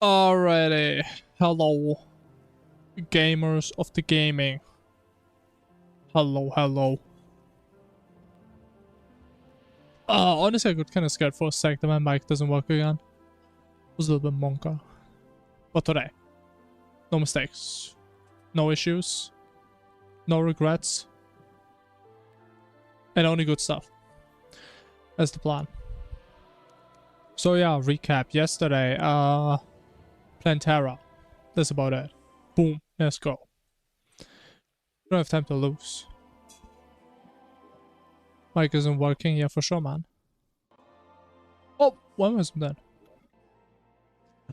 Alrighty. Hello, gamers of the gaming. Hello, hello. Honestly, I got kind of scared for a sec that my mic doesn't work again. It was a little bit monka. But today, no mistakes, no issues, no regrets, and only good stuff. That's the plan. So yeah, recap. Yesterday, Plantera. That's about it. Boom, let's go. Don't have time to lose. Mic isn't working, yeah, for sure, man. Oh, when was that?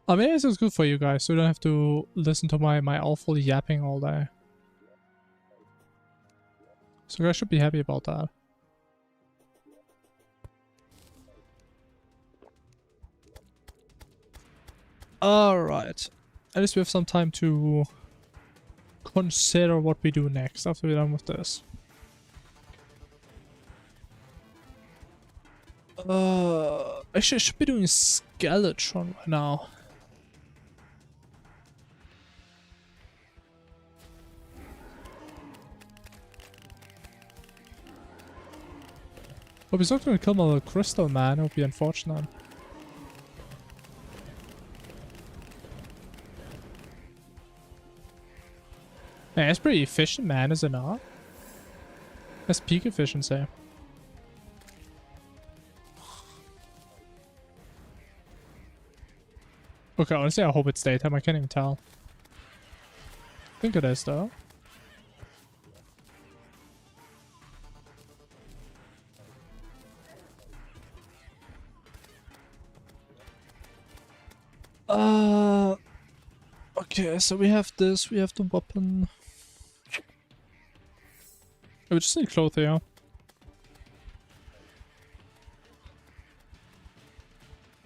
I mean, this is good for you guys, so you don't have to listen to my awful yapping all day. So you guys should be happy about that. Alright. At least we have some time to consider what we do next after we're done with this. Actually I should be doing Skeletron right now. But he's not gonna kill my little crystal man, it would be unfortunate. Man, it's pretty efficient, man, is it not? That's peak efficiency. Okay, honestly, I hope it's daytime. I can't even tell. I think it is, though. Okay, so we have this. We have the weapon. I would just say Clothier.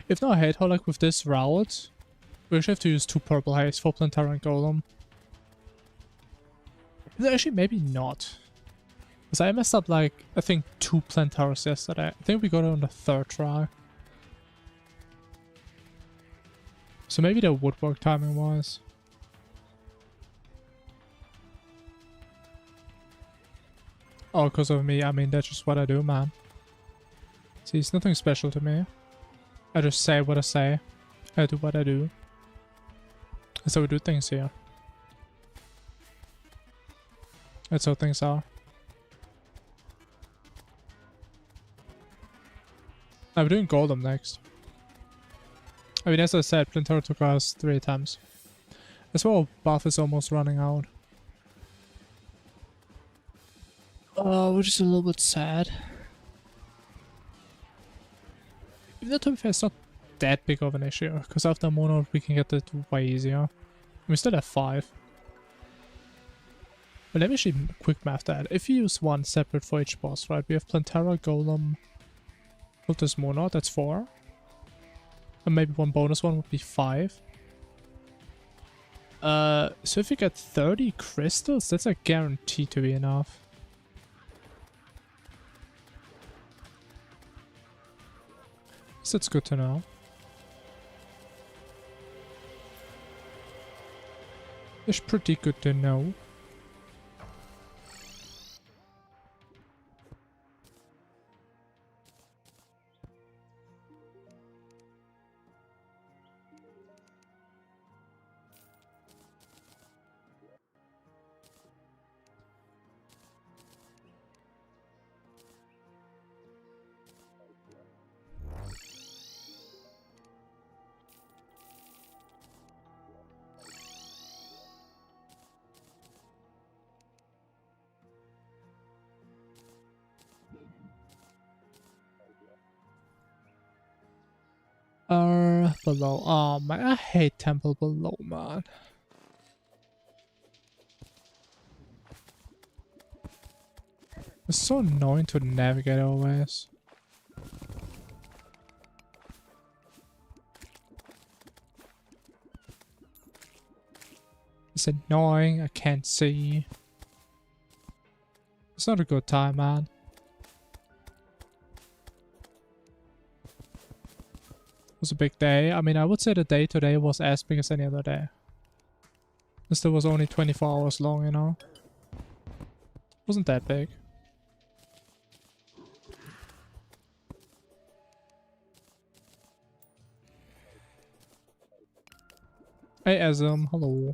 If not, I hate how, like, with this route, we actually have to use 2 purple haze for Plantera and Golem. Actually, maybe not. Because I messed up, like, I think 2 Planteras yesterday. I think we got it on the 3rd try. So maybe that would work timing-wise. Oh, because of me. I mean, that's just what I do, man. See, it's nothing special to me. I just say what I say. I do what I do. That's how we do things here. That's how things are. I'm doing Golem next. I mean, as I said, Plantera took us 3 attempts. As well, buff is almost running out. Which is a little bit sad. Even though, to be fair, it's not that big of an issue, because after Mono we can get it way easier. We still have 5. But let me actually quick math that. If you use 1 separate for each boss, right? We have Plantera, Golem, Cultist Mono, that's 4. And maybe 1 bonus one would be 5. So if you get 30 crystals, that's a guarantee to be enough. So it's good to know. It's pretty good to know. Below. Oh man, I hate Temple below, man. It's so annoying to navigate always. It's annoying, I can't see. It's not a good time, man. was a big day. I mean, I would say the day today was as big as any other day. This day was only 24 hours long, you know? Wasn't that big. Hey, Azam, hello.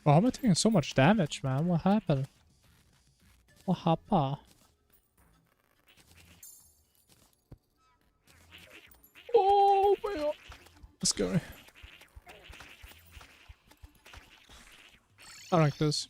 Oh, how am I taking so much damage, man? What happened? What happened? Oh my god. That's scary. I like this.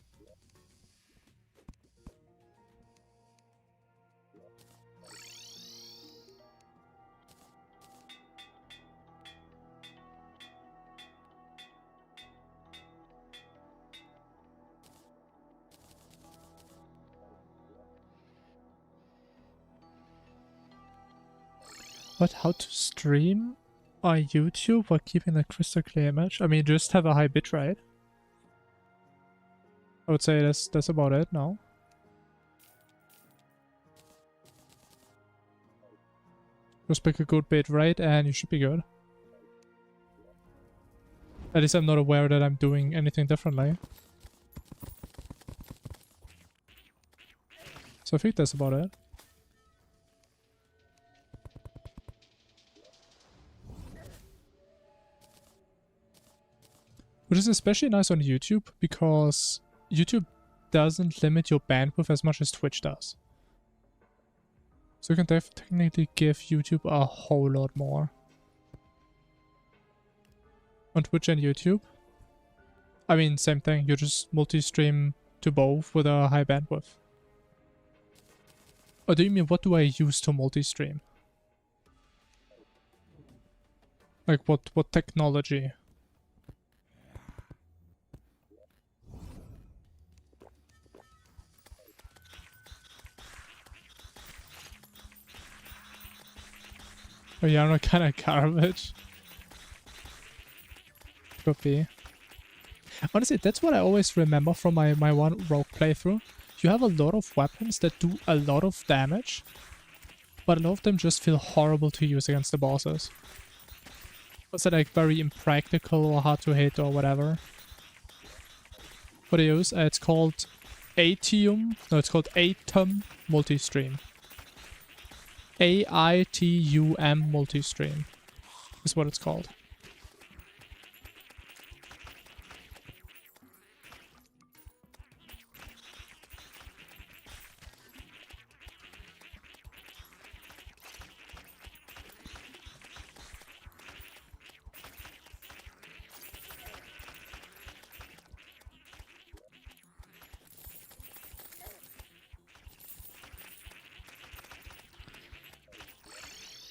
But how to stream on YouTube while keeping a crystal clear image? I mean, just have a high bitrate. I would say that's about it, no? Just pick a good bitrate and you should be good. At least I'm not aware that I'm doing anything differently. So I think that's about it. Which is especially nice on YouTube because YouTube doesn't limit your bandwidth as much as Twitch does. So you can technically give YouTube a whole lot more. On Twitch and YouTube. I mean, same thing. You just multi-stream to both with a high bandwidth. Or do you mean what do I use to multi-stream? Like what technology? Oh yeah, I'm not kind of garbage. Could be. Honestly, that's what I always remember from my one rogue playthrough. You have a lot of weapons that do a lot of damage, but a lot of them just feel horrible to use against the bosses. Was it like very impractical or hard to hit or whatever? What I use? It's called Atium. No, it's called Atum Multistream. AITUM Multistream is what it's called.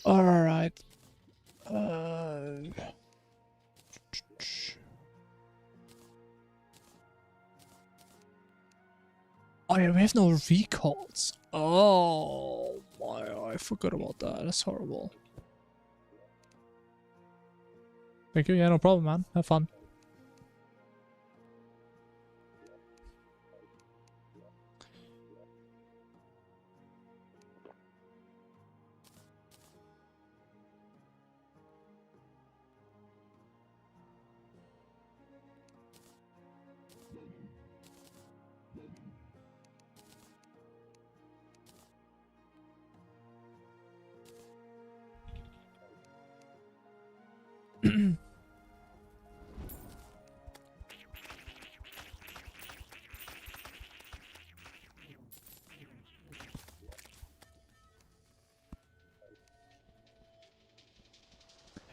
Alright. Oh yeah, we have no recalls. Oh my, I forgot about that. That's horrible. Thank you. Yeah, no problem, man. Have fun.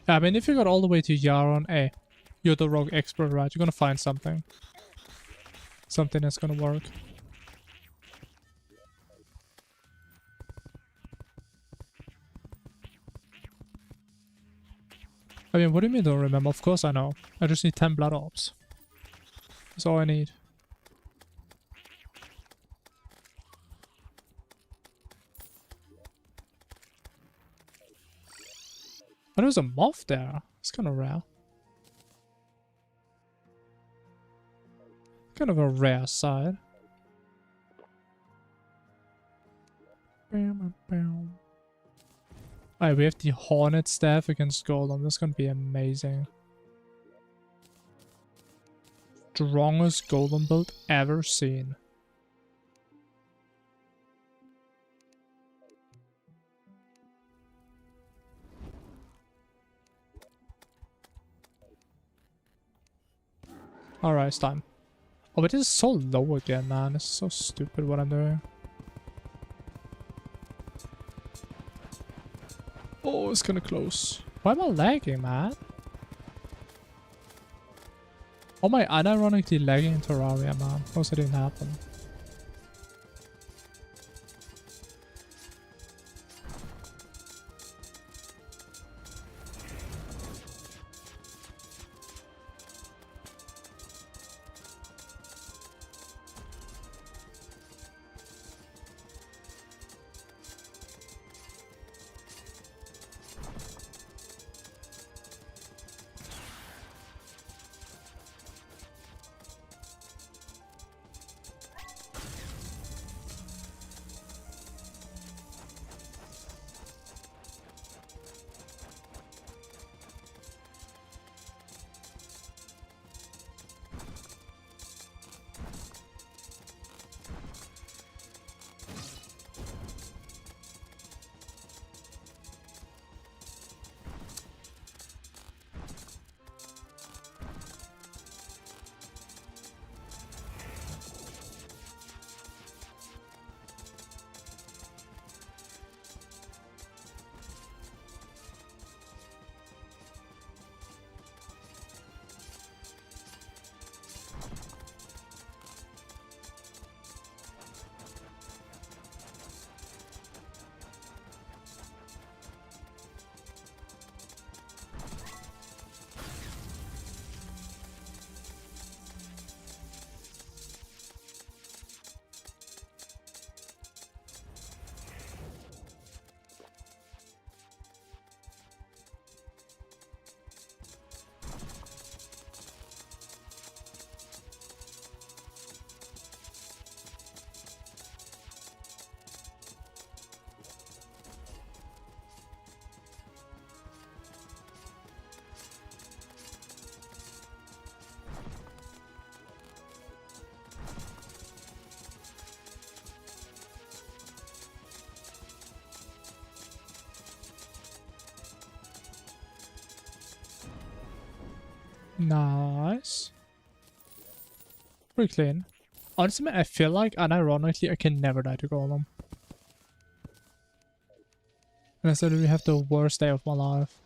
Yeah, I mean, if you got all the way to Yaron, hey, you're the rogue expert, right? You're gonna find something. Something that's gonna work. I mean, what do you mean don't remember? Of course I know. I just need 10 blood orbs. That's all I need. Oh, there's a moth there. It's kind of rare. Kind of a rare side. Alright, we have the Hornet Staff against Golem. This is gonna be amazing. Strongest Golem build ever seen. Alright, it's time. Oh, but this is so low again, man. This is so stupid what I'm doing. Oh, it's kinda close. Why am I lagging, man? Oh, am I unironically lagging in Terraria, man? How's that even happen? Nice. Pretty clean. Honestly, I feel like, unironically, I can never die to Golem. And I said we have the worst day of my life.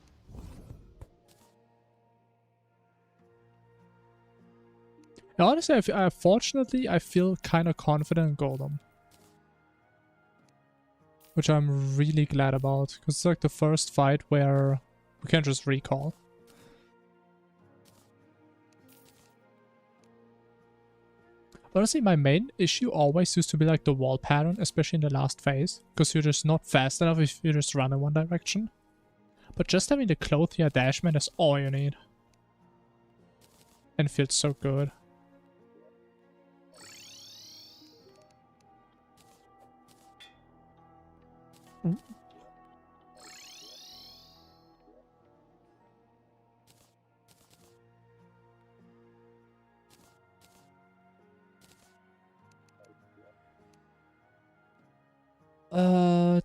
And honestly, fortunately, I feel kind of confident in Golem. Which I'm really glad about, because it's like the first fight where we can just recall. Honestly, my main issue always used to be like the wall pattern, especially in the last phase, because you're just not fast enough if you just run in one direction. But just having the Clothier Dashman is all you need. And feels so good. Ooh.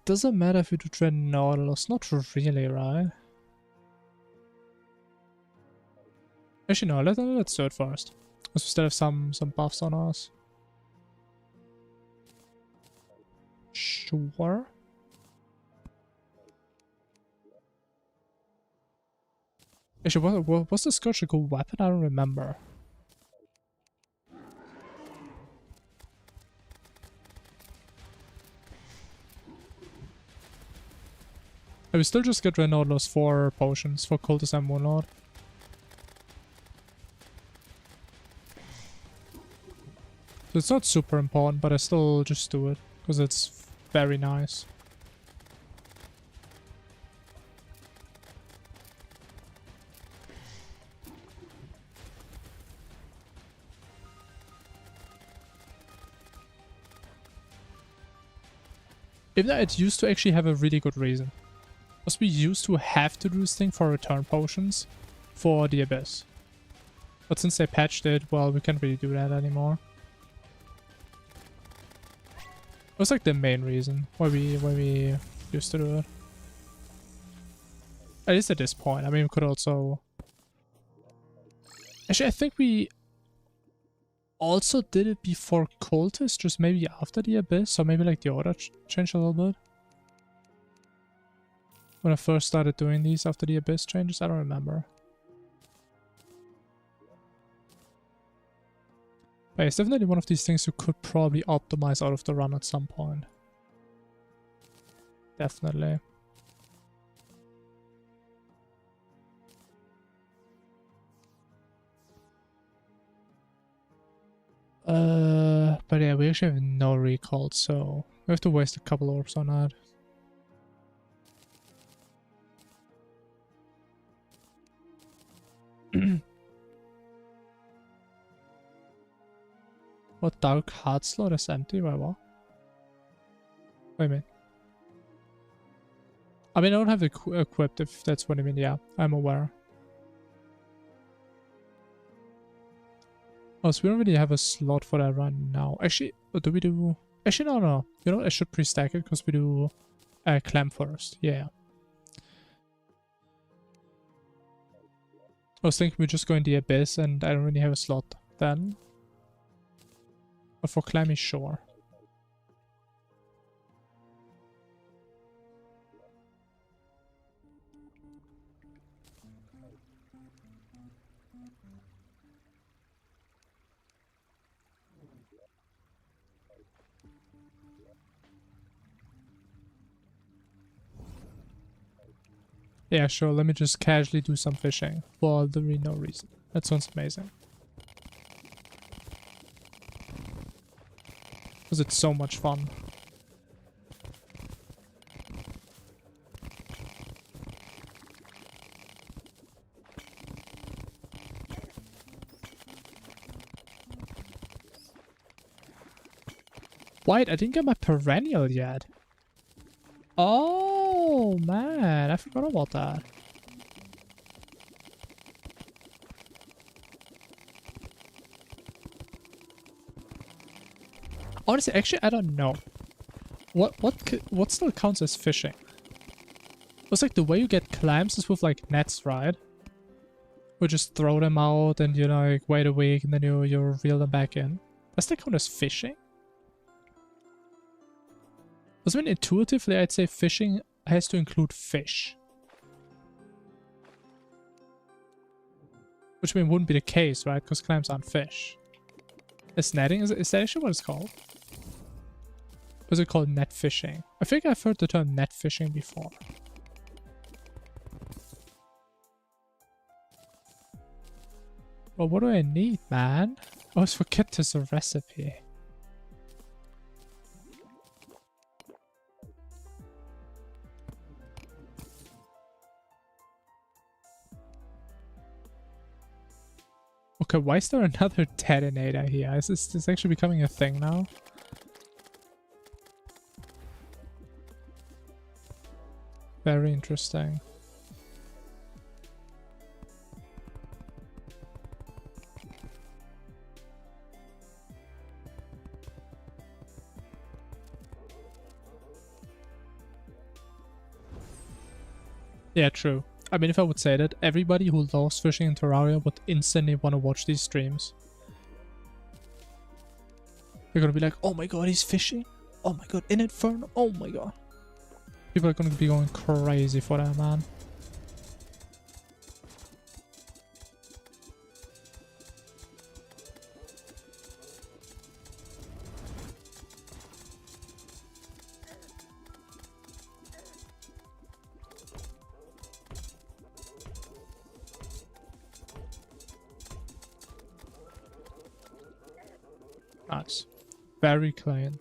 Doesn't matter if you do Dread Nautilus, not really, right? Actually, no, let's do it first. Because we still have some buffs on us. Sure. Actually, what's the surgical weapon? I don't remember. I will still just get Dread Nautilus 4 potions for Cultist and Moonlord. So it's not super important, but I still just do it, because it's very nice. Even though it used to actually have a really good reason. Because we used to have to do this thing for return potions for the Abyss. But since they patched it, well, we can't really do that anymore. It was like the main reason why we used to do it. At least at this point. I mean, we could also... Actually, I think we also did it before Cultist, just maybe after the Abyss, so maybe like the order changed a little bit. When I first started doing these after the Abyss changes, I don't remember. But it's definitely one of these things you could probably optimize out of the run at some point. Definitely. But yeah, we actually have no recall, so we have to waste a couple orbs on that. What dark heart slot is empty? Wait, what? Wait a minute. I mean, I don't have it equipped, if that's what I mean. Yeah, I'm aware. Oh, so we don't really have a slot for that right now. Actually, do we do... Actually, no. You know what? I should pre-stack it because we do Clam first. Yeah. I was thinking we're just going the Abyss and I don't really have a slot then. But for Clammy, sure. Yeah, sure. Let me just casually do some fishing for literally no reason. That sounds amazing. Because it's so much fun. Wait, I didn't get my perennial yet. Oh, man. I forgot about that. Honestly, actually, I don't know. What still counts as fishing? It's like the way you get clams is with like nets, right? We just throw them out and you know, like wait a week and then you reel them back in. Does that count as fishing? Because I mean, intuitively, I'd say fishing has to include fish. Which I mean wouldn't be the case, right? Because clams aren't fish. Is netting, is that actually what it's called? Or is it called net fishing? I think I've heard the term net fishing before. Well, what do I need, man? I always forget there's a recipe. Okay, why is there another detonator here? Is this actually becoming a thing now? Very interesting. Yeah, true. I mean, if I would say that, everybody who loves fishing in Terraria would instantly want to watch these streams. They're gonna be like, oh my god, he's fishing? Oh my god, in Inferno? Oh my god. People are gonna be going crazy for that, man. Nice. Very clean.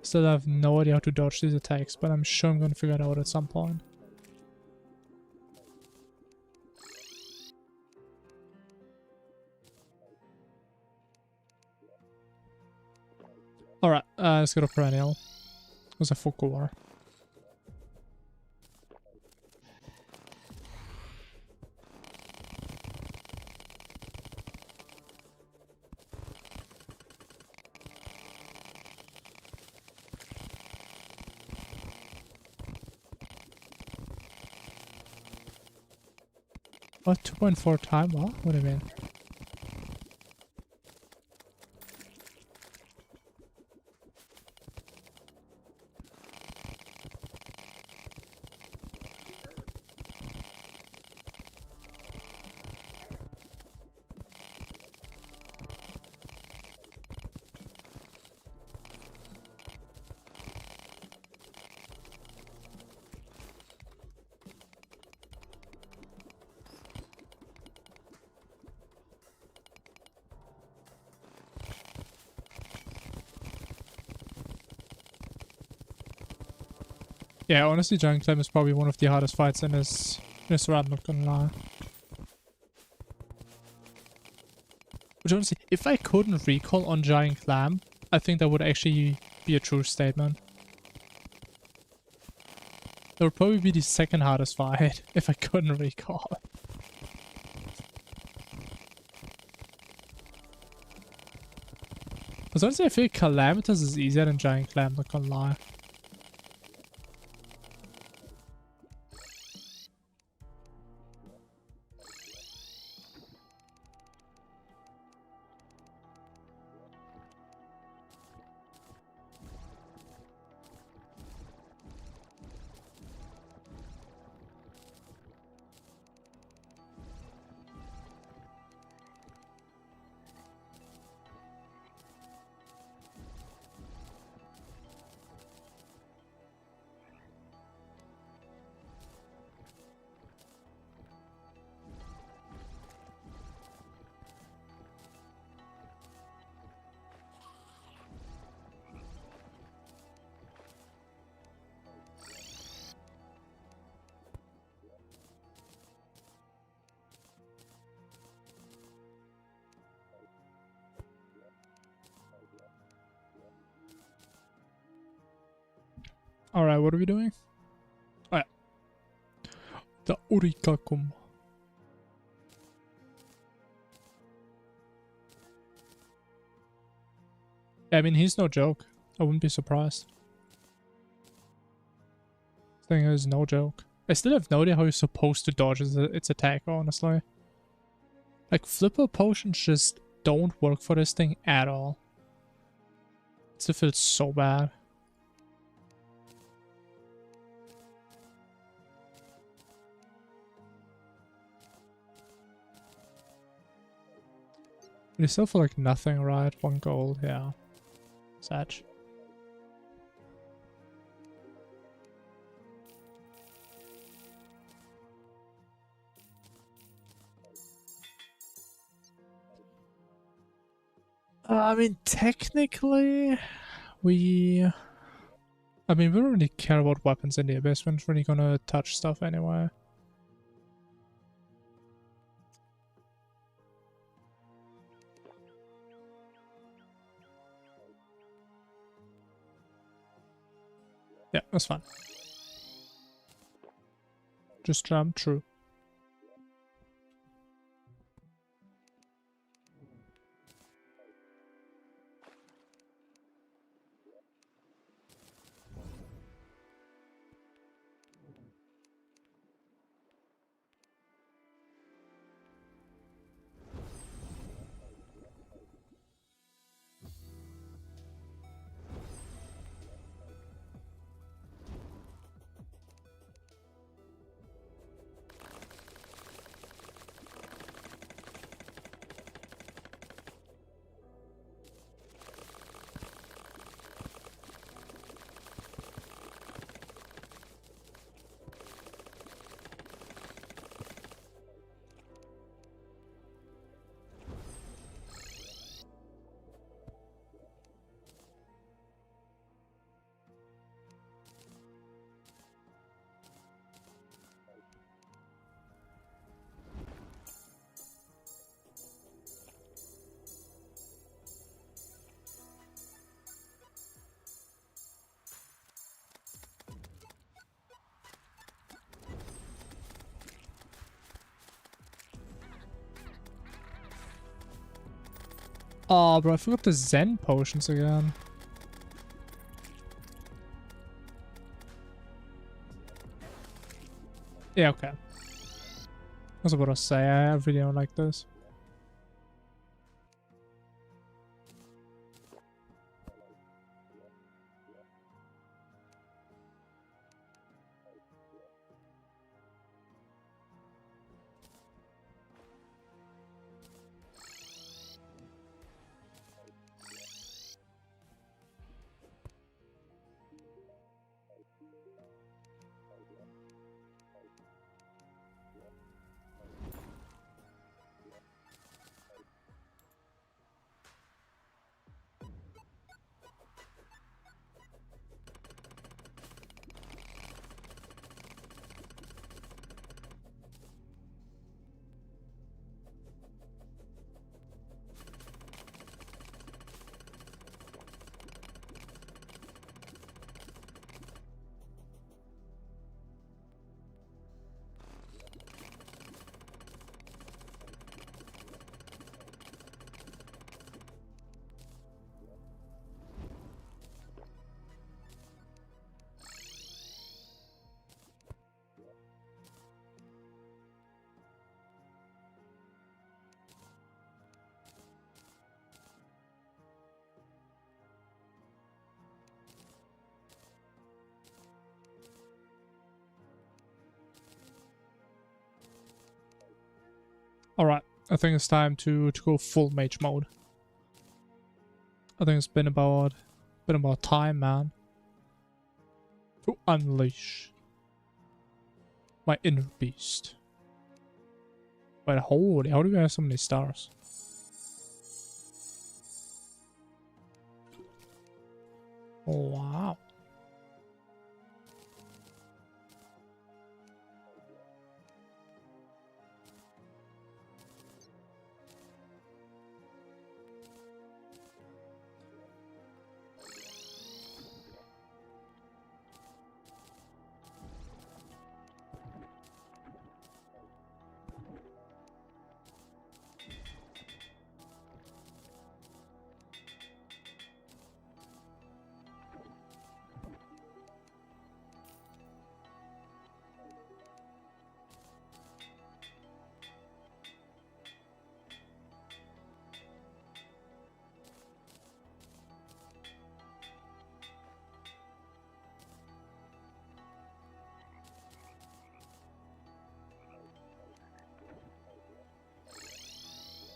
Still have no idea how to dodge these attacks, but I'm sure I'm gonna figure it out at some point. Alright, let's go to Perennial. Was a Fukor. What, 2.4 time? What do you mean? Yeah, honestly, Giant Climb is probably one of the hardest fights in this run, not gonna lie. Which honestly, if I couldn't recall on Giant Clam, I think that would actually be a true statement. That would probably be the second hardest fight if I couldn't recall. Because honestly, I feel Calamitous is easier than Giant Clam, not gonna lie. Alright, what are we doing? Oh yeah. The Urikakum. Yeah, I mean, he's no joke. I wouldn't be surprised. This thing is no joke. I still have no idea how you're supposed to dodge its attack, honestly. Like, flipper potions just don't work for this thing at all. It still feels so bad. But you still feel like nothing, right? 1 gold, yeah. Satch. I mean, technically, we don't really care about weapons in the Abyss. We're not really gonna touch stuff anyway. Yeah, that's fine. Just jump, true. Oh, bro, I forgot the Zen potions again. Yeah, okay. I was about to say, I really don't like this. Alright, I think it's time to go full mage mode. I think it's been about time, man. To unleash my inner beast. But holy, how do we have so many stars? Oh, wow.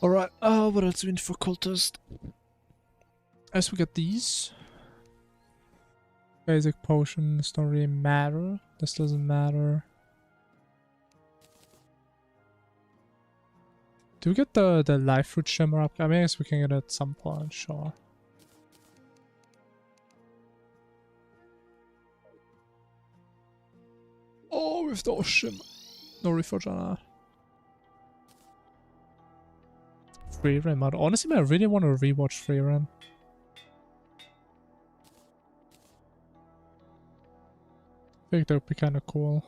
Alright, what else do we need for cultist? As we get these. Basic potions don't really matter. This doesn't matter. Do we get the life fruit shimmer up? I mean, I guess we can get it at some point, sure. Oh, with no shimmer. No reforge on that. Free Run mod. Honestly, I really want to rewatch Free Run. I think that would be kind of cool.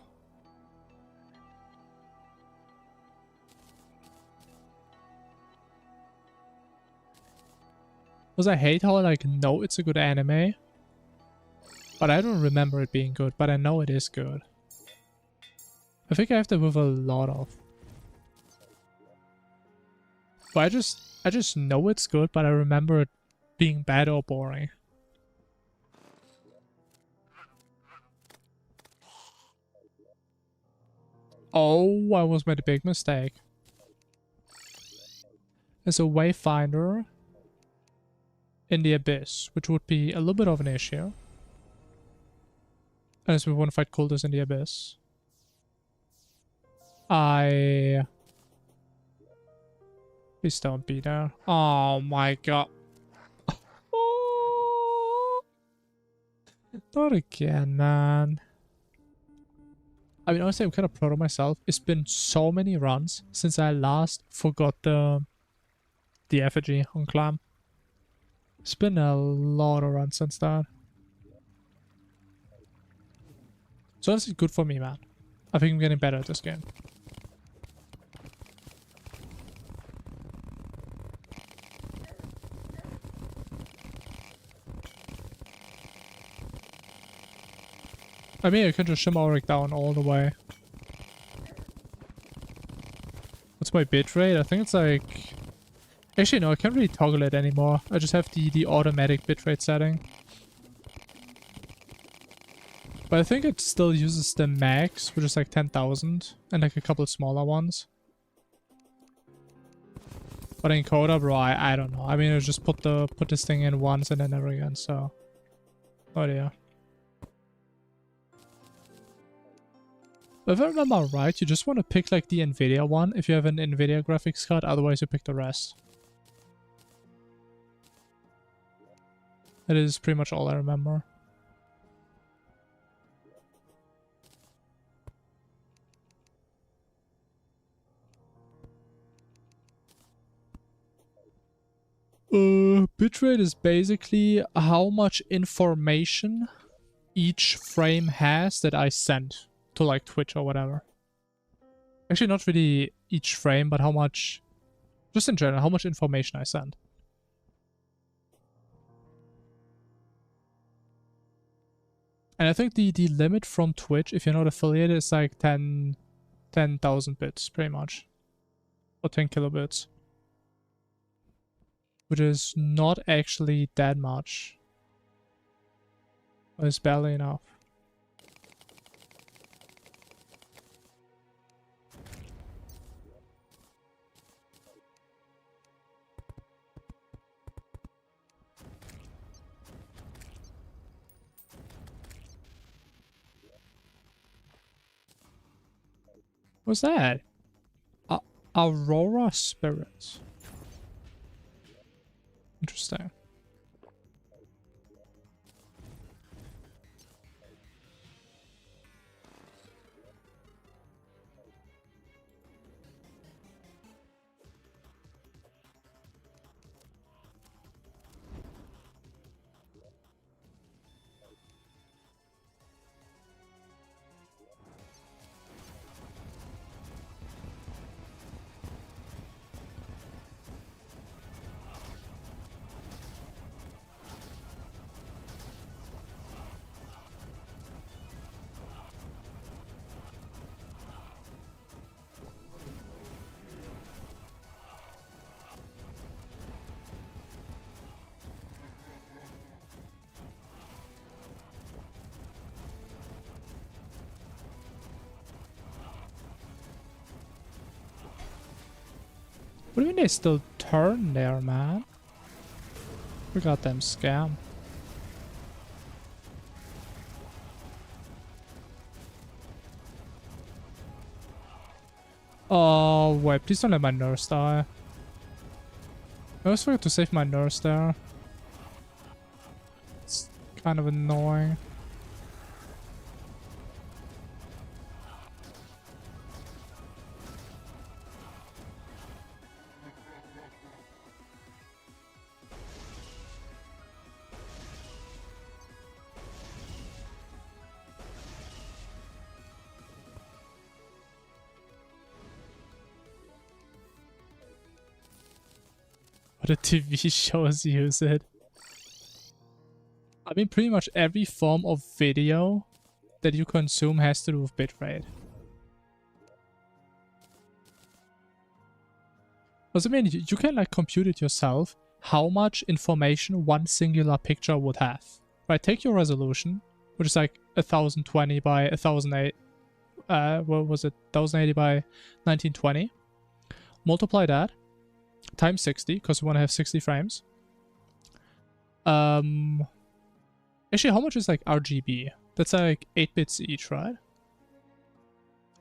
Because I hate how I like know it's a good anime, but I don't remember it being good, but I know it is good. I think I have that with a lot of. But I just know it's good, but I remember it being bad or boring. Oh, I almost made a big mistake. There's a wayfinder in the abyss, which would be a little bit of an issue. Unless we want to fight cultists in the abyss. Please don't be there. Oh my god. Not again, man. I mean, honestly, I'm kind of proud of myself. It's been so many runs since I last forgot the effigy on Clam. It's been a lot of runs since that. So honestly, good for me, man. I think I'm getting better at this game. I mean, I can just shimmer it down all the way. What's my bitrate? I think it's like... Actually, no, I can't really toggle it anymore. I just have the automatic bitrate setting. But I think it still uses the max, which is like 10,000, and like a couple smaller ones. But in Coda, bro, I don't know. I mean, I just put this thing in once and then never again, so... Oh yeah. If I remember right, you just want to pick like the Nvidia one if you have an Nvidia graphics card, otherwise you pick the rest. That is pretty much all I remember. Bitrate is basically how much information each frame has that I send to like Twitch or whatever. Actually, not really each frame, but how much, just in general, how much information I send. And I think the limit from Twitch, if you're not affiliated, is like 10,000 bits, pretty much. Or 10 kilobits. Which is not actually that much. It's barely enough. What's that? Aurora Spirits. Interesting. What do you mean they still turn there, man? We got them scam. Oh, wait, please don't let my nurse die. I always forget to save my nurse there. It's kind of annoying. What the TV shows use it. I mean, pretty much every form of video that you consume has to do with bitrate. Because I mean, you can like compute it yourself how much information one singular picture would have. Right, take your resolution, which is like 1020 by 1008. What was it? 1080 by 1920. Multiply that times 60, because we want to have 60 frames. Actually, how much is like RGB? That's like 8 bits each, right?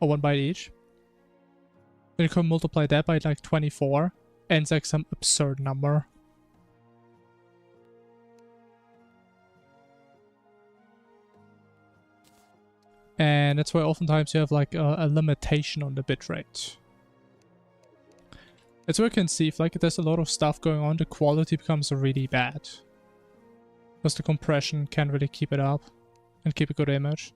Or 1 byte each. Then you can multiply that by like 24, and it's like some absurd number. And that's why oftentimes you have like a limitation on the bitrate. That's where you can see if like there's a lot of stuff going on, the quality becomes really bad. Because the compression can't really keep it up and keep a good image.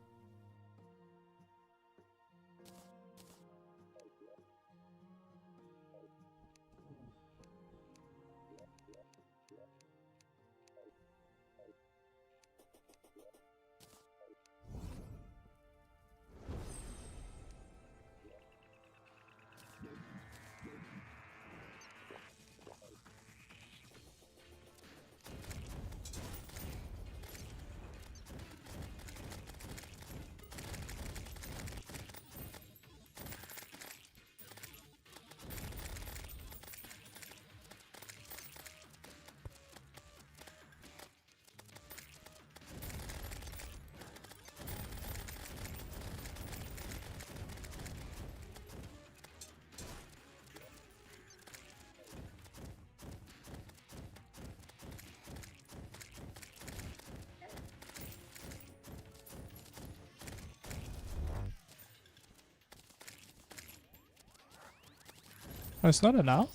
Oh, it's not enough?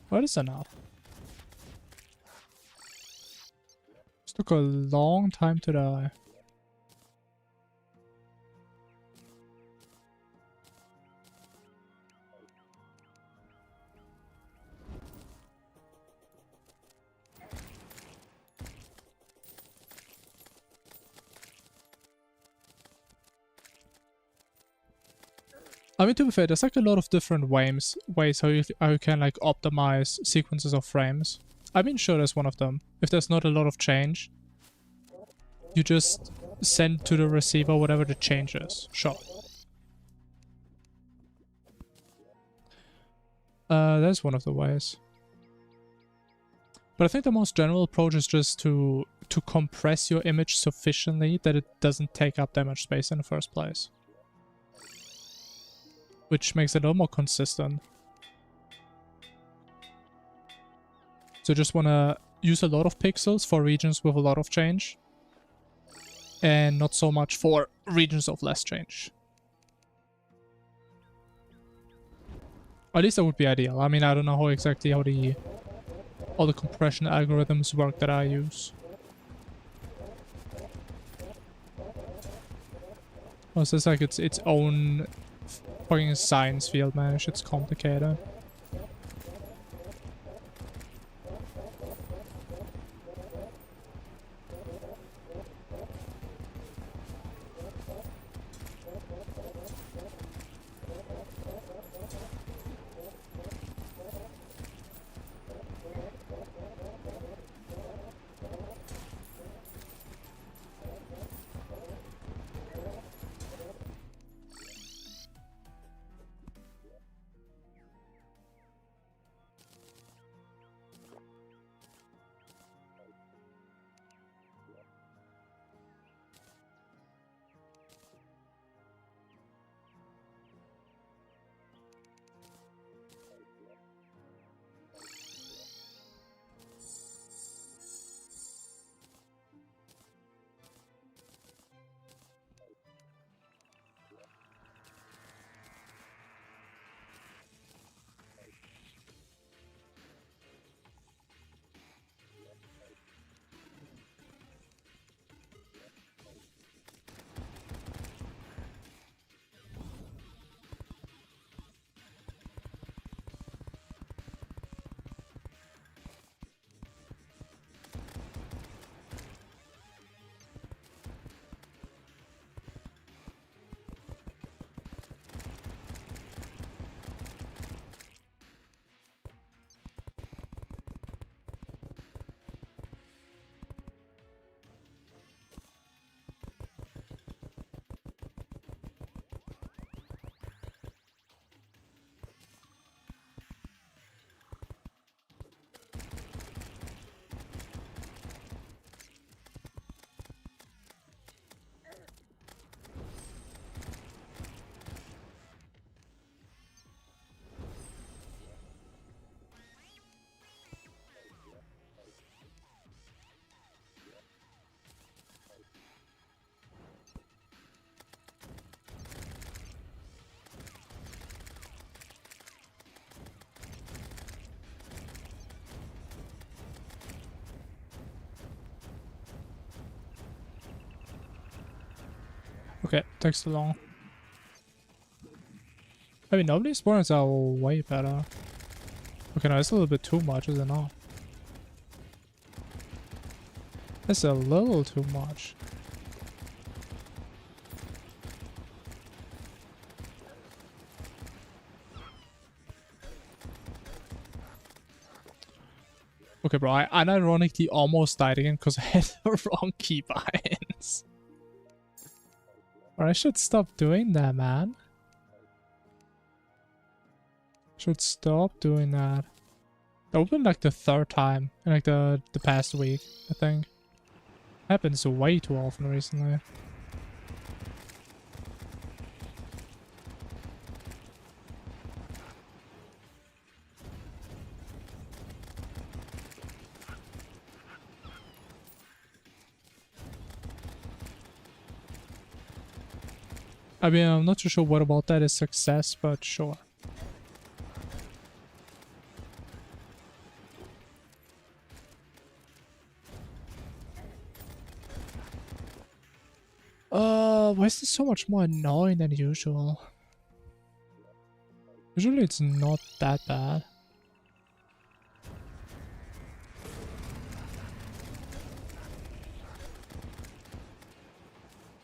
What is enough? This took a long time to die. I mean, to be fair, there's like a lot of different ways how you can like optimize sequences of frames. I mean, sure, there's one of them. If there's not a lot of change, you just send to the receiver whatever the change is. Sure. That's one of the ways. But I think the most general approach is just to compress your image sufficiently that it doesn't take up that much space in the first place. Which makes it a little more consistent. So you just want to use a lot of pixels for regions with a lot of change. And not so much for regions of less change. At least that would be ideal. I mean, I don't know how exactly how all the compression algorithms work that I use. Oh, so it's like its own fucking science field, man. It's complicated. Okay, takes too long. I mean, nobody's spawns are way better. Okay, no, it's a little bit too much, is it not? That's a little too much. Okay, bro, I unironically almost died again because I had the wrong keybinds. Or I should stop doing that, man. Should stop doing that. That would be like the third time in like the past week, I think. Happens way too often recently. I mean, I'm not too sure what about that is success, but sure. Why is this so much more annoying than usual? Usually it's not that bad.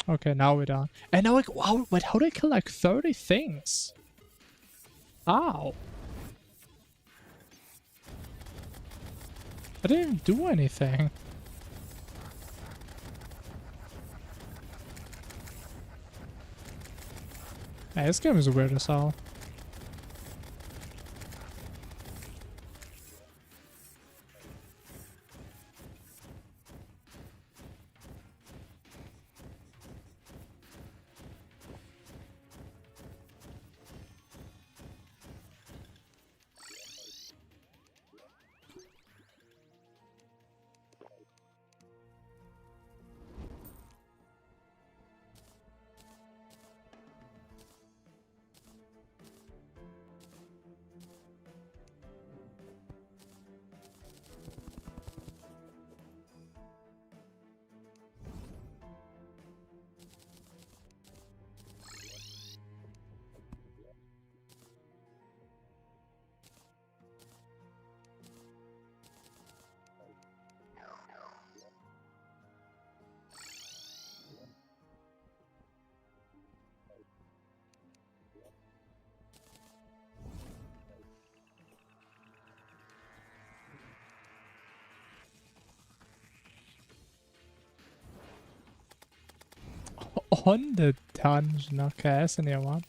Okay, now we're done. And now, like, wow, wait, how do I kill like 30 things? Ow. I didn't even do anything. Hey, this game is weird as hell. On the dungeon, okay, that's a new one.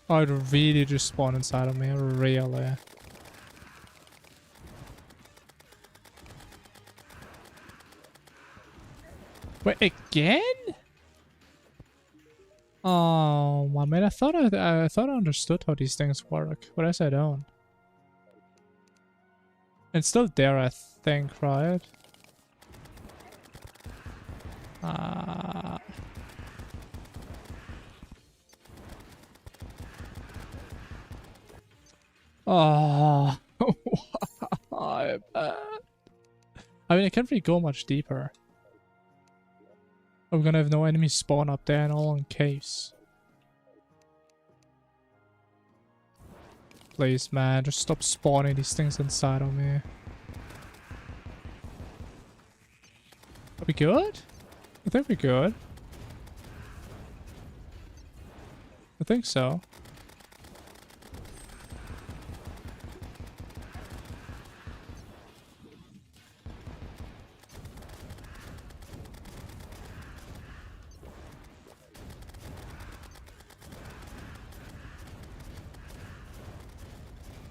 Oh, it really just spawned inside of me, really. Wait, again? Oh, I mean, I thought I understood how these things work, but I guess I don't. It's still there, I think, right? Oh, why, man? I mean, I can't really go much deeper. We're gonna have no enemies spawn up there and all in caves. Please, man, just stop spawning these things inside of me. Are we good? I think we're good. I think so.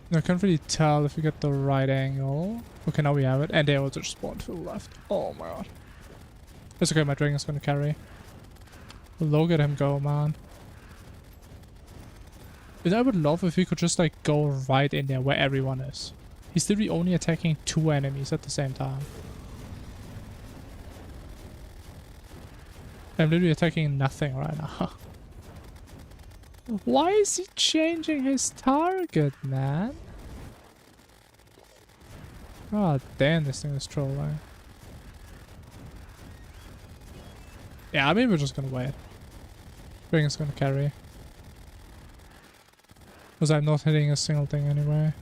I can't really tell if we get the right angle. Okay, now we have it. And they all just spawned to the left. Oh my god. It's okay, my dragon's gonna carry. Look at him go, man. And I would love if we could just like go right in there where everyone is. He's literally only attacking 2 enemies at the same time. I'm literally attacking nothing right now. Why is he changing his target, man? God damn, this thing is trolling. Yeah, I mean, we're just gonna wait. Ring is gonna carry. Because I'm not hitting a single thing anyway.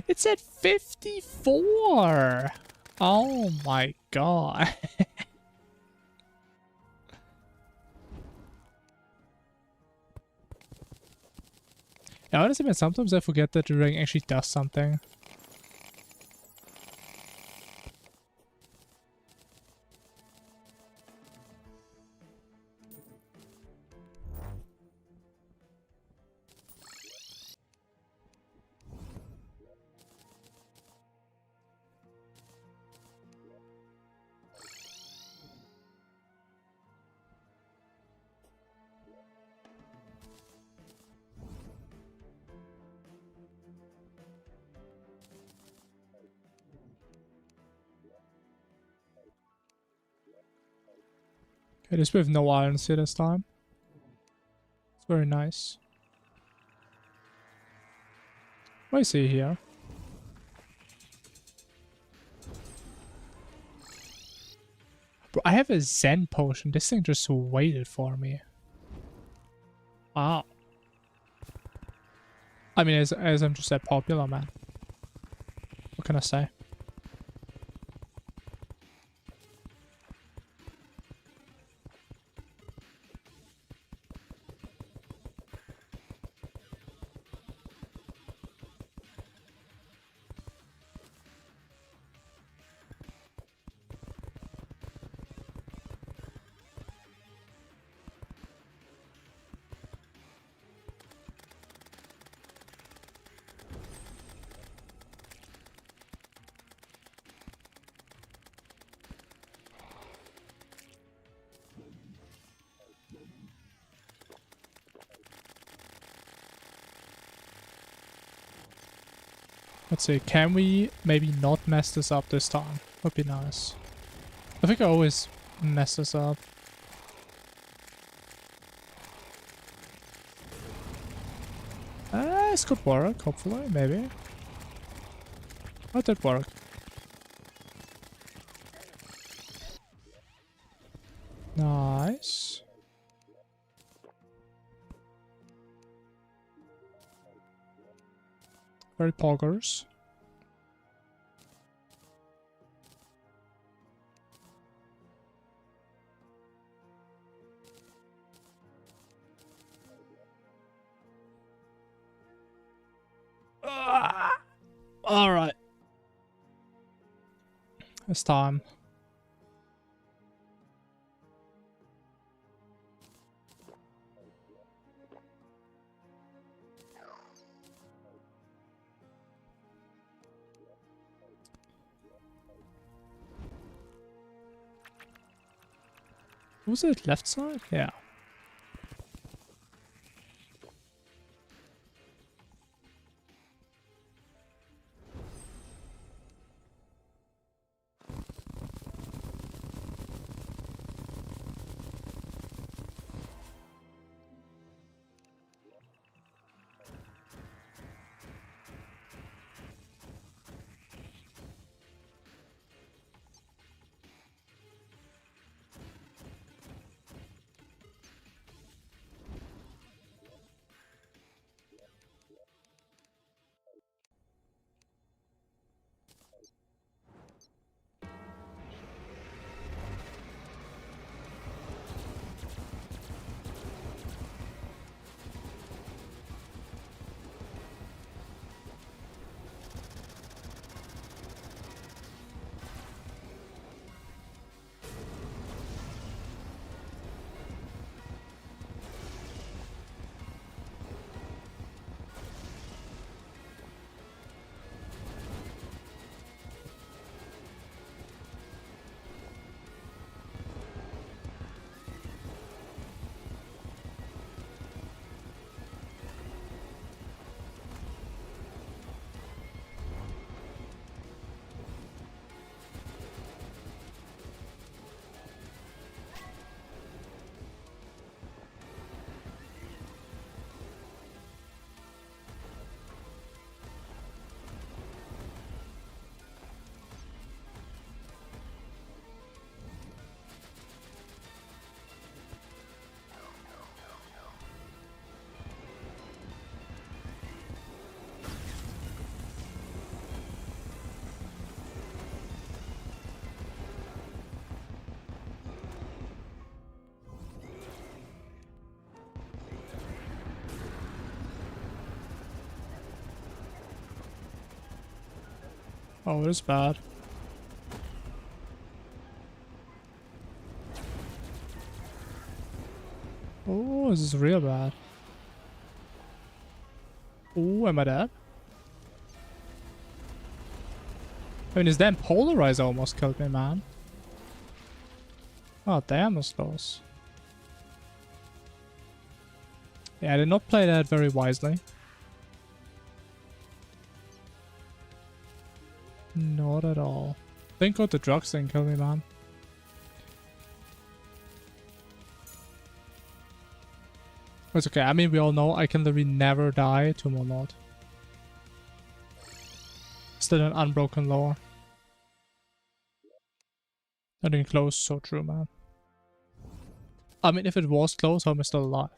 It's at 54! Oh my god. Yeah, honestly, man, sometimes I forget that the ring actually does something. Okay, this with no irons here this time. It's very nice. What is he here? Bro, I have a Zen potion. This thing just waited for me. Wow. I mean, as I'm just that popular, man. What can I say? Let's see, can we maybe not mess this up this time? Would be nice. I think I always mess this up. This could work, hopefully, maybe. How did it work? Nice. Very poggers. Alright. It's time. Was it left side? Yeah. Oh, it is bad. Oh, this is real bad. Oh, am I dead? I mean, his damn polarizer almost killed me, man. Oh, damn, that's close. Yeah, I did not play that very wisely. Not at all. Thank God the drugs didn't kill me, man. It's okay. I mean, we all know I can literally never die to Monlord. Still an unbroken lore. Not even close, so true, man. I mean, if it was close, how am I still alive?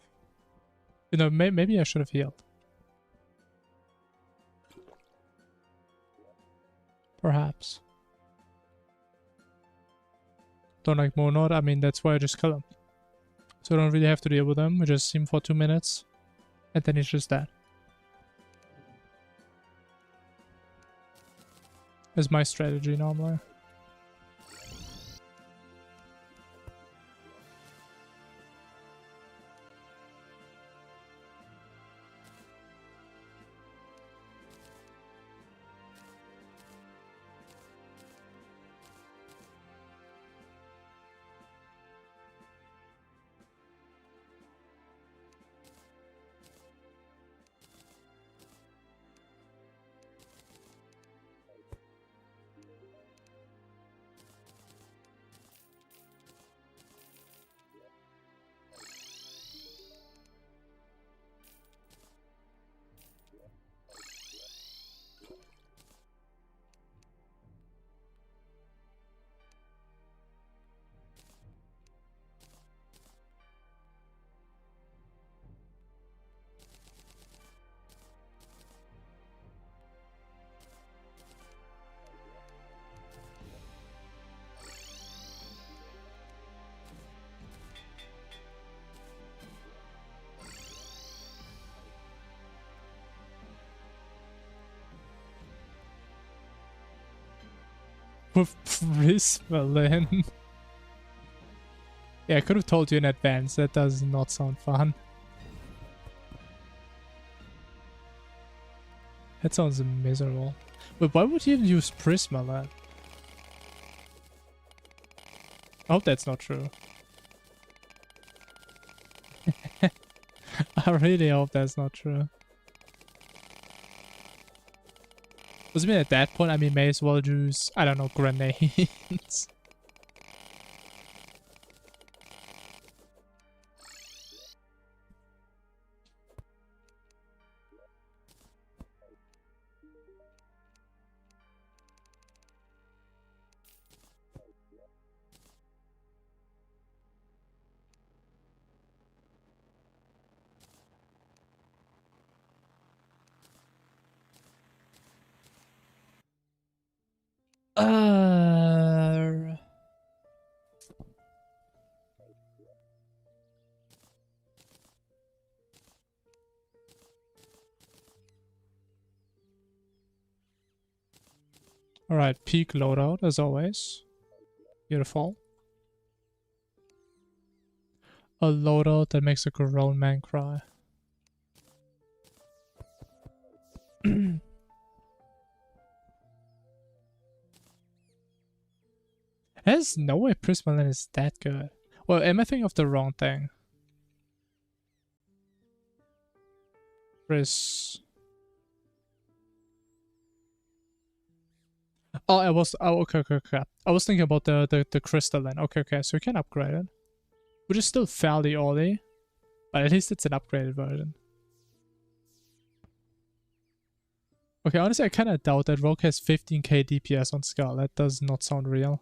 You know, maybe I should have healed. Perhaps. Don't like Monod, I mean, that's why I just kill him. So I don't really have to deal with him. We just see him for 2 minutes. And then he's just dead. That's my strategy normally. With Prismalin. Yeah, I could have told you in advance. That does not sound fun. That sounds miserable. But why would you even use Prismalin? I hope that's not true. I really hope that's not true. Does it mean at that point, I mean, may as well use, I don't know, grenades? Alright, peak loadout as always. Beautiful. A loadout that makes a grown man cry. There's no way Prismalin is that good. Well, am I thinking of the wrong thing? Pris... Oh, I was... Oh, okay. I was thinking about the crystalline. Okay, so you can upgrade it. Which is still fairly early. But at least it's an upgraded version. Okay, honestly, I kind of doubt that Rogue has 15k DPS on Skull. That does not sound real.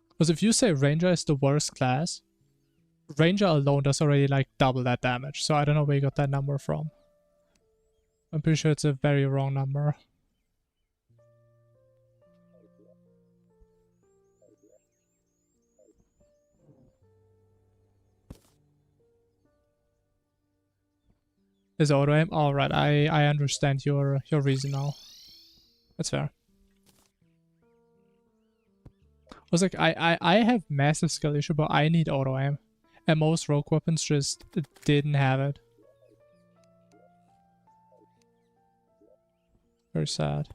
Because if you say Ranger is the worst class, Ranger alone does already like double that damage. So I don't know where you got that number from. I'm pretty sure it's a very wrong number. Is auto aim? Alright, I understand your reason now. That's fair. I was like, I have massive skill issue, but I need auto aim. And most rogue weapons just didn't have it. Very sad.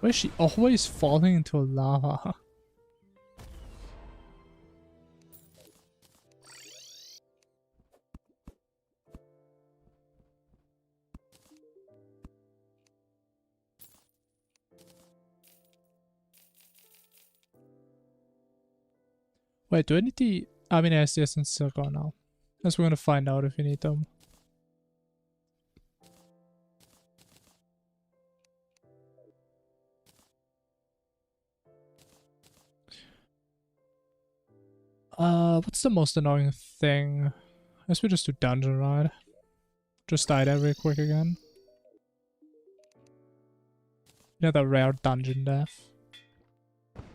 Why is she always falling into lava? Wait, do I need the... I mean, SDS and still gone now. Guess we're gonna find out if we need them. What's the most annoying thing? I guess we just do dungeon ride. Just die there real quick again. Yeah, the rare dungeon death.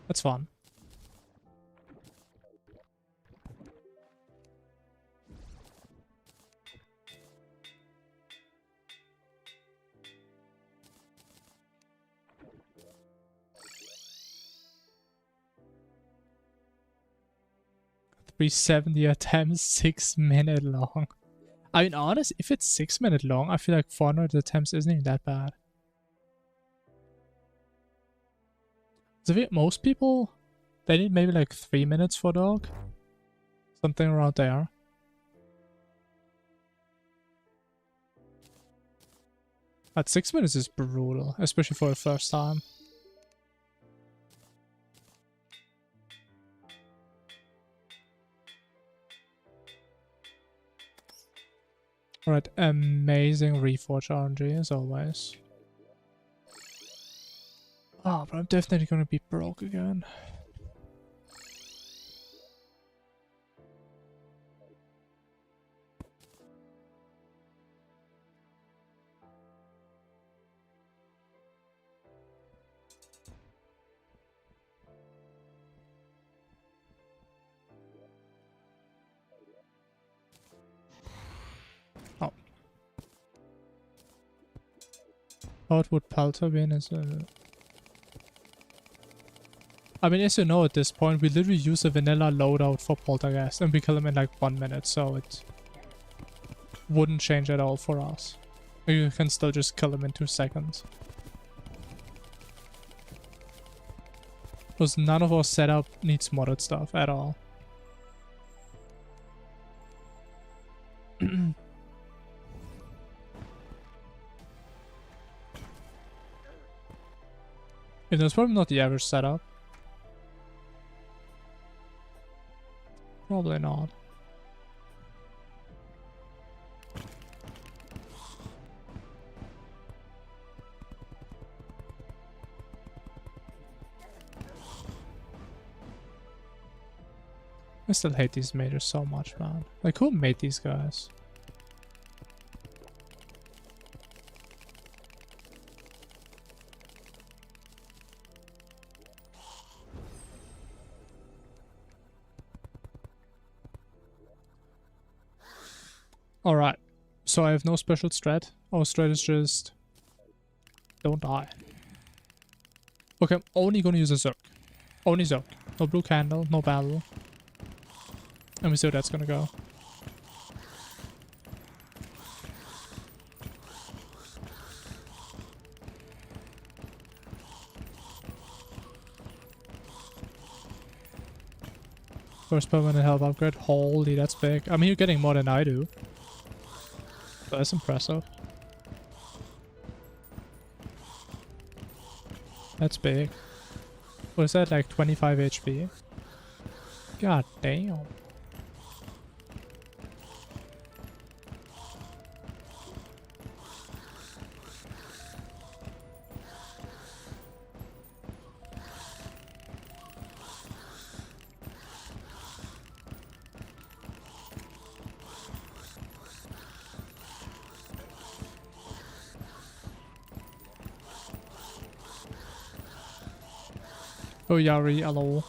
That's fun. $370 attempts, 6 minute long. I mean, honest, if it's 6 minute long, I feel like 400 attempts isn't even that bad. So I think most people, they need maybe like 3 minutes for dog. Something around there. At 6 minutes is brutal, especially for the first time. Alright, amazing Reforge RNG as always. Oh, but I'm definitely gonna be broke again. Oh. What would Pelter win is a... I mean, as you know at this point, we literally use a vanilla loadout for Poltergeist and we kill him in like 1 minute, so it wouldn't change at all for us. You can still just kill him in 2 seconds. Because none of our setup needs modded stuff at all. That's probably not the average setup. Probably not. I still hate these majors so much, man. Like, who made these guys? Alright, so I have no special strat. Our strat is just... don't die. Okay, I'm only gonna use a Zerg. Only Zerg. No blue candle, no battle. And we see how that's gonna go. First permanent health upgrade. Holy, that's big. I mean, you're getting more than I do. That's impressive. That's big. What is that, like 25 HP? God damn. Oh, Yari, hello.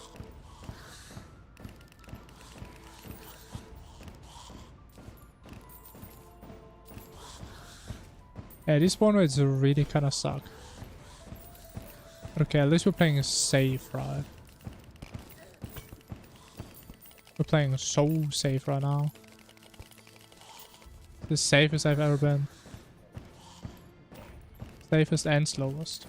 Yeah, these spawn rates really kind of suck. Okay, at least we're playing safe, right? We're playing so safe right now. The safest I've ever been. Safest and slowest.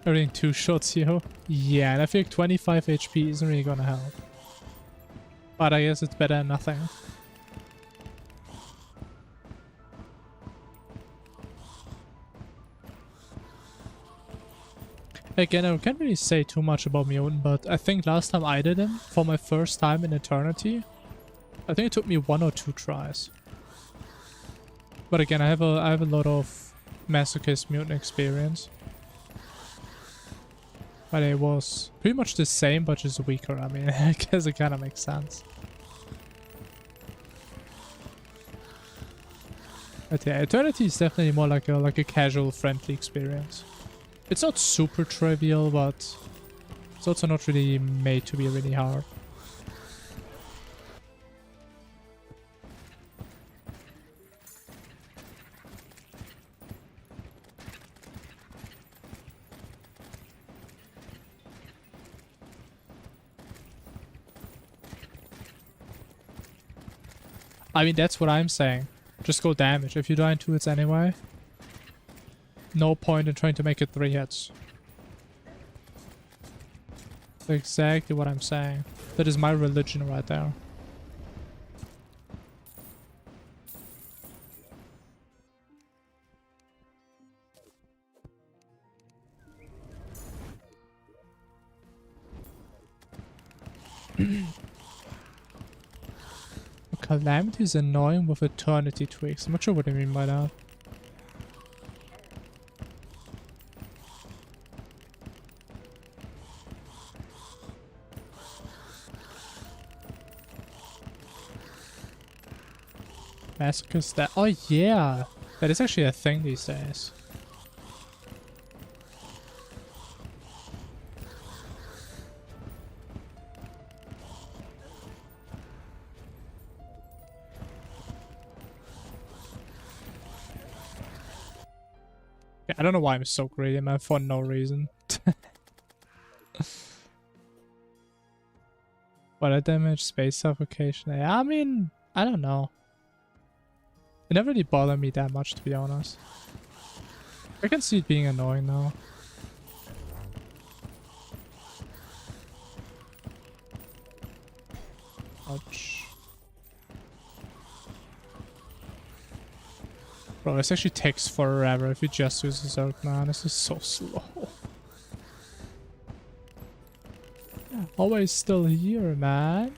Everything 2 shots here. Yeah, and I feel like 25 HP isn't really gonna help. But I guess it's better than nothing. Again, I can't really say too much about Mutant, but I think last time I did him, for my first time in Eternity, I think it took me 1 or 2 tries. But again, I have a lot of Masochist Mutant experience. But it was pretty much the same, but just weaker. I mean, I guess it kind of makes sense. But yeah, Eternity is definitely more like a casual, friendly experience. It's not super trivial, but it's also not really made to be really hard. I mean, that's what I'm saying. Just go damage. If you die in 2 hits anyway, no point in trying to make it 3 hits. That's exactly what I'm saying. That is my religion right there. Calamity is annoying with eternity tweaks. I'm not sure what I mean by that. Masochist that. Oh yeah, that is actually a thing these days. I don't know why I'm so greedy, man, for no reason. What a damage, space suffocation. Yeah, I mean, I don't know. It never really bothered me that much, to be honest. I can see it being annoying now. Ouch. Bro, this actually takes forever if you just use this out, man. This is so slow. Always still here, man.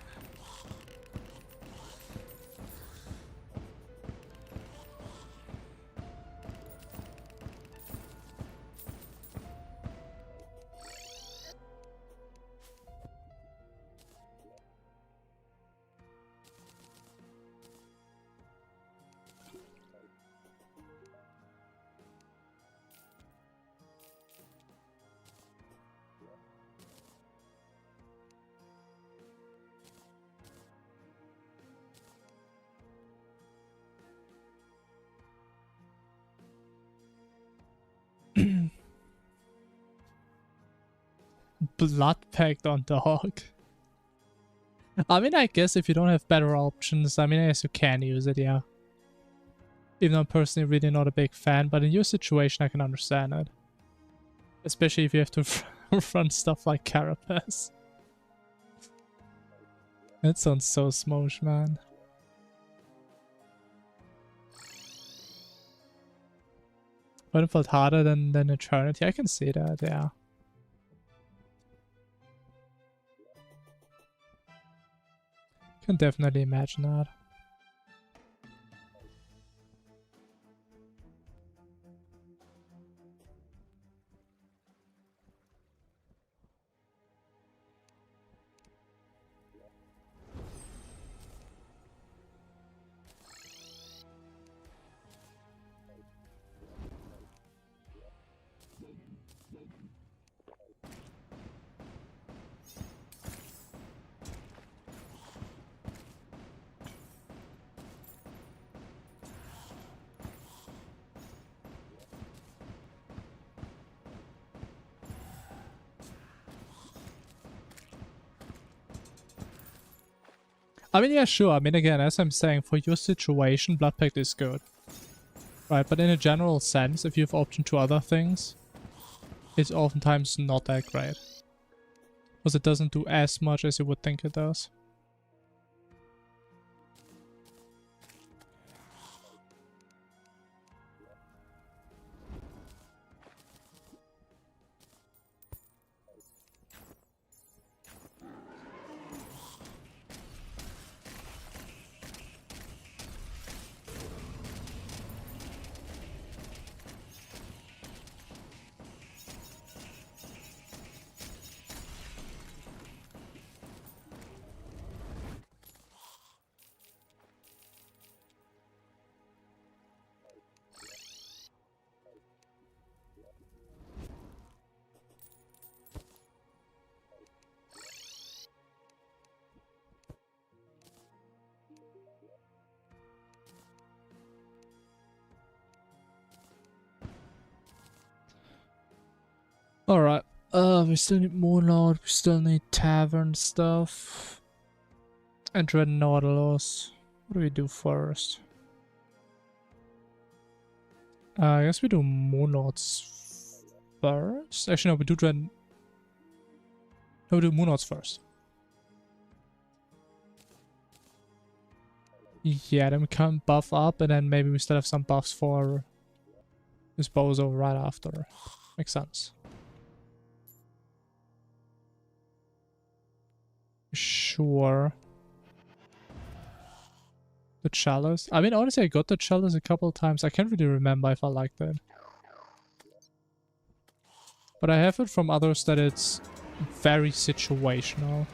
Blood pact on dog. I mean, I guess if you don't have better options, I mean, I guess you can use it, yeah. Even though I'm personally really not a big fan, but in your situation, I can understand it. Especially if you have to run stuff like Carapace. That sounds so smosh, man. But it felt harder than Eternity. I can see that, yeah. Can definitely imagine that. I mean, yeah, sure. I mean, again, as I'm saying, for your situation, Blood Pact is good. Right, but in a general sense, if you have option to other things, it's oftentimes not that great. Because it doesn't do as much as you would think it does. Alright, we still need Moonlord, we still need Tavern stuff. And Dread Nautilus. What do we do first? I guess we do Moonlords first? Actually no, we do Dread... No, we do Moonlords first. Yeah, then we can buff up and then maybe we still have some buffs for this bozo right after. Makes sense. Sure. The Chalice. I mean, honestly, I got the Chalice a couple of times. I can't really remember if I liked it. But I have it from others that it's very situational.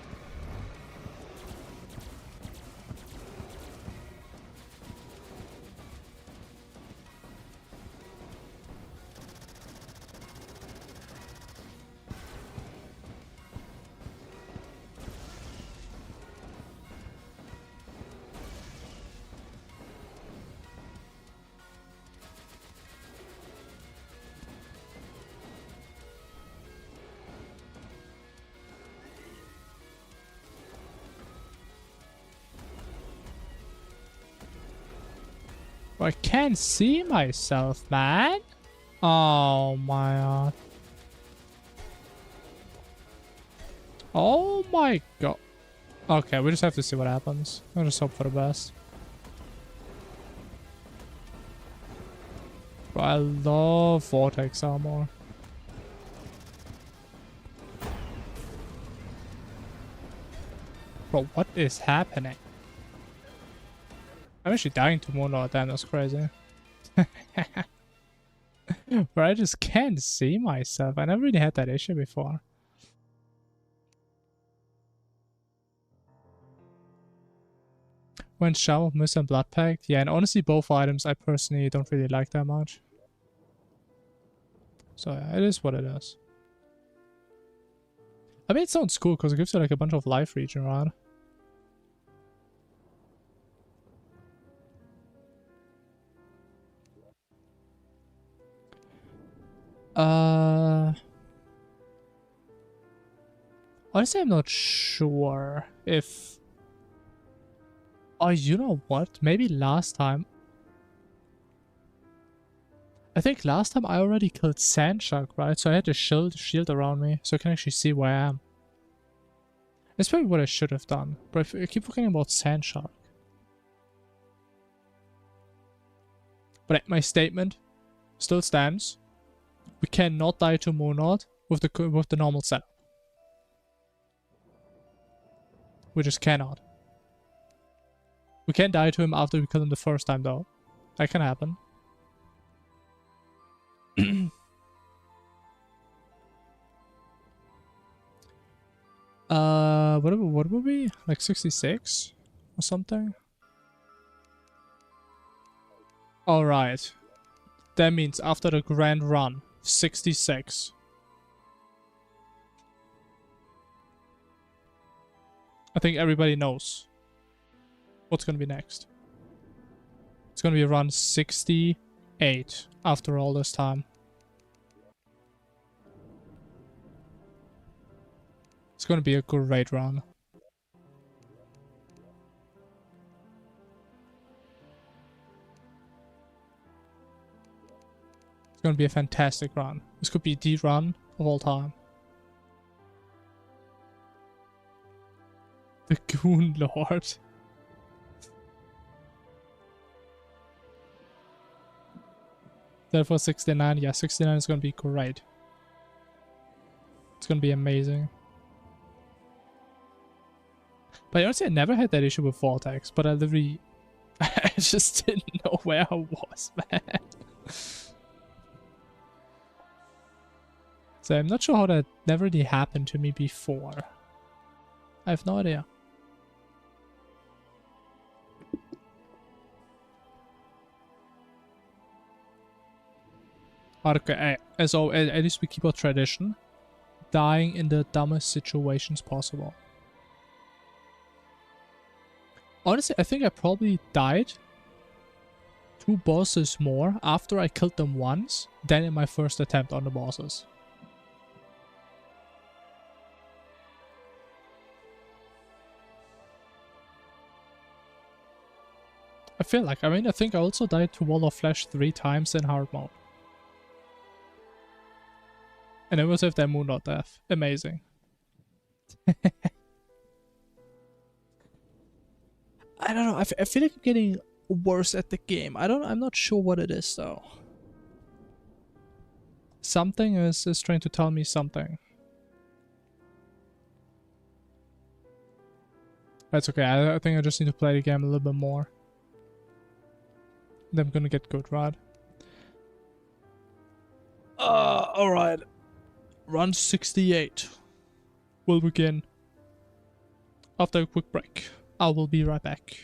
I can't see myself, man. Oh my god. Oh my god. Okay, we just have to see what happens. I'll just hope for the best. Bro, I love Vortex armor. Bro, what is happening? I'm actually dying to Moonlord, damn, that's crazy. But I just can't see myself. I never really had that issue before. When Shower of Mist and Blood Pact, yeah, and honestly both items I personally don't really like that much. So yeah, it is what it is. I mean, it sounds cool because it gives you like a bunch of life regen, right? Honestly, I'm not sure if... Oh, you know what? Maybe last time... I think last time I already killed Sandshark, right? So I had a shield around me, so I can actually see where I am. That's probably what I should have done. But if I keep forgetting about Sandshark. But my statement still stands. We cannot die to Moonlord with the normal setup. We just cannot. We can die to him after we kill him the first time though. That can happen. What would we? Like 66? Or something? Alright. That means after the grand run, 66. I think everybody knows what's gonna be next. It's gonna be around 68 after all this time. It's gonna be a great run. It's gonna be a fantastic run. This could be the run of all time. The Goon Lord. Therefore 69, yeah, 69 is gonna be great. It's gonna be amazing. But honestly, I never had that issue with Vortex, but I literally... I just didn't know where I was, man. So I'm not sure how that never really happened to me before. I have no idea. Okay, so at least we keep our tradition. Dying in the dumbest situations possible. Honestly, I think I probably died 2 bosses more after I killed them once than in my first attempt on the bosses. I feel like, I think I also died to Wall of Flesh 3 times in hard mode. And it was with their Moonlord death. Amazing. I don't know, I feel like I'm getting worse at the game. I'm not sure what it is though. Something is trying to tell me something. That's okay, I think I just need to play the game a little bit more. Then I'm gonna get good, right? Alright. Run 68 will begin after a quick break. I will be right back.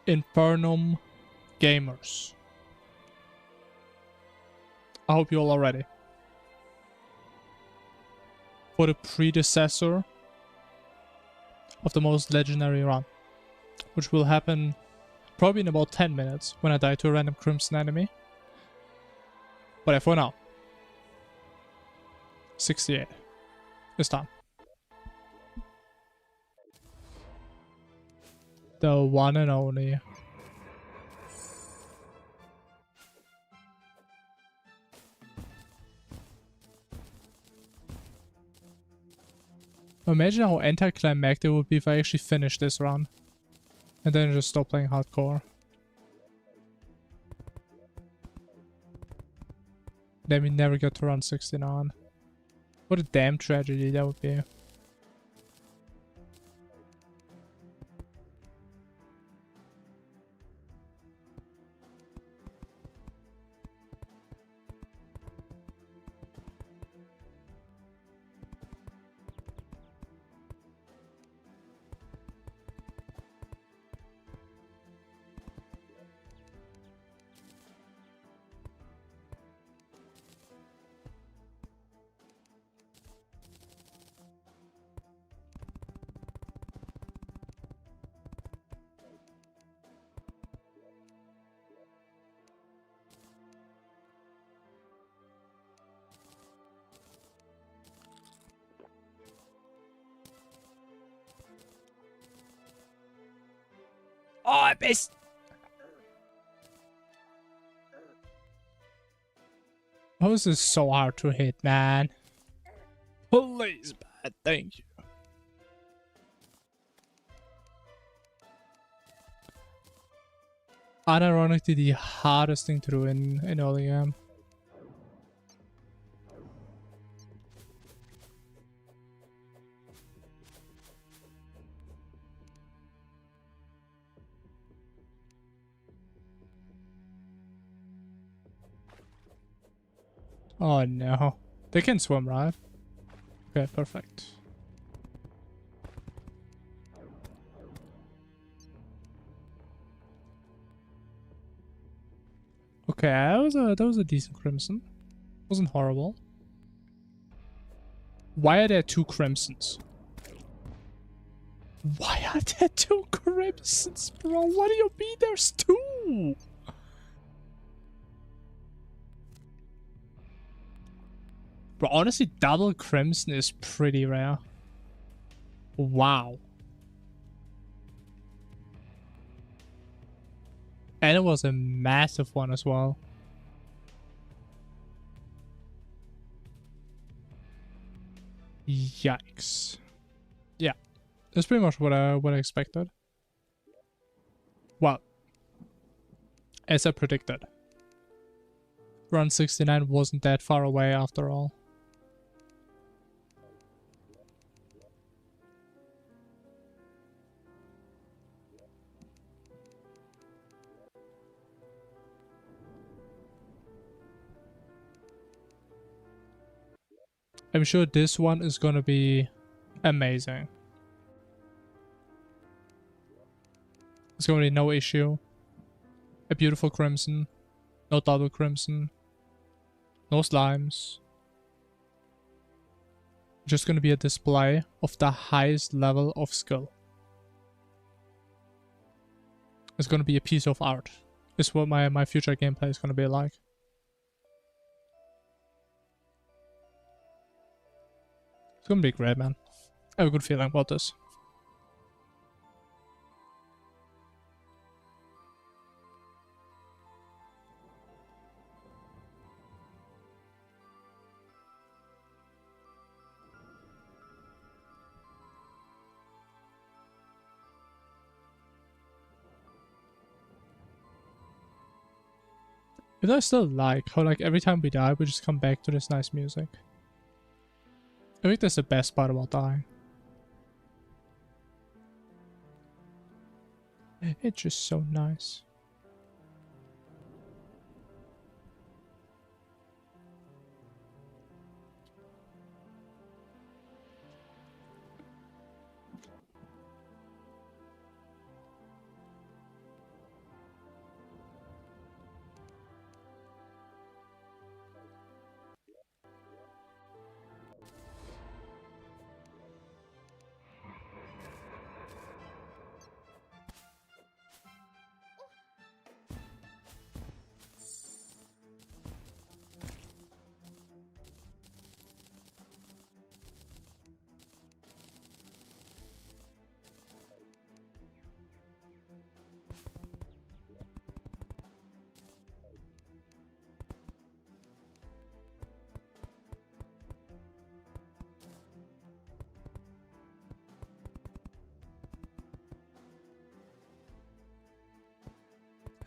Infernum gamers. I hope you all are ready for the predecessor of the most legendary run, which will happen probably in about 10 minutes when I die to a random Crimson enemy. But for now, 68. It's time. The one and only. Imagine how anticlimactic it would be if I actually finished this run. And then just stop playing hardcore. Then we never get to run 69. What a damn tragedy that would be. Oh, I missed! How is this so hard to hit, man? Please, man, thank you. Unironically, the hardest thing to do in early game. Oh no. They can swim, right? Okay, perfect. Okay, that was a decent crimson. Wasn't horrible. Why are there two crimsons? Why are there two crimsons, bro? What do you mean there's two? Bro, honestly, double crimson is pretty rare. Wow. And it was a massive one as well. Yikes. Yeah. That's pretty much what I expected. Well, as I predicted, run 69 wasn't that far away after all. I'm sure this one is gonna be amazing. There's gonna be no issue. A beautiful crimson. No double crimson. No slimes. Just gonna be a display of the highest level of skill. It's gonna be a piece of art. Is what my future gameplay is gonna be like. It's gonna be great, man. I have a good feeling about this. But I still like how like every time we die we just come back to this nice music. I think that's the best part about dying. It's just so nice.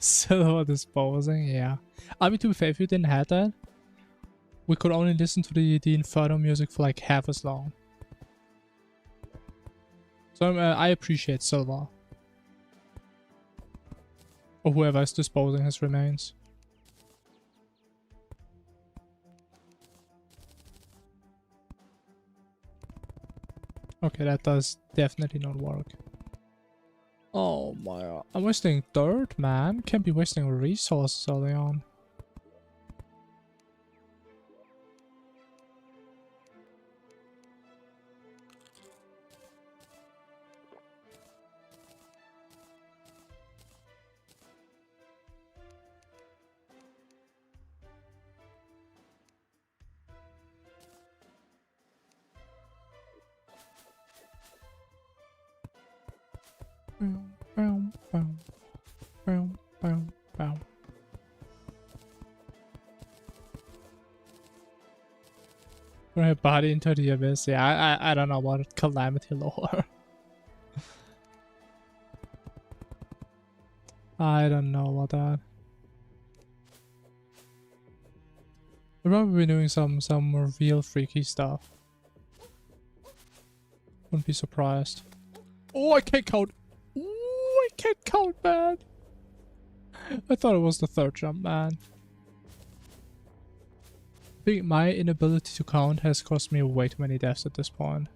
Silver disposing, yeah. I mean, to be fair, if you didn't have that, we could only listen to the Inferno music for like half as long. So I appreciate Silver. Or whoever is disposing his remains. Okay, that does definitely not work. Oh my god. I'm wasting dirt, man. Can't be wasting resources early on. Bring a body into the abyss. Yeah, I don't know about Calamity lore. I don't know about that. We'll probably be doing some real freaky stuff. Wouldn't be surprised. Oh, I can't count. Oh, I can't count, man. I thought it was the third jump, man. I think my inability to count has cost me way too many deaths at this point.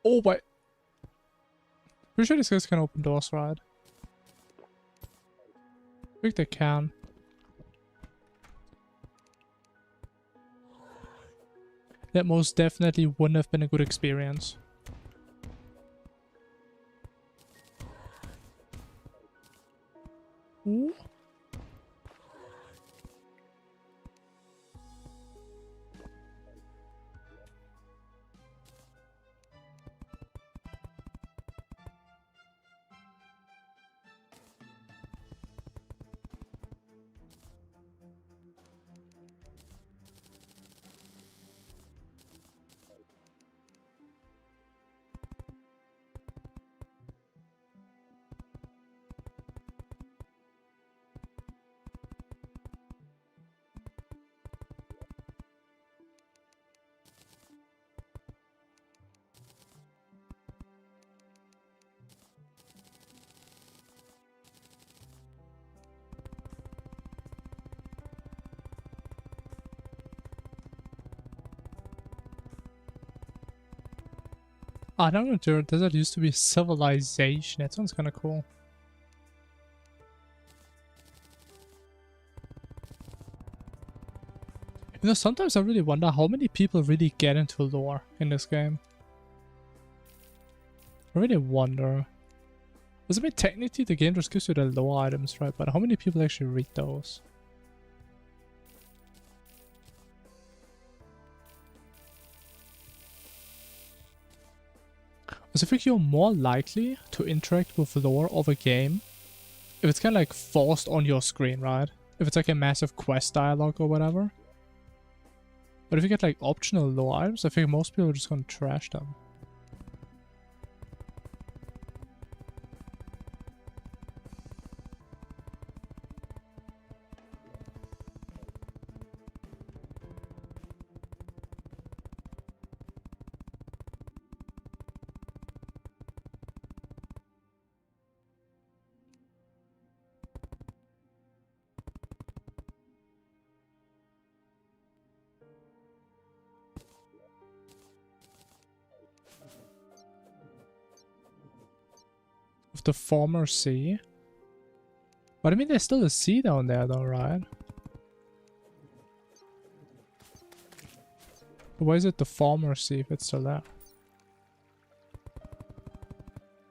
Oh, wait. Pretty sure these guys can open doors, right? I think they can. That most definitely wouldn't have been a good experience. Ooh. I don't know, desert used to be a civilization. That sounds kind of cool. You know, sometimes I really wonder how many people really get into lore in this game. I really wonder. Because I mean, technically the game just gives you the lore items, right? But how many people actually read those? Because I think you're more likely to interact with lore of a game if it's kind of like forced on your screen, right? If it's like a massive quest dialogue or whatever. But if you get like optional lore items, I think most people are just gonna trash them. Of the former sea. But I mean, there's still a sea down there though, right? But why is it the former sea if it's still there?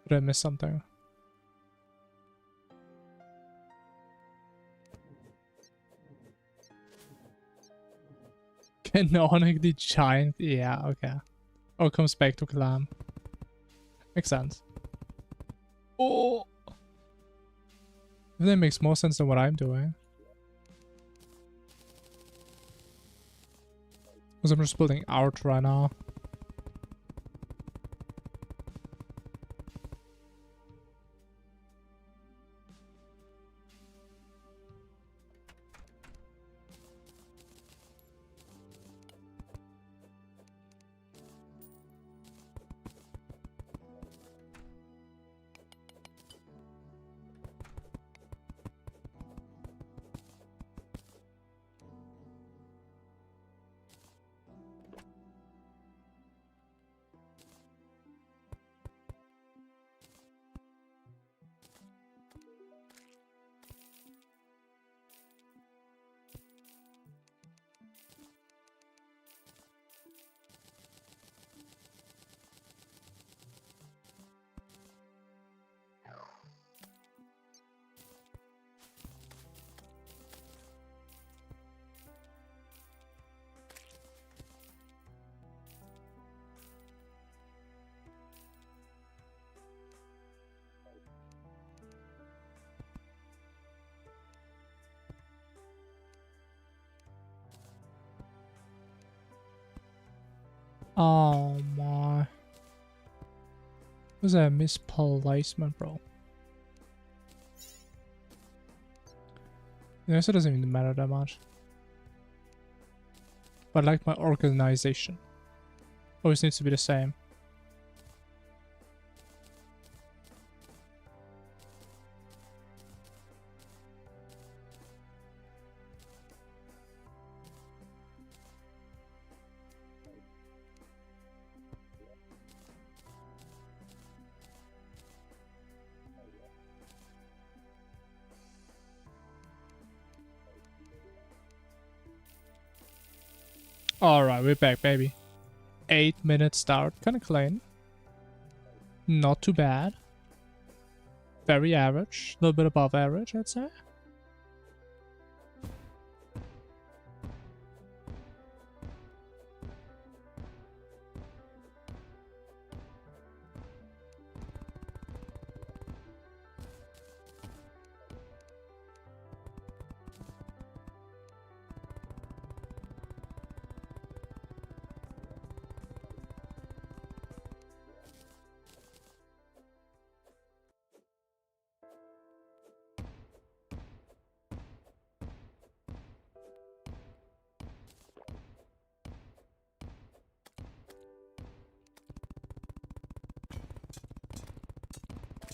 Did I miss something? Canonically giant. Yeah, okay. Oh, comes back to Clam. Makes sense. Oh! That makes more sense than what I'm doing. Because I'm just building out right now. Oh my. Was that a misplacement, bro? I guess it doesn't even matter that much. But I like my organization. Always needs to be the same. Alright, we're back, baby. 8-minute start. Kinda clean. Not too bad. Very average. A little bit above average, I'd say.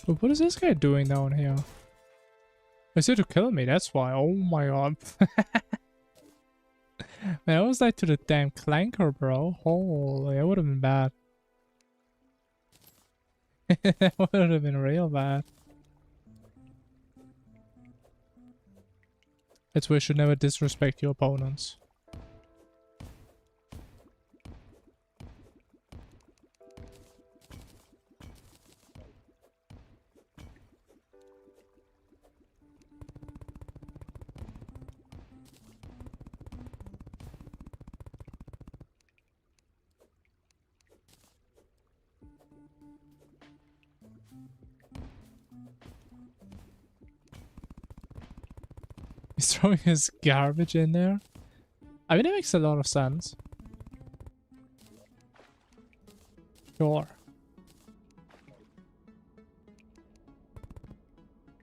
But what is this guy doing down here? He's here to kill me, that's why. Oh my god. Man, I was like to the damn clanker, bro. Holy, that would have been bad. That would have been real bad. That's why you should never disrespect your opponents. He's throwing his garbage in there. I mean, it makes a lot of sense. Sure.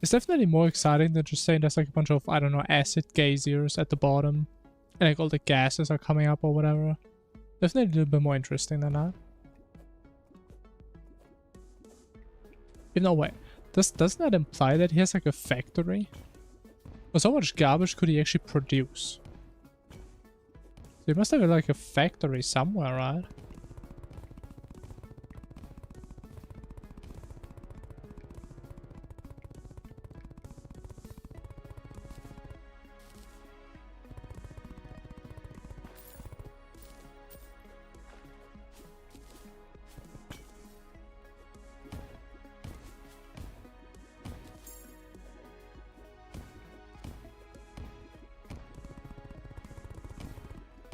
It's definitely more exciting than just saying there's like a bunch of, I don't know, acid geysers at the bottom. And like all the gases are coming up or whatever. Definitely a little bit more interesting than that. No, wait. Doesn't that imply that he has like a factory? Or how much garbage could he actually produce? So he must have like a factory somewhere, right?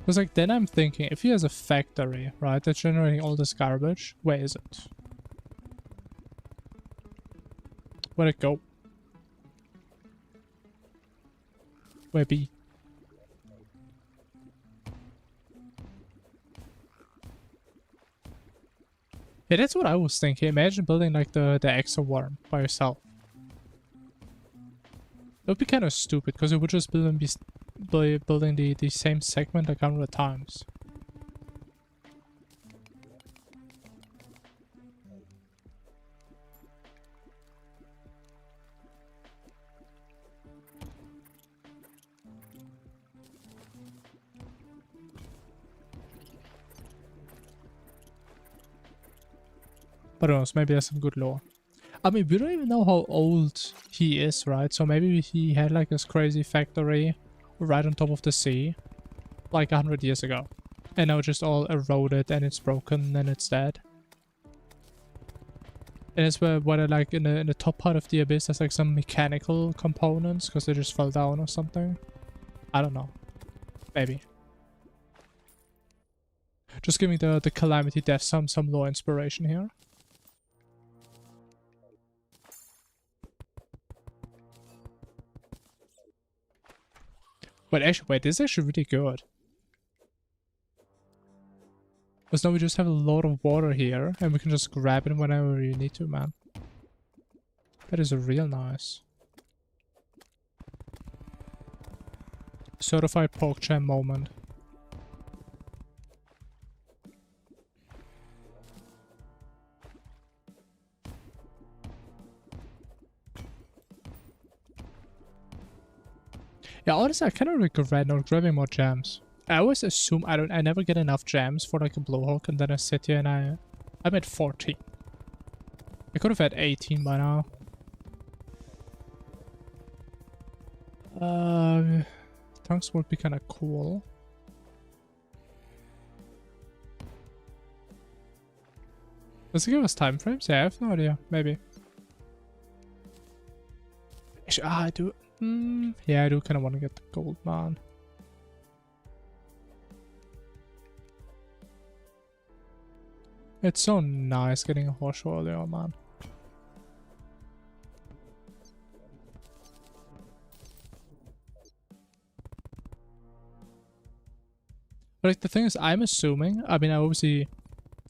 Because like then I'm thinking, if he has a factory, right, that's generating all this garbage, where is it? Where'd it go? Where be? Yeah, that's what I was thinking. Imagine building like the exo worm by yourself. It would be kind of stupid because it would just building the same segment like 100 times. But who knows, maybe there's some good lore. I mean, we don't even know how old he is, right? So maybe he had like this crazy factory right on top of the sea, like 100 years ago. And now just all eroded and it's broken and it's dead. And it's where like in the top part of the abyss there's like some mechanical components because they just fell down or something. I don't know. Maybe. Just give me the Calamity Death some lore inspiration here. But actually, wait, this is actually really good. Because now we just have a lot of water here, and we can just grab it whenever we need to, man. That is a real nice. Certified pork jam moment. Yeah, honestly, I kind of regret not grabbing more gems. I always assume I never get enough gems for like a blowhawk, and then I sit here and I'm at 14. I could have had 18 by now. Tongues would be kind of cool. Does it give us time frames? Yeah, I have no idea. Maybe. Actually, I do. Yeah, I do kind of want to get the gold, man. It's so nice getting a horse earlier, man. But like, the thing is, I'm assuming, I mean, I'm obviously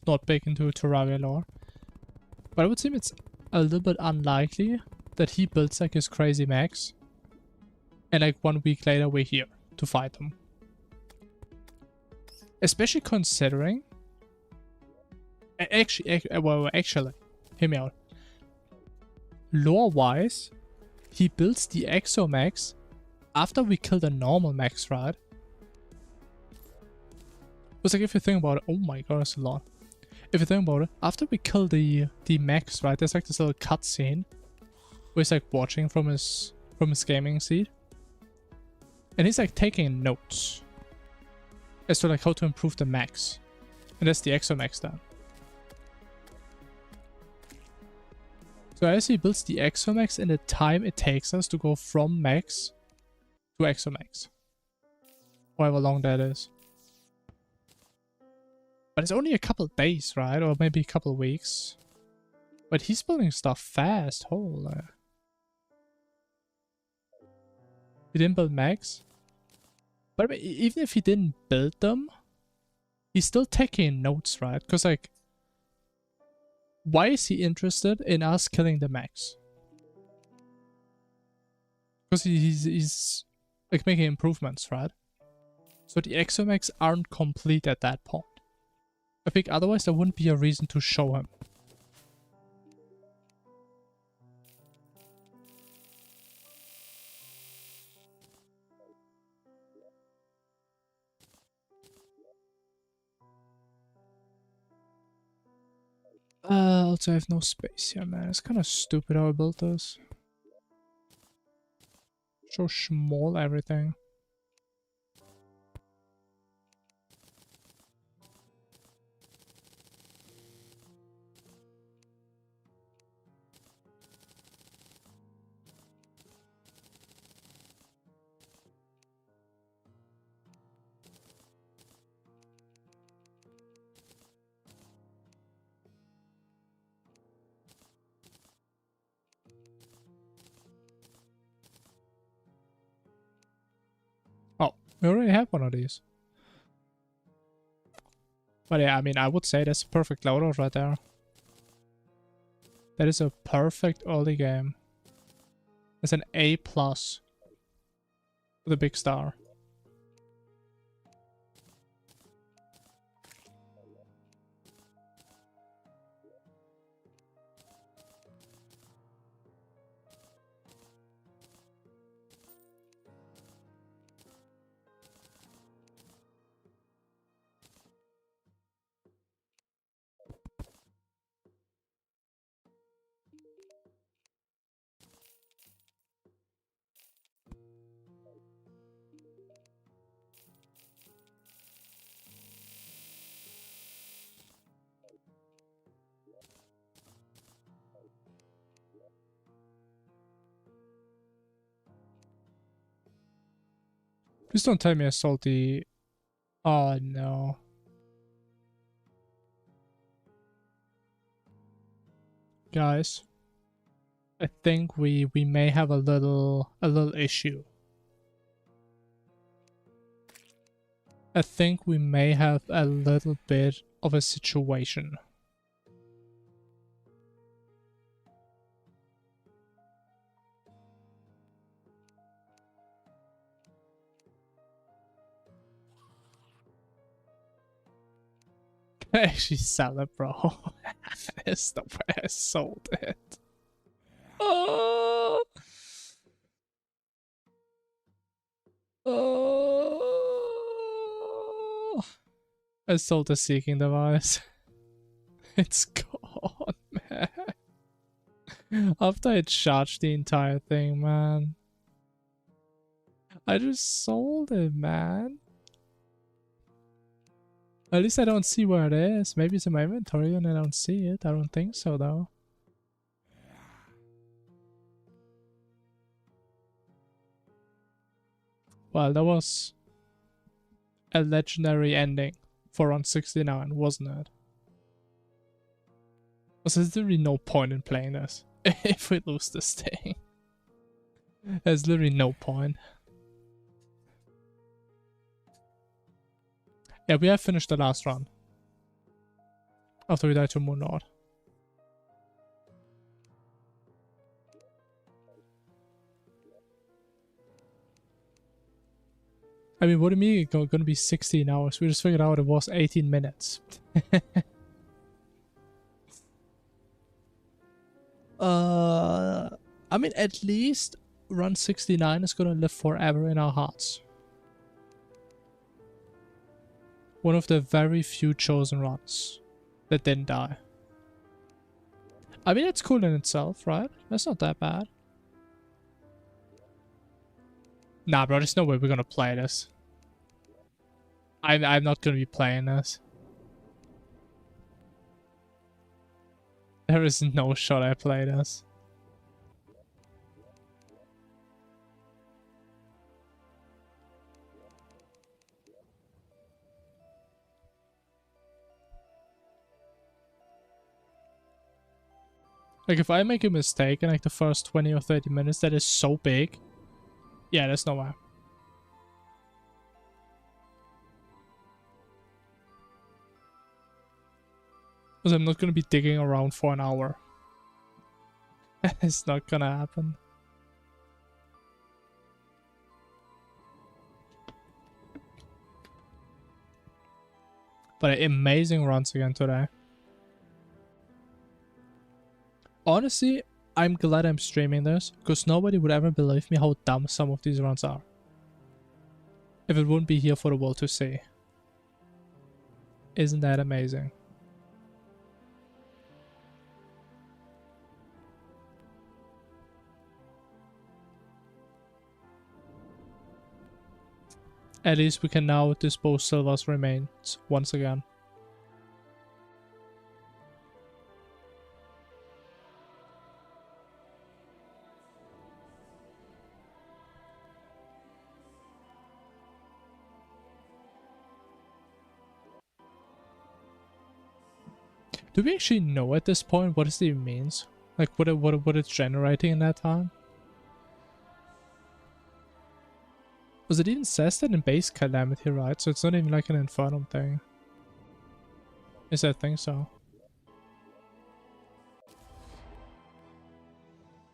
not big into Terraria lore, but it would seem it's a little bit unlikely that he builds like his crazy mechs, and like 1 week later we're here to fight them. Especially considering... Actually, hear me out. Lore-wise, he builds the exo mechs after we kill the normal mechs, right? Because like if you think about it, oh my god, that's a lot. If you think about it, after we kill the mechs, right, there's like this little cutscene where he's like watching from his gaming seat. And he's like taking notes as to like how to improve the mechs. And that's the exo mechs then. So as he builds the exo mechs in the time it takes us to go from mechs to exo mechs. However long that is. But it's only a couple days, right? Or maybe a couple weeks. But he's building stuff fast. Holy. He didn't build mechs. But I mean, even if he didn't build them, he's still taking notes, right? Because like, why is he interested in us killing the mechs? Because he's like making improvements, right? So the exo mechs aren't complete at that point. I think otherwise there wouldn't be a reason to show him. Also I have no space here, man. It's kind of stupid how I built this. So small everything. We already have one of these. But yeah, I mean, I would say that's a perfect loadout right there. That is a perfect early game. It's an A+ with a big star. Please don't tell me I sold the... Oh no. Guys, I think we may have a little issue. I think we may have a little bit of a situation. I actually sell it, bro. It's the way I sold it. Oh. Oh. I sold the seeking device. It's gone, man. After I charged the entire thing, man. I just sold it, man. At least I don't see where it is. Maybe it's in my inventory and I don't see it. I don't think so, though. Well, that was a legendary ending for run 69, wasn't it? Because there's literally no point in playing this if we lose this thing. There's literally no point. Yeah, we have finished the last run. After we died to Moon Lord. I mean, what do you mean it's gonna be 16 hours? We just figured out it was 18 minutes. I mean, at least run 69 is gonna live forever in our hearts. One of the very few chosen runs that didn't die. I mean, it's cool in itself, right? That's not that bad. Nah, bro, there's no way we're gonna play this. I'm not gonna be playing this. There is no shot I play this. Like, if I make a mistake in like the first 20 or 30 minutes that is so big, yeah, there's no way. Because I'm not gonna be digging around for an hour. It's not gonna happen. But amazing runs again today. Honestly, I'm glad I'm streaming this, because nobody would ever believe me how dumb some of these runs are. If it wouldn't be here for the world to see. Isn't that amazing? At least we can now dispose Silva's remains once again. Do we actually know at this point what this even means? Like what it's generating in that time? Because it even says that in base Calamity, right? So it's not even like an Infernum thing. Yes, I think so.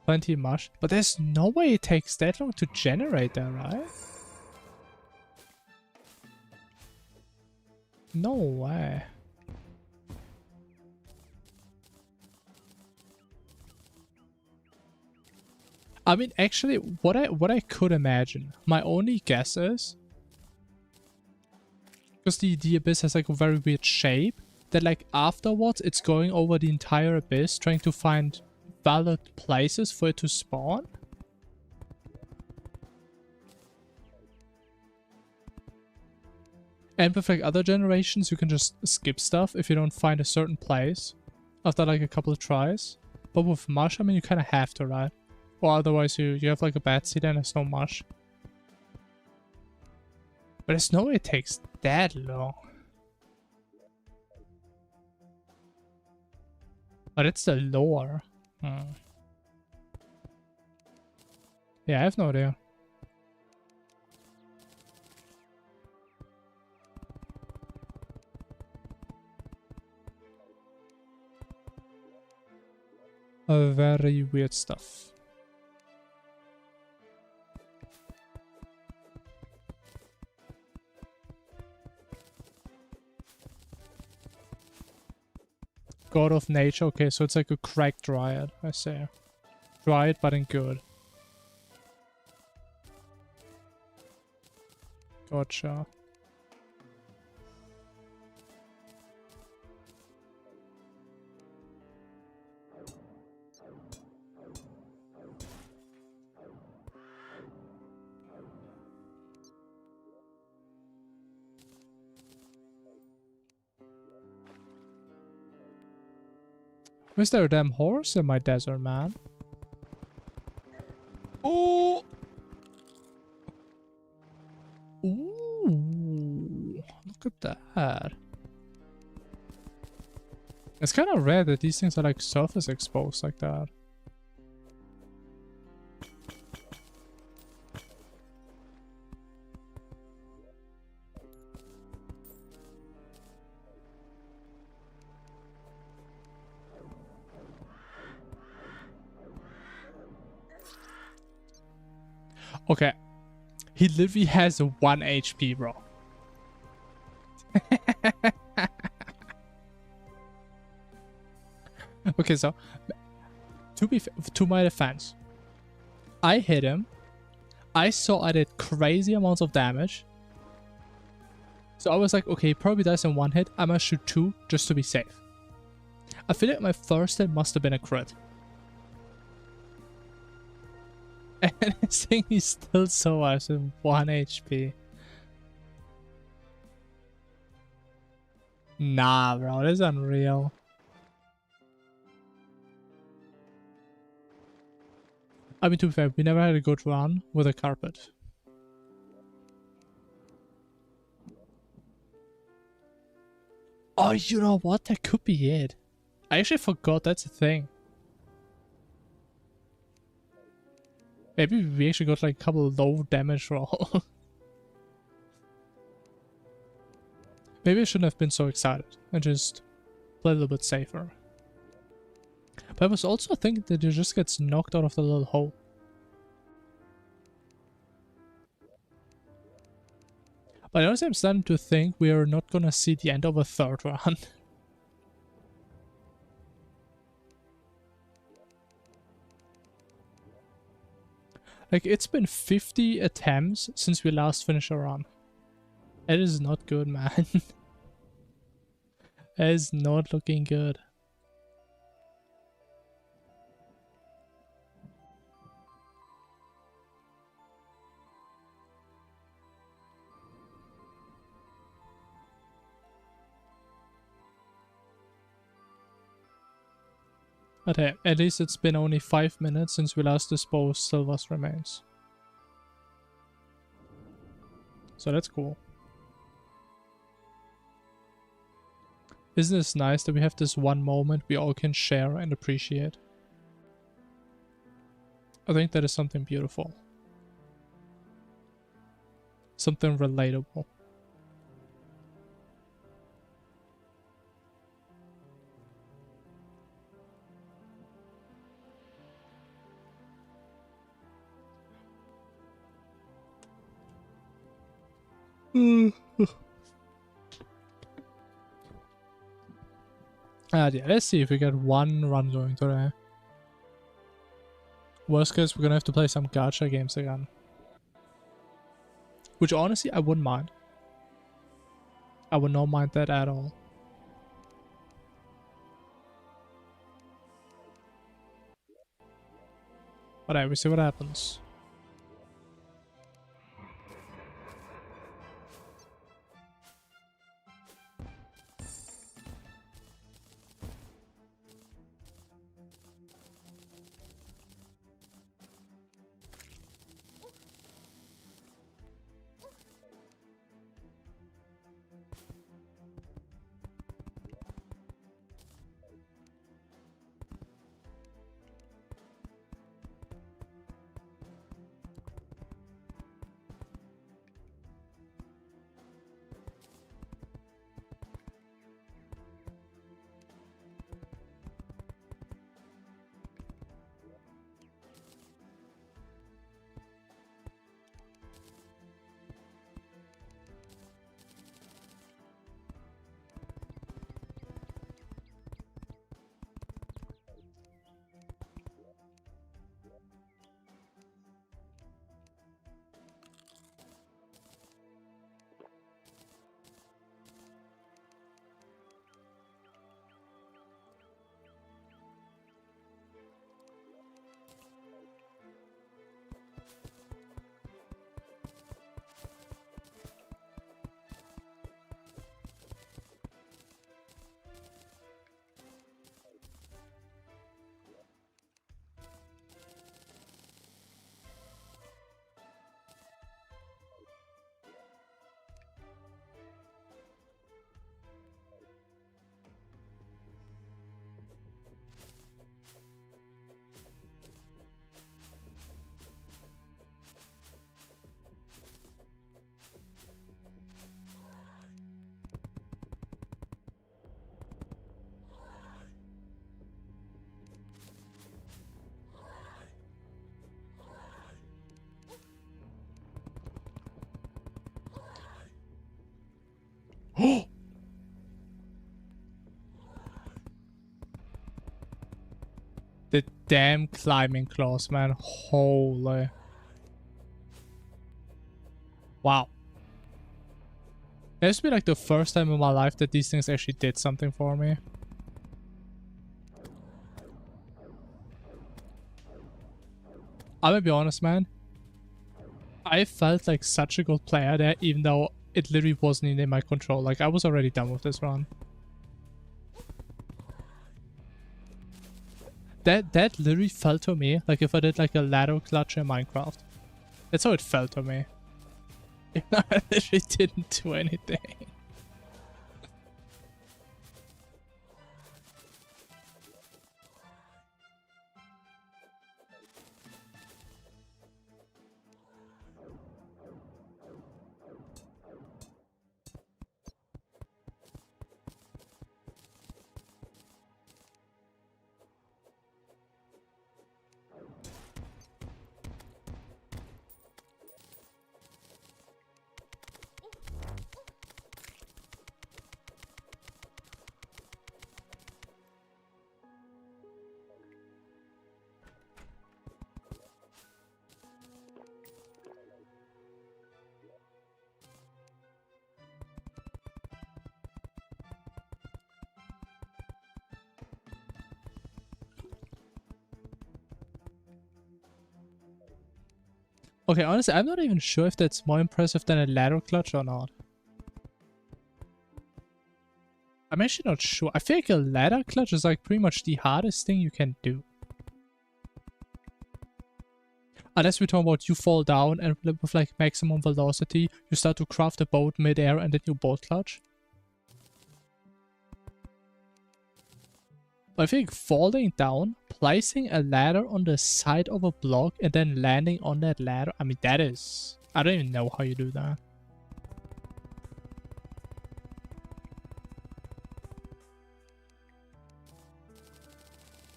Plenty mush. But there's no way it takes that long to generate that, right? No way. I mean, actually, what I could imagine, my only guess is, because the abyss has like a very weird shape, that like afterwards it's going over the entire abyss trying to find valid places for it to spawn. And with like other generations, you can just skip stuff if you don't find a certain place after like a couple of tries. But with mush, I mean, you kind of have to, right? Or otherwise you have like a bad seed and there's no mush. But there's no way it takes that long. But it's the lore. Yeah, I have no idea. Very weird stuff. God of Nature. Okay, so it's like a cracked dryad, I say. Dryad, but in good. Gotcha. Is there a damn horse in my desert, man? Oh! Ooh! Look at that. It's kind of rare that these things are like surface exposed like that. Okay. He literally has 1 HP, bro. Okay, so to my defense, I hit him. I saw I did crazy amounts of damage. So I was like, okay, he probably dies in 1 hit. I must shoot 2 just to be safe. I feel like my first hit must have been a crit. And this thing is still so much with 1 HP. Nah, bro, this is unreal. I mean, to be fair, we never had a good run with a carpet. Oh, you know what? That could be it. I actually forgot that's a thing. Maybe we actually got like a couple of low damage roll. Maybe I shouldn't have been so excited and just play a little bit safer. But I was also thinking that it just gets knocked out of the little hole. But honestly, I'm starting to think we are not gonna see the end of a 3rd run. Like, it's been 50 attempts since we last finished a run. That is not good, man. That is not looking good. But hey, at least it's been only 5 minutes since we last disposed Silver's remains. So that's cool. Isn't this nice that we have this one moment we all can share and appreciate? I think that is something beautiful. Something relatable. Yeah, let's see if we get one run going today. Worst case, we're gonna have to play some gacha games again. Which honestly, I wouldn't mind. I would not mind that at all. But hey, we see what happens. The damn climbing claws, man. Holy. Wow. This has been like the first time in my life that these things actually did something for me. I'm gonna be honest, man. I felt like such a good player there, even though it literally wasn't in my control. Like, I was already done with this run. That literally felt to me like if I did like a ladder clutch in Minecraft. That's how it felt to me. I literally didn't do anything. Okay, honestly, I'm not even sure if that's more impressive than a ladder clutch or not. I'm actually not sure. I feel like a ladder clutch is like pretty much the hardest thing you can do. Unless we're talking about you fall down and with like maximum velocity, you start to craft a boat mid-air and then you boat clutch. I think falling down, placing a ladder on the side of a block and then landing on that ladder, I mean that is... I don't even know how you do that.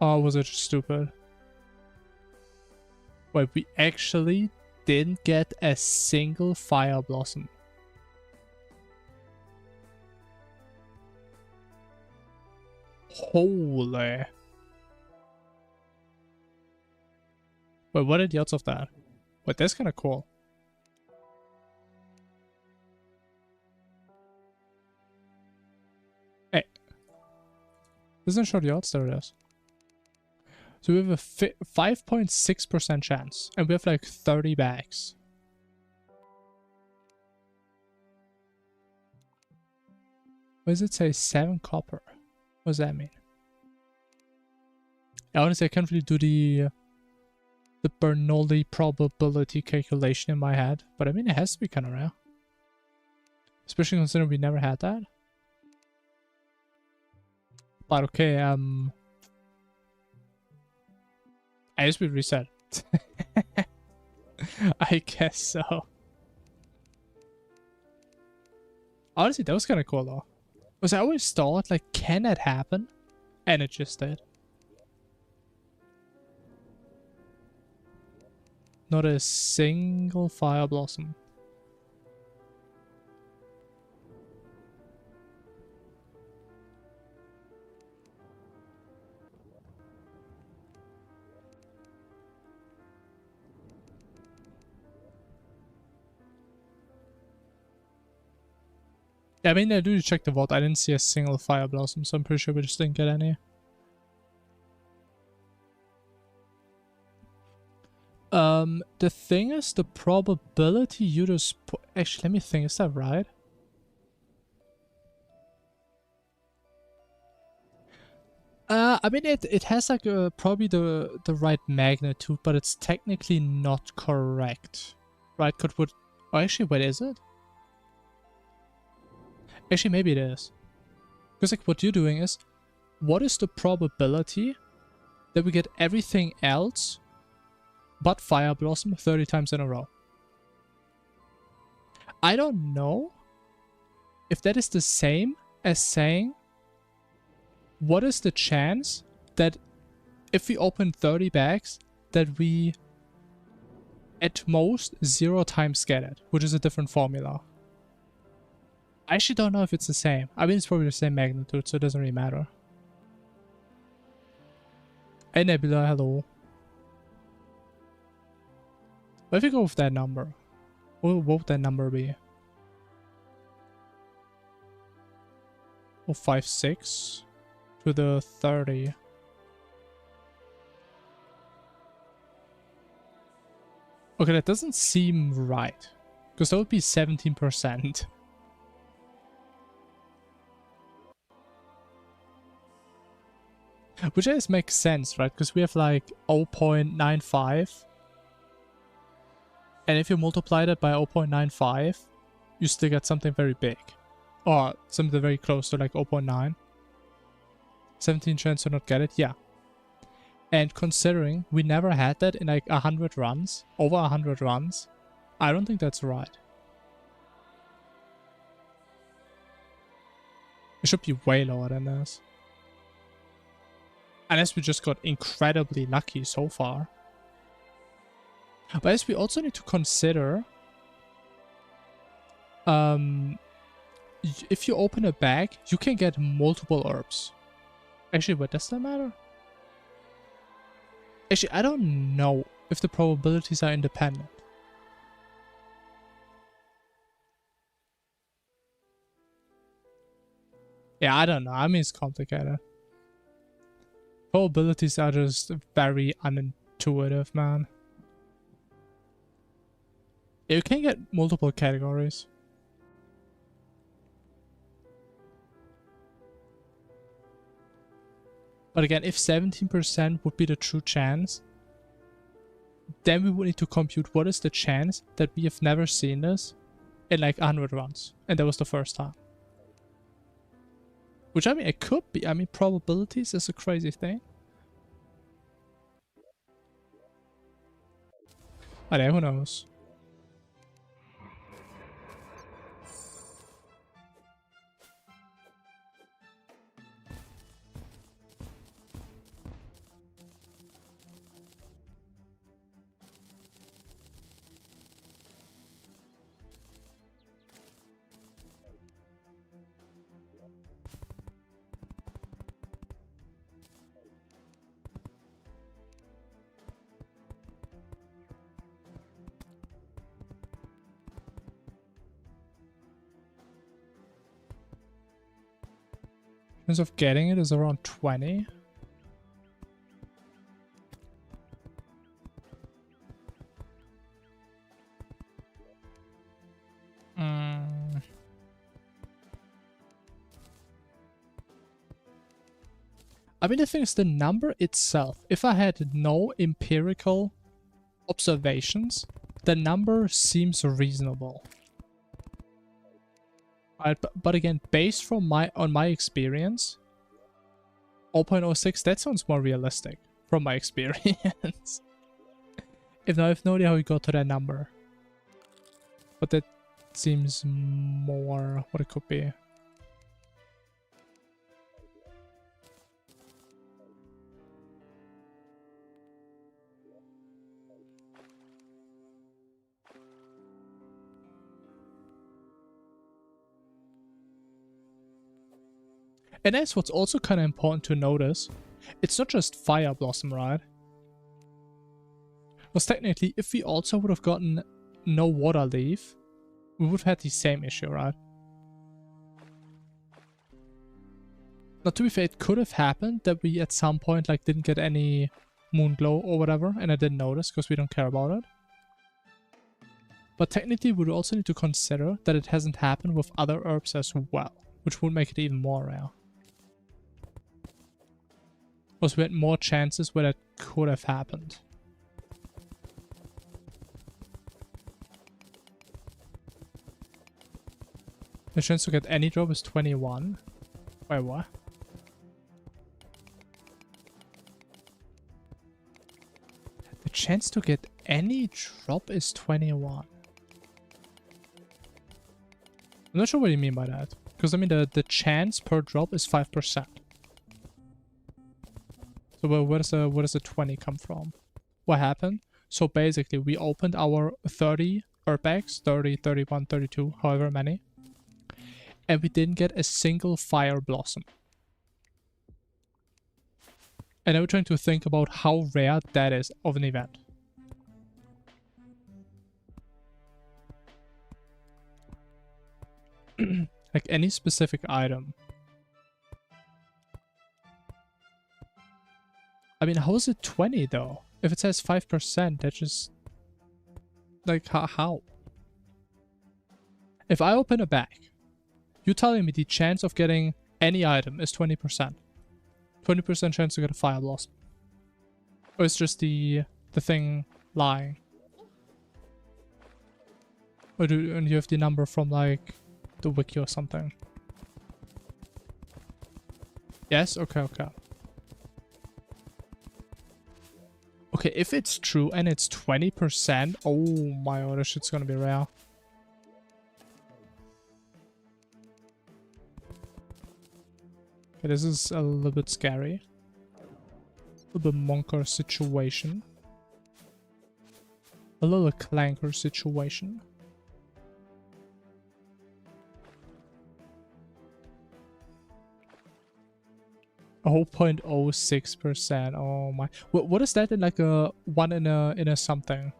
Or was it just stupid? Wait, we actually didn't get a single Fire Blossom. Holy. Wait, what are the odds of that? Wait, that's kind of cool. Hey. Doesn't show the odds, there it is. So we have a 5.6% chance. And we have like 30 bags. What does it say? 7 copper. What does that mean? Honestly, I can't really do the Bernoulli probability calculation in my head. But I mean, it has to be kind of rare. Especially considering we never had that. But okay, I guess we reset. I guess so. Honestly, that was kind of cool though. Because I always thought, like, can that happen? And it just did. Not a single Fire Blossom. Yeah, I mean, I do check the vault. I didn't see a single Fire Blossom, so I'm pretty sure we just didn't get any. The thing is, the probability you just... Actually, let me think. Is that right? I mean, it has like probably the right magnitude, but it's technically not correct. Right? Oh, actually, wait, is it? Actually, maybe it is. Because like what you're doing is, what is the probability that we get everything else but Fire Blossom 30 times in a row? I don't know if that is the same as saying, what is the chance that if we open 30 bags, that we at most 0 times get it, which is a different formula. I actually don't know if it's the same. I mean, it's probably the same magnitude, so it doesn't really matter. Hey Nebula, hello. What if we go with that number? What would that number be? Oh, 5, 6 to the 30. Okay, that doesn't seem right. Because that would be 17%. Which I guess makes sense, right? Because we have like 0.95. And if you multiply that by 0.95, you still get something very big. Or something very close to like 0.9. 17 chance to not get it, yeah. And considering we never had that in like 100 runs, over 100 runs, I don't think that's right. It should be way lower than this. Unless we just got incredibly lucky so far. But as we also need to consider, if you open a bag, you can get multiple herbs. Actually, wait, does that matter? Actually, I don't know if the probabilities are independent. Yeah, I don't know. I mean, it's complicated. Probabilities are just very unintuitive, man. You can get multiple categories. But again, if 17% would be the true chance, then we would need to compute what is the chance that we have never seen this in like 100 runs. And that was the first time. Which, I mean, it could be. I mean, probabilities is a crazy thing. But yeah, who knows? Chance of getting it is around 20. I mean, the thing is, the number itself, if I had no empirical observations, the number seems reasonable. Right, but again, based from on my experience, 0.06, that sounds more realistic from my experience. I have no idea how we got to that number. But that seems more what it could be. And that's what's also kind of important to notice. It's not just Fire Blossom, right? Because technically, if we also would have gotten no Water Leaf, we would have had the same issue, right? Now, to be fair, it could have happened that we at some point like didn't get any Moon Glow or whatever, and I didn't notice because we don't care about it. But technically, we would also need to consider that it hasn't happened with other herbs as well, which would make it even more rare. Because we had more chances where that could have happened. The chance to get any drop is 21. Wait, what? The chance to get any drop is 21. I'm not sure what you mean by that. Because I mean the chance per drop is 5%. So where does the 20 come from? What happened? So basically we opened our 30 herb bags, 30, 31, 32, however many. And we didn't get a single Fire Blossom. And now we're trying to think about how rare that is of an event. Like any specific item. I mean, how is it 20 though? If it says 5%, that's just... Like, how? If I open a bag, you're telling me the chance of getting any item is 20%. 20% chance to get a Fire Blossom. Or it's just the thing lying. Or and you have the number from like the wiki or something. Yes? Okay, okay. Okay, if it's true and it's 20%, oh my god, this shit's gonna be rare. Okay, this is a little bit scary. A little bit monker situation. A little clanker situation. Oh, 0.06%. Oh my. What is that in like a 1 in a something?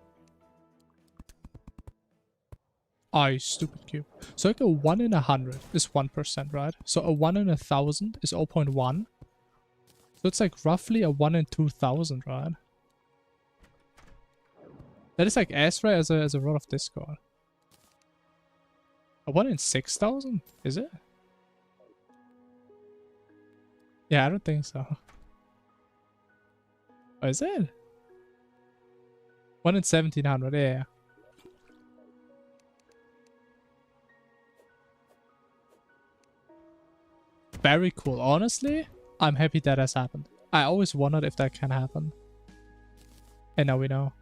I stupid cube. So like a 1 in 100 is 1%, right? So a 1 in 1,000 is 0.1. So it's like roughly a 1 in 2,000, right? That is like as rare as a rod of Discord. A 1 in 6,000? Is it? Yeah, I don't think so. Oh, is it? 1 in 1,700, yeah. Very cool. Honestly, I'm happy that has happened. I always wondered if that can happen. And now we know.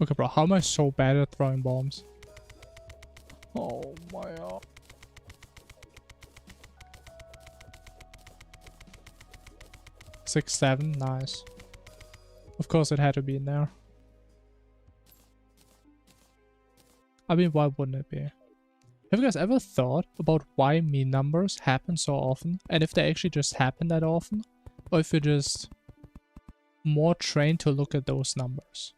Okay, bro, how am I so bad at throwing bombs? Oh my god. Six, 7, nice. Of course it had to be in there. I mean, why wouldn't it be? Have you guys ever thought about why mean numbers happen so often? And if they actually just happen that often? Or if you're just more trained to look at those numbers?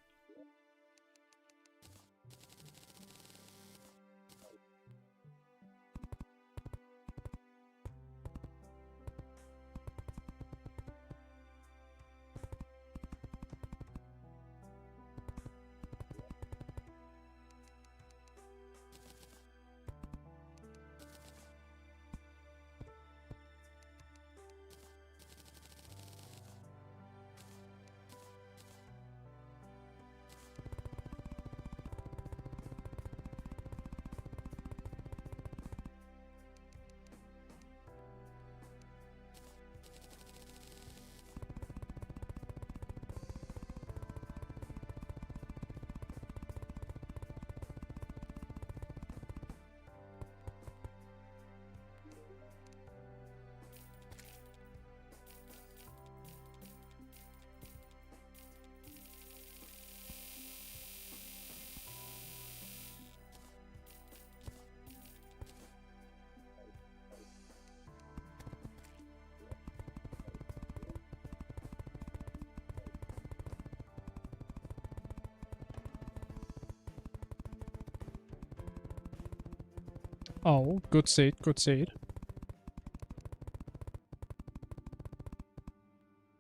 Oh, good seed, good seed.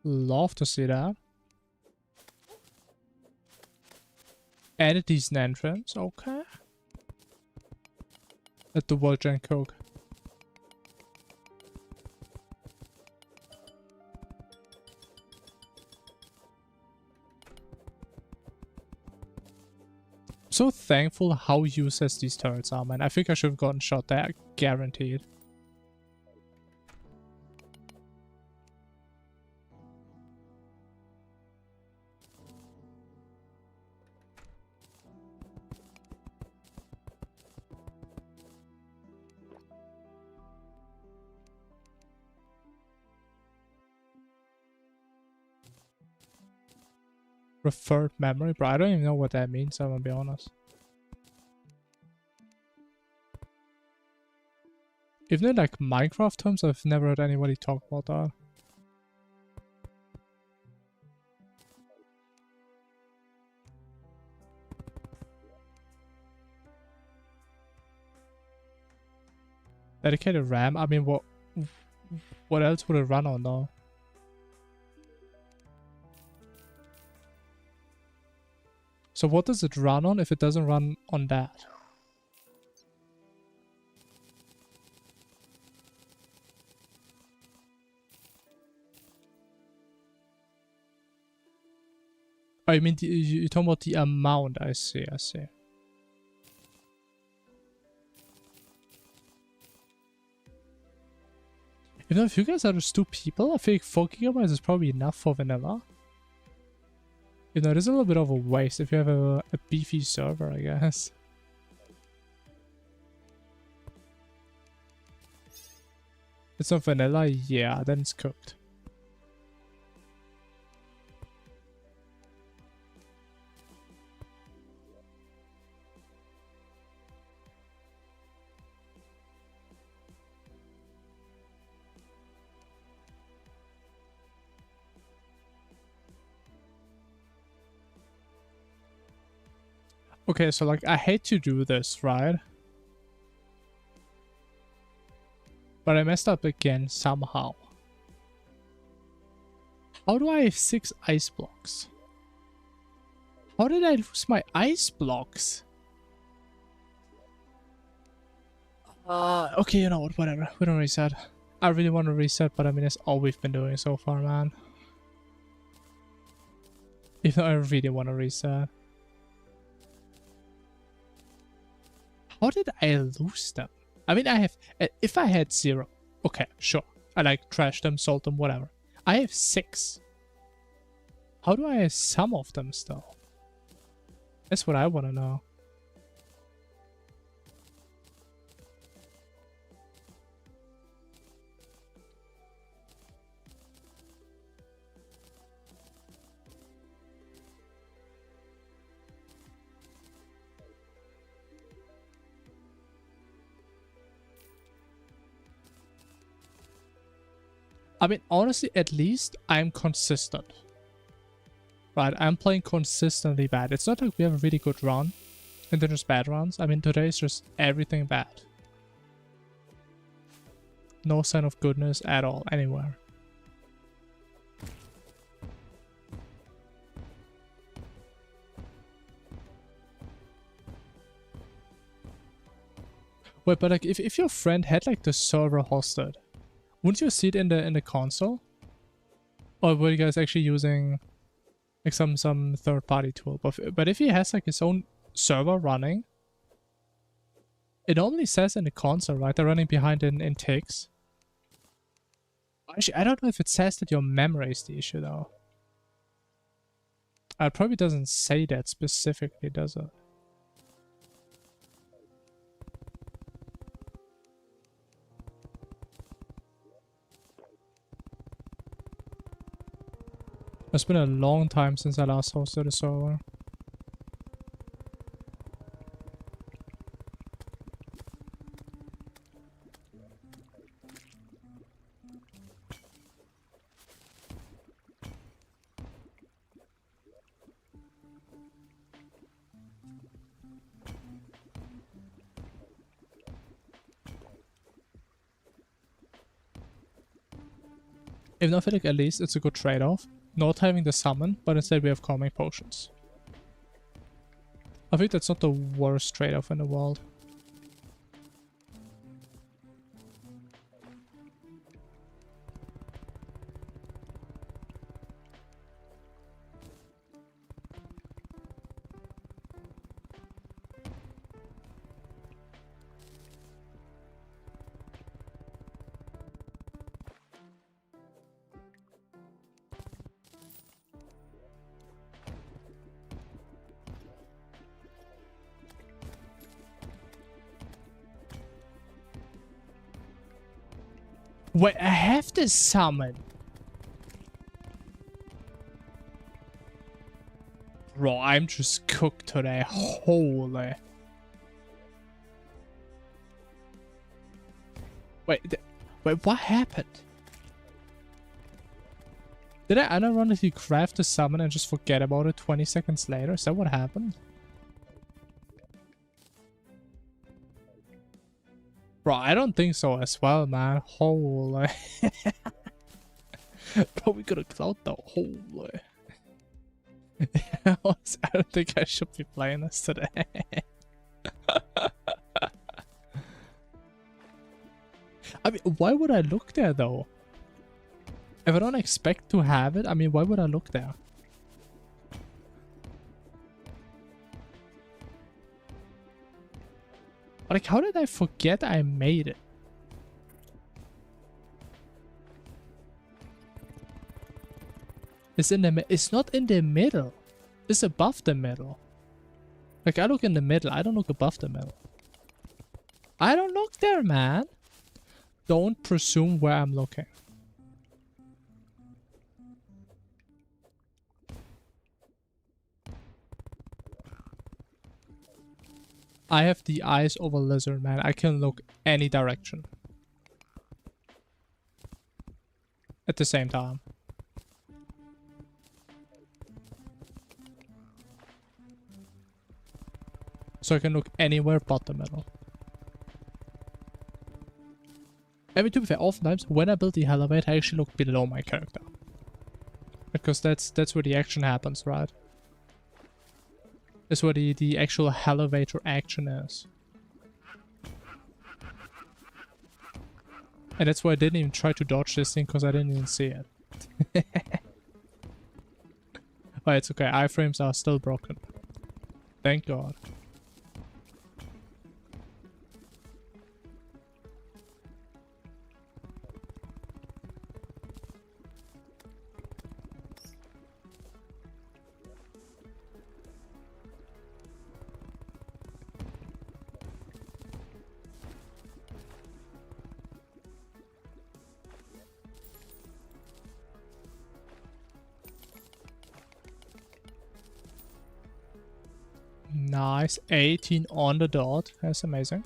Love to see that. Add a decent entrance, okay. Let the world gen cook. So thankful how useless these turrets are, man. I think I should have gotten shot there, guaranteed. Referred memory, bro. I don't even know what that means, I'm gonna be honest. Even in like Minecraft terms, I've never heard anybody talk about that. Dedicated RAM? I mean, what else would it run on though? So what does it run on if it doesn't run on that? Oh, you mean you're talking about the amount? I see, I see. You know, if you guys are just 2 people, I think 4 gigabytes is probably enough for vanilla. You know, it is a little bit of a waste if you have a beefy server, I guess. It's not vanilla? Yeah, then it's cooked. Okay, so like, I hate to do this, right? But I messed up again somehow. How do I have 6 ice blocks? How did I lose my ice blocks? Okay, you know what, whatever. We don't reset. I really want to reset, but I mean, that's all we've been doing so far, man. Even though I really want to reset. How did I lose them? I mean, I have... If I had 0... Okay, sure. I like trash them, salt them, whatever. I have 6. How do I have some of them still? That's what I want to know. I mean, honestly, at least I'm consistent. Right, I'm playing consistently bad. It's not like we have a really good run and then there's bad runs. I mean, today is just everything bad. No sign of goodness at all, anywhere. Wait, but like, if your friend had like the server hosted, wouldn't you see it in the console? Or were you guys actually using like some third-party tool? But if he has like his own server running, it normally says in the console, right? They're running behind in ticks. Actually, I don't know if it says that your memory is the issue though. It probably doesn't say that specifically, does it? It's been a long time since I last hosted a server. If not, I feel like at least it's a good trade-off. Not having the summon, but instead we have calming potions. I think that's not the worst trade-off in the world. Wait, I have this summon. Bro, I'm just cooked today. Holy. Wait, what happened? Did I unironically craft the summon and just forget about it 20 seconds later? Is that what happened? Bro, I don't think so as well, man. Holy. Bro, we could have cloud though. Holy. I don't think I should be playing this today. I mean, why would I look there though? If I don't expect to have it, I mean, why would I look there? Like, how did I forget I made it? It's not in the middle. It's above the middle. Like, I look in the middle. I don't look above the middle. I don't look there, man. Don't presume where I'm looking. I have the eyes of a lizard, man. I can look any direction at the same time. So I can look anywhere but the middle. I mean, to be fair, oftentimes when I build the elevator, I actually look below my character. Because that's where the action happens, right? That's where the actual elevator action is. And that's why I didn't even try to dodge this thing, because I didn't even see it. But it's okay, iframes are still broken. Thank God. Nice, 18 on the dot. That's amazing.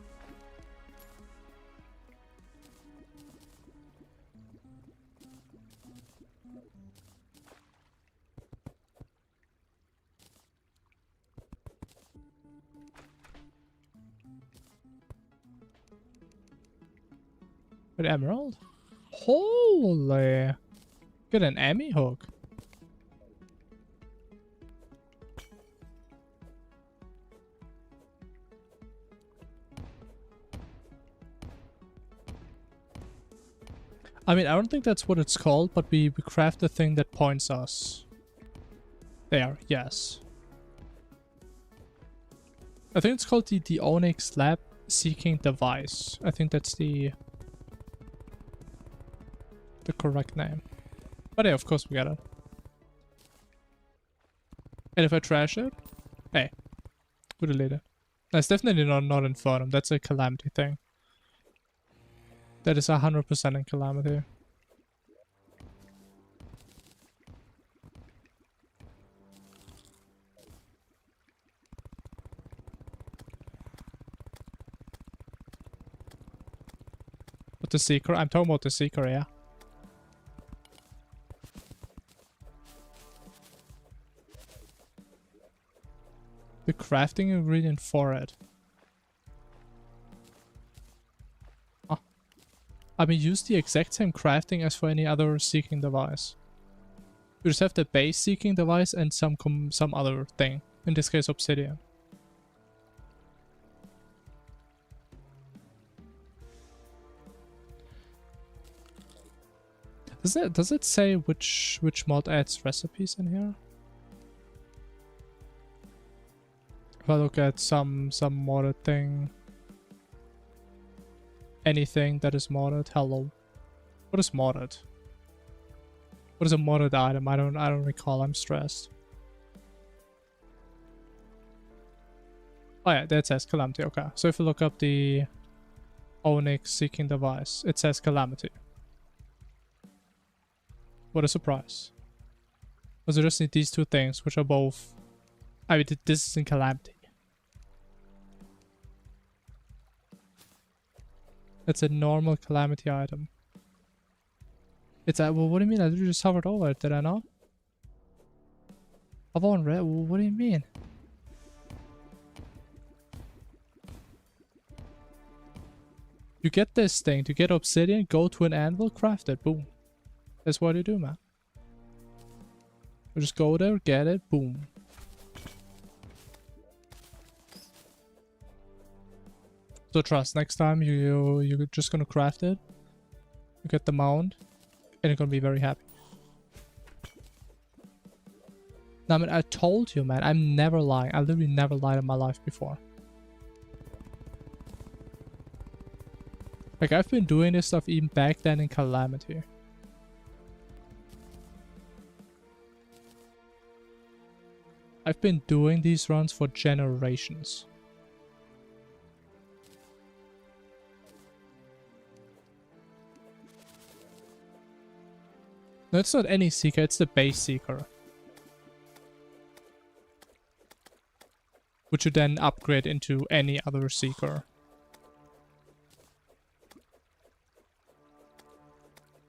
With emerald? Holy! Get an Emmy hook. I mean, I don't think that's what it's called, but we craft the thing that points us. There, yes. I think it's called the Onyx Lab Seeking Device. I think that's the correct name. But yeah, of course we got it. And if I trash it, hey, we'll delete it. That's definitely not Infernum. That's a Calamity thing. That is 100% in Calamity. But the Seeker? I'm talking about the Seeker, yeah. The crafting ingredient for it. Oh. I mean, use the exact same crafting as for any other seeking device. You just have the base seeking device and some other thing. In this case, obsidian. Does it say which mod adds recipes in here? If I look at some modded thing, anything that is modded, hello. What is modded? What is a modded item? I don't recall. I'm stressed. Oh yeah, that says Calamity. Okay, so if you look up the Onyx Seeking Device, it says Calamity. What a surprise! Because you just need these two things, which are both. I mean, this is in Calamity. It's a normal Calamity item. It's a. Well, what do you mean? I literally just hovered over it, did I not? I've on red. Well, what do you mean? You get this thing, to get obsidian, go to an anvil, craft it, boom. That's what you do, man. You just go there, get it, boom. So trust, next time you're just gonna craft it, you get the mount, and you're gonna be very happy. Now, I mean, I told you, man, I'm never lying. I literally never lied in my life before. Like, I've been doing this stuff even back then in Calamity. I've been doing these runs for generations. No, it's not any seeker, it's the base seeker. Which you then upgrade into any other seeker.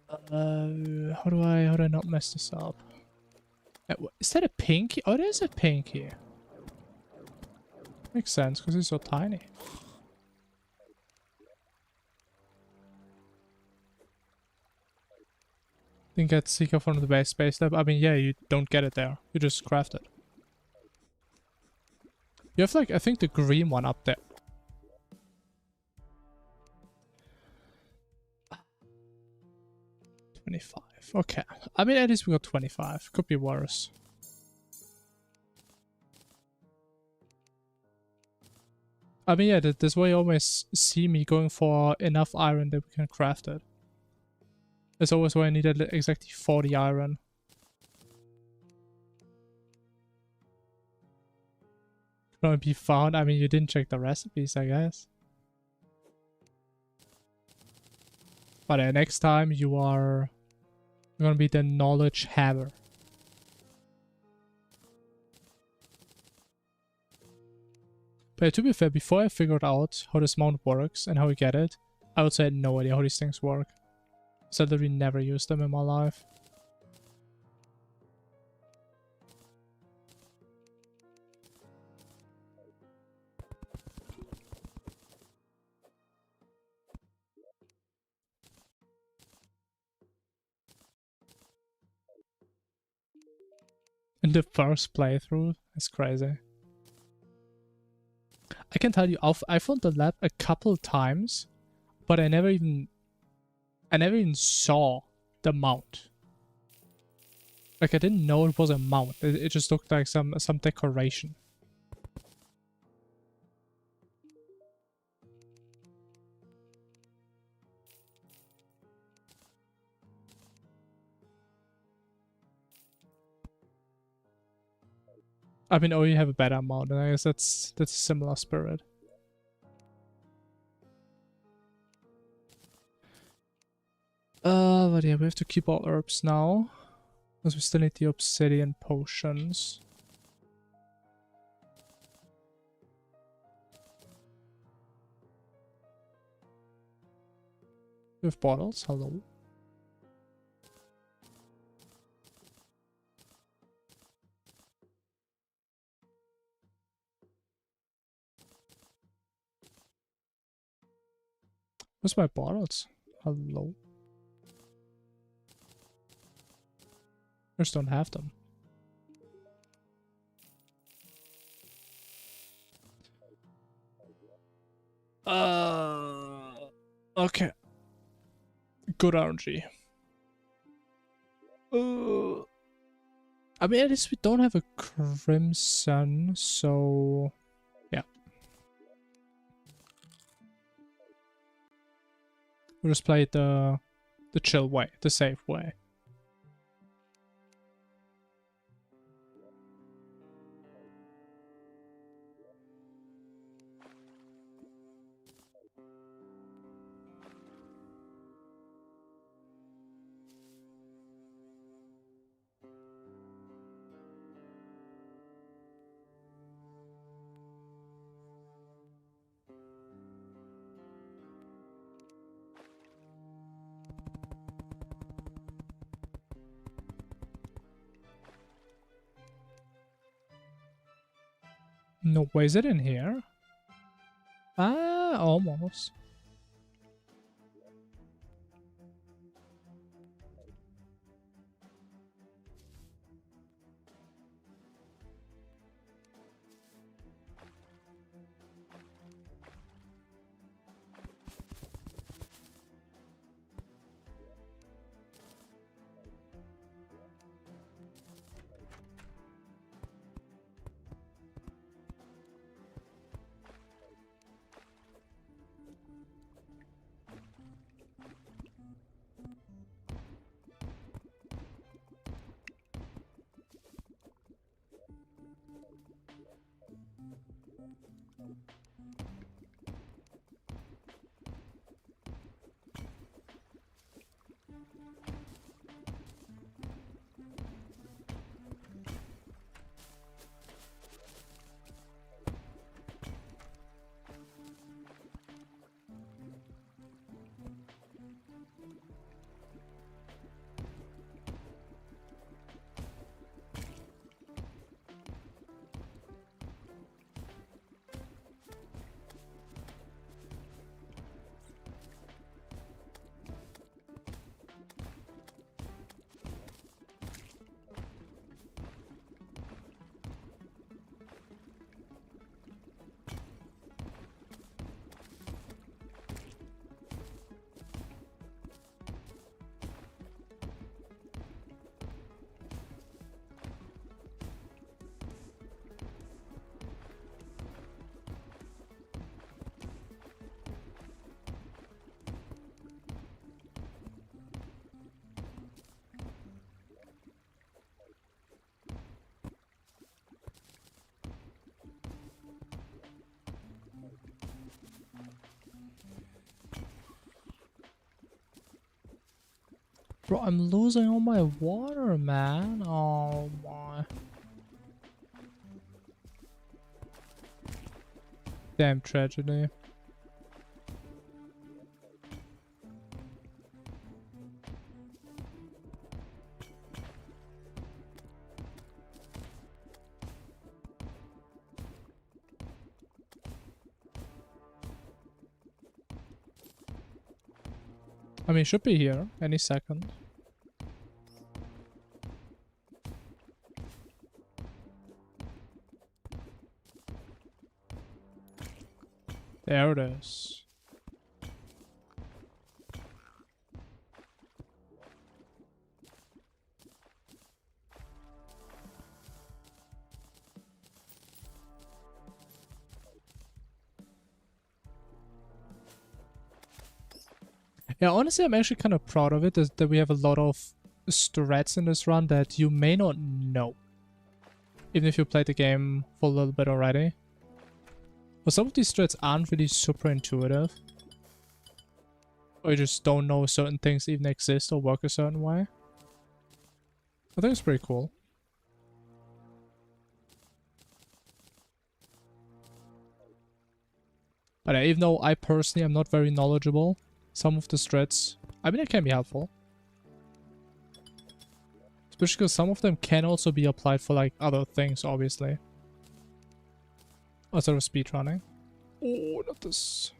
How do I not mess this up? Is that a pinky? Oh, it is a pinky. Makes sense, because it's so tiny. Didn't get seeker from the base space lab. I mean, yeah, you don't get it there. You just craft it. You have, like, I think the green one up there. $25. Okay. I mean, at least we got 25. Could be worse. I mean, yeah, this way you always see me going for enough iron that we can craft it. That's always why I needed exactly 40 iron. Can only be found. I mean, you didn't check the recipes, I guess. But next time you're gonna be the knowledge hammer. But to be fair, before I figured out how this mount works and how we get it, I would say I had no idea how these things work. So I literally never used them in my life. in the first playthrough. That's crazy. I can tell you, I found the lab a couple times, but I never even saw the mount. Like, I didn't know it was a mount. It just looked like some decoration. I mean, oh, you have a better mount, and I guess that's a similar spirit. But yeah, we have to keep our herbs now, because we still need the obsidian potions. We have bottles. Hello. Where's my bottles? Hello. I just don't have them. Okay. Good RNG. I mean, at least we don't have a crimson, so yeah. We'll just play it the chill way, the safe way. No, way, is it in here? Ah, almost. Bro, I'm losing all my water, man. Oh my. Damn tragedy. I mean, it should be here any second. There it is. Yeah, honestly, I'm actually kind of proud of it, that we have a lot of strats in this run that you may not know. Even if you played the game for a little bit already. But some of these strats aren't really super intuitive. Or you just don't know certain things even exist or work a certain way. I think it's pretty cool. But even though I personally am not very knowledgeable, some of the strats, I mean, it can be helpful. Especially because some of them can also be applied for like other things, obviously. Outside of speedrunning. Oh, not this.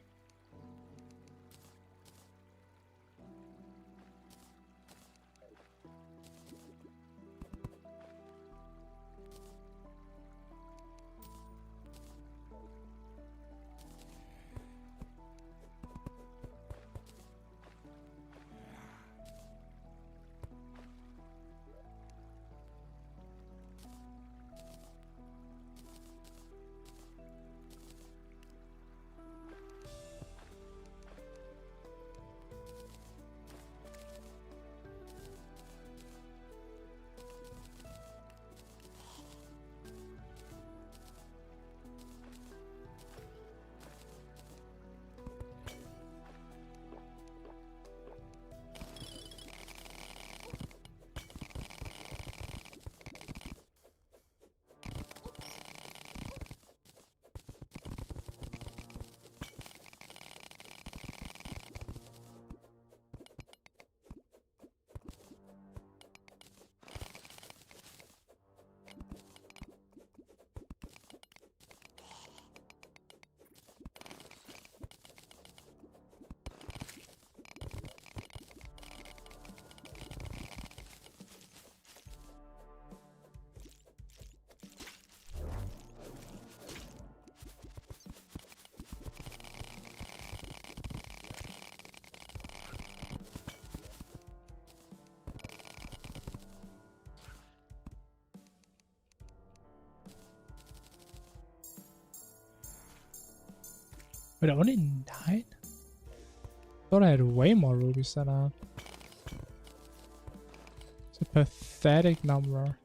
Wait, only 9? Thought I had way more rubies than that. It's a pathetic number.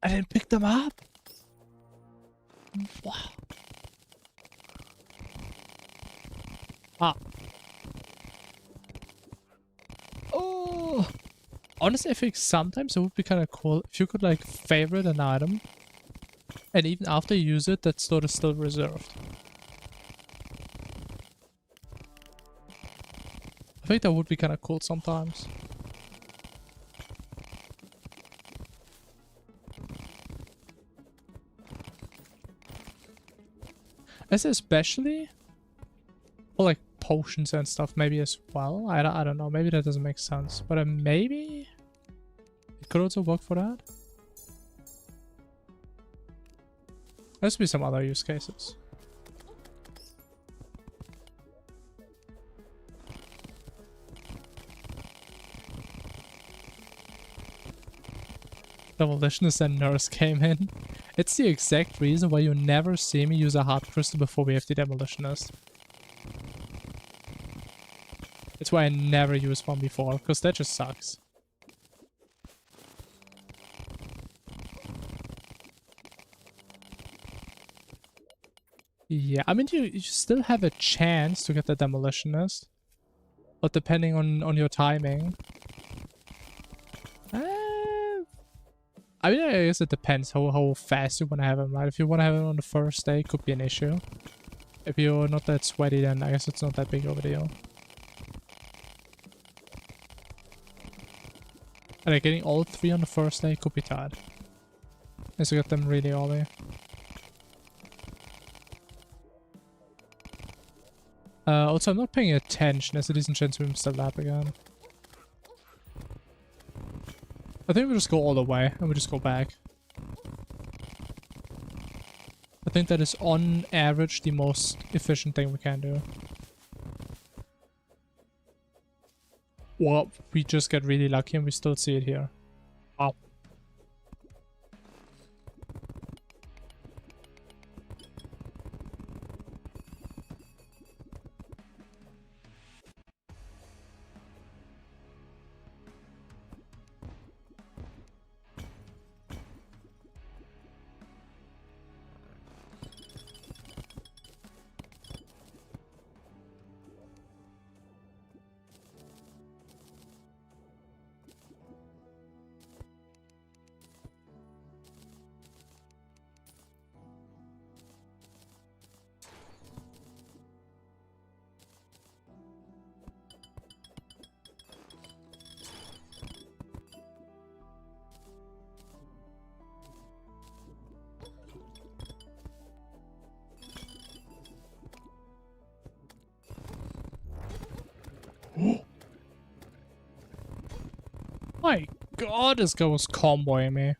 I didn't pick them up. Wow. Ah. Oh. Honestly, I think sometimes it would be kind of cool if you could like favorite an item, and even after you use it, that slot is still reserved. I think that would be kind of cool sometimes. As especially for like potions and stuff, maybe as well. I don't know. Maybe that doesn't make sense, but maybe it could also work for that. There's be some other use cases. Demolitionist and Nurse came in. It's the exact reason why you never see me use a heart crystal before we have the Demolitionist. It's why I never used one before, because that just sucks. Yeah, I mean, you still have a chance to get the Demolitionist. But depending on your timing. I mean, I guess it depends how fast you want to have them, right? If you want to have them on the first day, it could be an issue. If you're not that sweaty, then I guess it's not that big of a deal. And like getting all 3 on the first day could be tight. Unless you got them really early. Also, I'm not paying attention. There's a decent chance we missed the lap again. I think we'll just go all the way and we'll just go back. I think that is on average the most efficient thing we can do. Well, we just get really lucky and we still see it here. Wow. My god, this guy was comboing me.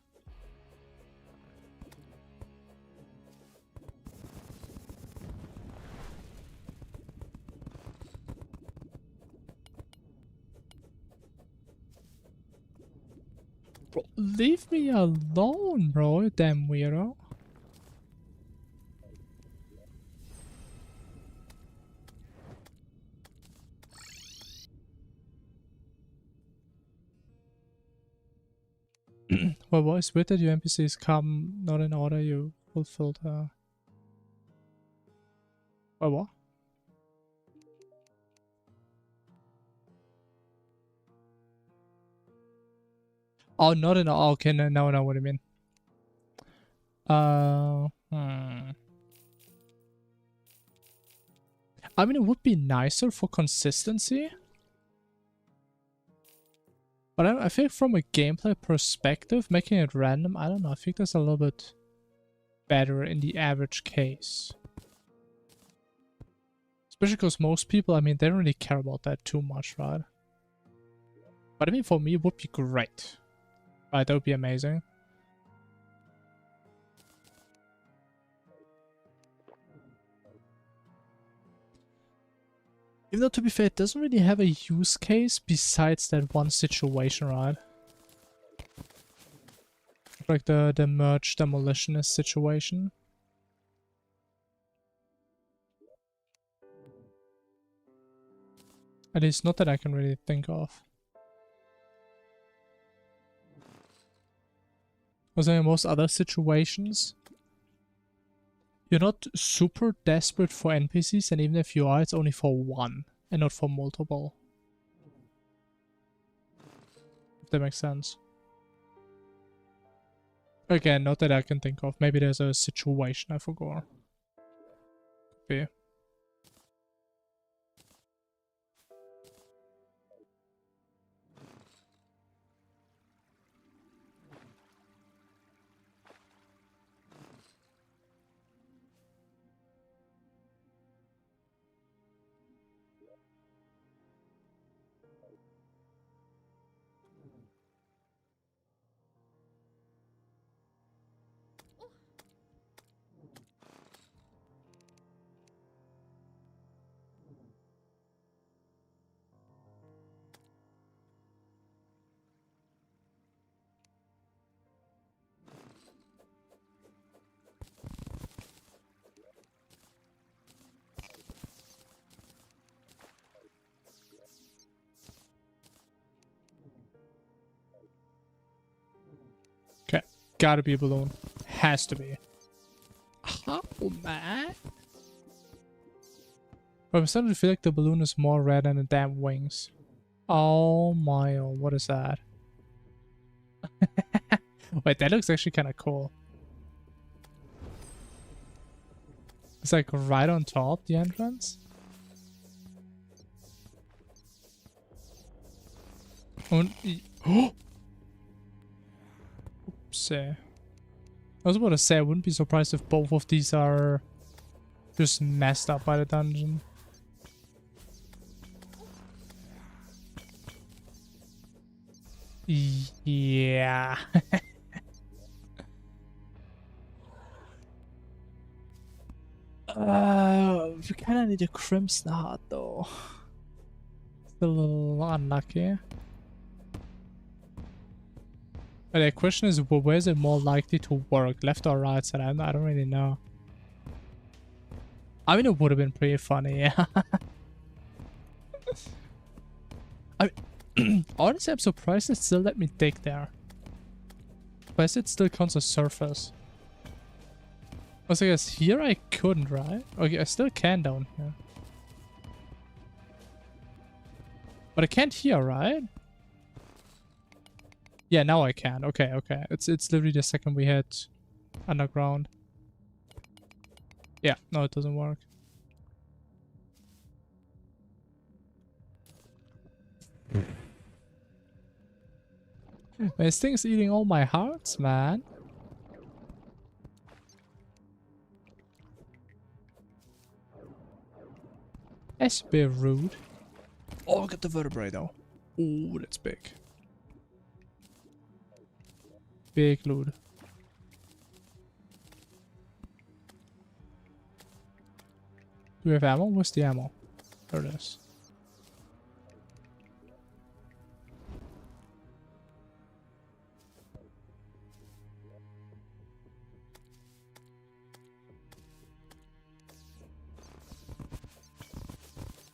Bro, leave me alone, bro, you damn weirdo. Well, what is weird that your NPCs come not in order you fulfilled her. Well, what? Oh, not in order. Okay, now I know what you mean. I mean, it would be nicer for consistency. But I think from a gameplay perspective, making it random, I don't know, I think that's a little bit better in the average case. Especially because most people, I mean, they don't really care about that too much, right? But I mean, for me, it would be great. Right, that would be amazing. Even though, to be fair, it doesn't really have a use case besides that one situation, right? Like the merge demolitionist situation. At least not that I can really think of. Was there in most other situations? You're not super desperate for NPCs, and even if you are, it's only for one and not for multiple. If that makes sense. Again, not that I can think of. Maybe there's a situation I forgot. Could be. Okay, gotta be a balloon. Has to be. How, man? But I'm starting to feel like the balloon is more red than the damn wings. Oh my, oh, what is that? Wait, that looks actually kind of cool. It's like right on top, the entrance. Oh, oops. I was about to say, I wouldn't be surprised if both of these are just messed up by the dungeon. Yeah. We kind of need a Crimson Heart though. Still a little unlucky. But the question is, well, where is it more likely to work? Left or right side? I don't really know. I mean, it would have been pretty funny, yeah. Honestly, I'm surprised it still let me dig there. But it still counts as surface. Also, I guess here I couldn't, right? Okay, I still can down here. But I can't here, right? Yeah, now I can. Okay, okay. It's literally the second we hit underground. Yeah, no, it doesn't work. This thing's eating all my hearts, man. That's a bit rude. Oh, look at the vertebrae though. Ooh, that's big. Big loot. Do we have ammo? Where's the ammo? There it is.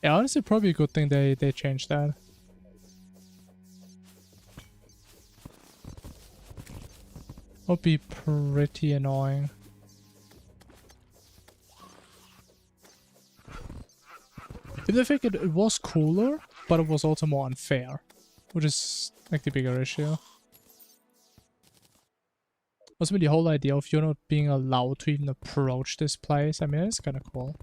Yeah, honestly, probably a good thing they changed that. Would be pretty annoying. I think it was cooler, but it was also more unfair, which is like the bigger issue. Also, the whole idea of you not being allowed to even approach this place, I mean, it's kind of cool.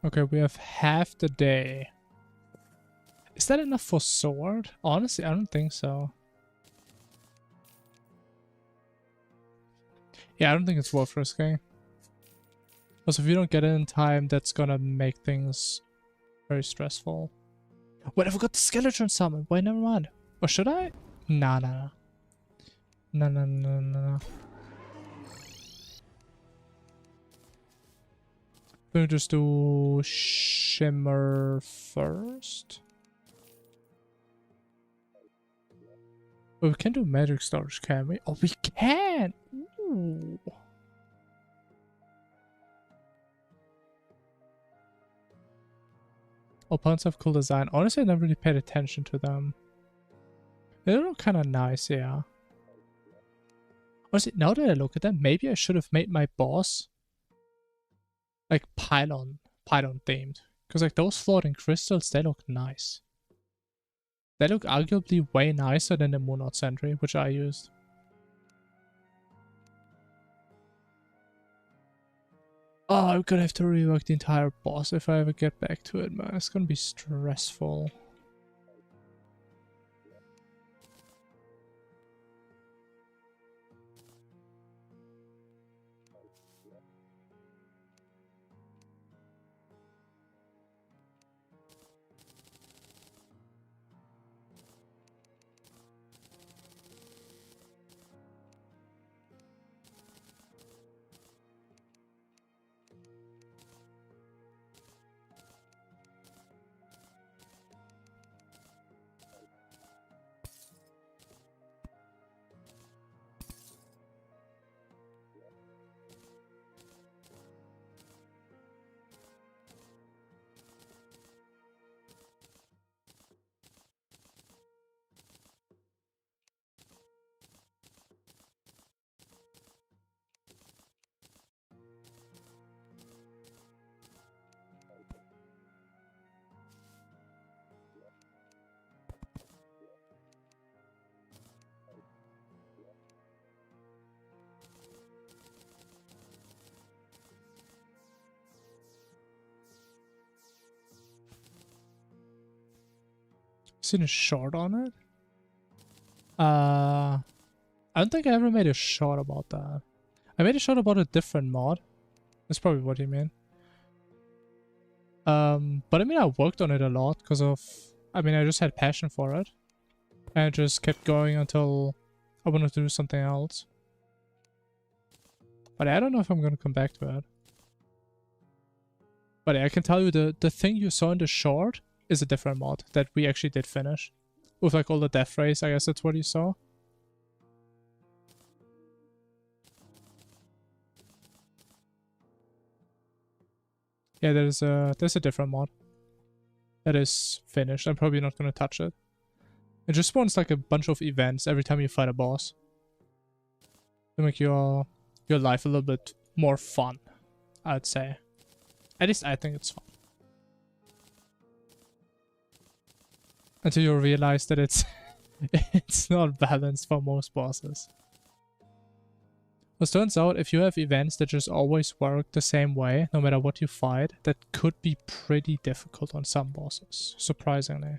Okay, we have half the day. Is that enough for sword? Honestly, I don't think so. Yeah, I don't think it's worth risking. Also, if you don't get it in time, that's gonna make things very stressful. Wait, I forgot the skeleton summon. Wait, never mind. Or should I? Nah, nah, nah. Nah, nah, nah, nah, nah. We'll just do Shimmer first. Oh, we can do magic storage, can we? Oh, we can! Ooh. Opponents have cool design. Honestly, I never really paid attention to them. They look kind of nice, yeah. Honestly, now that I look at them, maybe I should have made my boss like pylon themed. Because like those floating crystals, they look nice. They look arguably way nicer than the Moonot Sentry, which I used. Oh, I'm gonna have to rework the entire boss if I ever get back to it, man. It's gonna be stressful. Seen a short on it? I don't think I ever made a short about that. I made a short about a different mod. That's probably what you mean. But I mean, I worked on it a lot because of... I mean, I just had passion for it. And I just kept going until I wanted to do something else. But I don't know if I'm gonna come back to it. But I can tell you the thing you saw in the short is a different mod that we actually did finish. With like all the death rays, I guess that's what you saw. Yeah, there's a different mod that is finished. I'm probably not gonna touch it. It just spawns like a bunch of events every time you fight a boss to make your life a little bit more fun, I'd say. At least I think it's fun. Until you realize that it's it's not balanced for most bosses. As turns out, if you have events that just always work the same way, no matter what you fight, that could be pretty difficult on some bosses, surprisingly.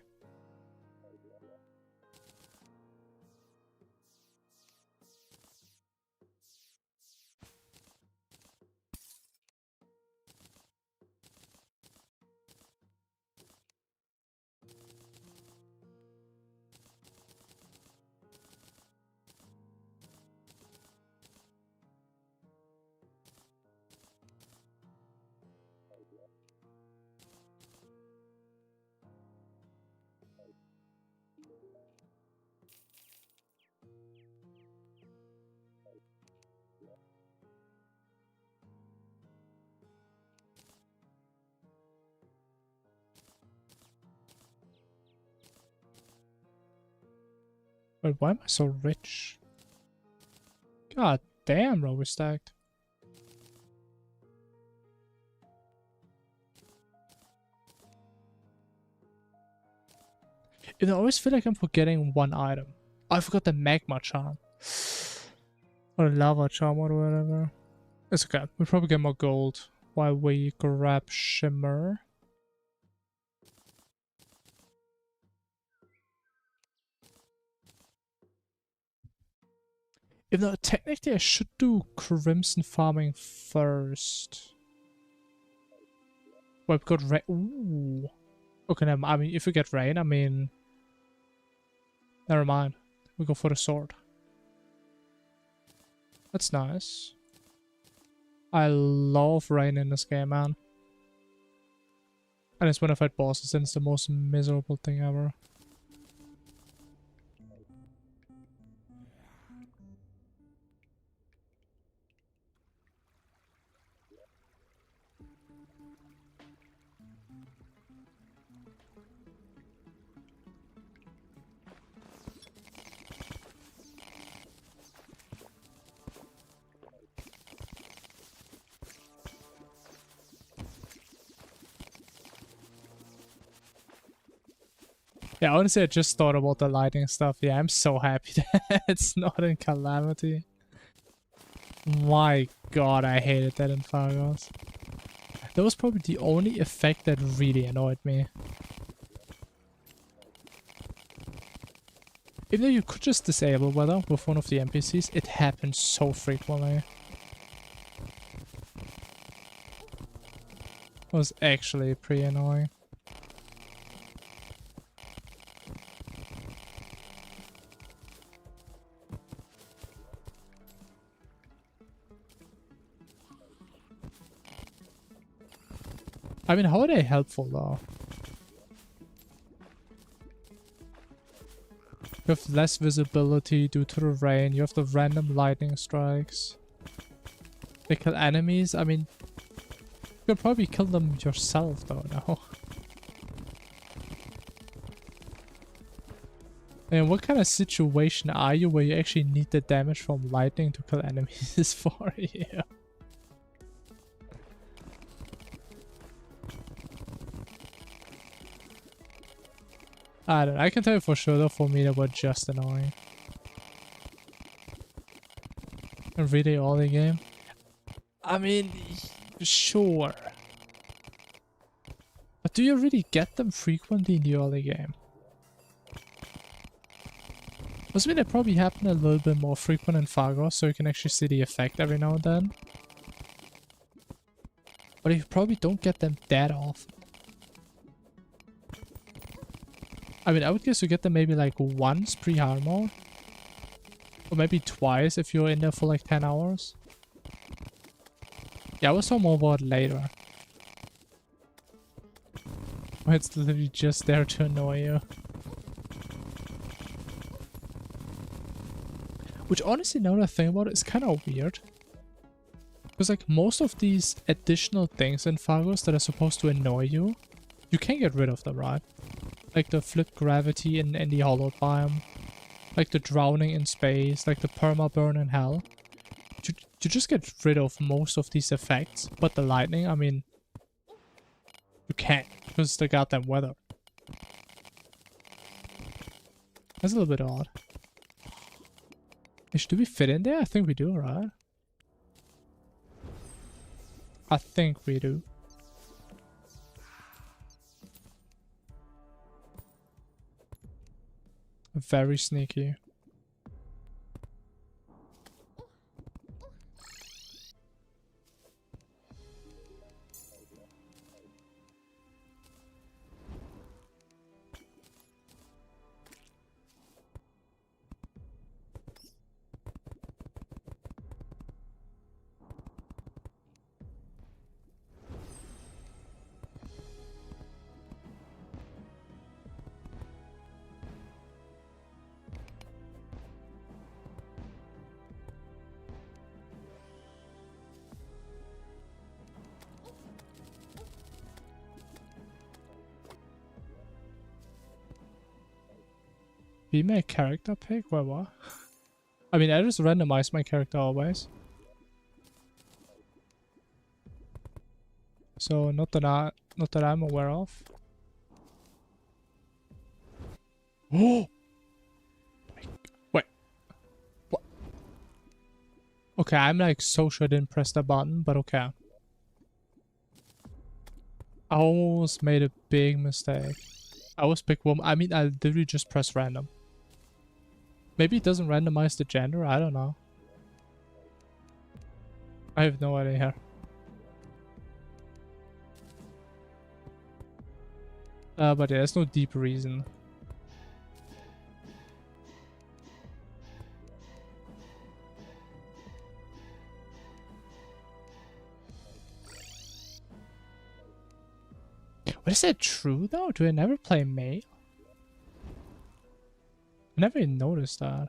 But why am I so rich? God damn, bro, we're stacked. I always feel like I'm forgetting one item. Oh, I forgot the magma charm. Or lava charm or whatever. It's okay. We'll probably get more gold while we grab shimmer. Even though technically I should do crimson farming first. Well, we've got rain. Ooh. Okay, I mean, if we get rain, I mean... Never mind. We go for the sword. That's nice. I love rain in this game, man. And it's when I fight bosses, and it's the most miserable thing ever. Yeah, honestly, I just thought about the lighting stuff. Yeah, I'm so happy that it's not in Calamity. My god, I hated that in Fargos. That was probably the only effect that really annoyed me. Even though you could just disable weather with one of the NPCs, it happens so frequently. It was actually pretty annoying. I mean, how are they helpful though? You have less visibility due to the rain, you have the random lightning strikes. They kill enemies, I mean, you could probably kill them yourself though, no? And what kind of situation are you where you actually need the damage from lightning to kill enemies for you? I don't know, I can tell you for sure though, for me they were just annoying. And really all the game? I mean, sure. But do you really get them frequently in the early game? Must mean they probably happen a little bit more frequent in Fargos, so you can actually see the effect every now and then. But you probably don't get them that often. I mean, I would guess you get them maybe like once pre-hard mode. Or maybe twice if you're in there for like 10 hours. Yeah, I was talking more about later. Where it's literally just there to annoy you. Which honestly, now that I think about it, is kind of weird. Because like most of these additional things in Fargos that are supposed to annoy you, you can get rid of them, right? Like the flipped gravity in the hollowed biome. Like the drowning in space, like the perma burn in hell. You just get rid of most of these effects, but the lightning, I mean, you can't, because it's the goddamn weather. That's a little bit odd. Do we fit in there? I think we do, right? I think we do. Very sneaky. Be my character pick? Wait, what? I mean, I just randomize my character always. So not that I'm aware of. Oh! Wait. What? Okay, I'm like so sure I didn't press that button, but okay. I almost made a big mistake. I always pick woman. I mean, I literally just press random. Maybe it doesn't randomize the gender, I don't know. I have no idea here. But yeah, there's no deep reason. But is that true though? Do I never play male? I never even noticed that.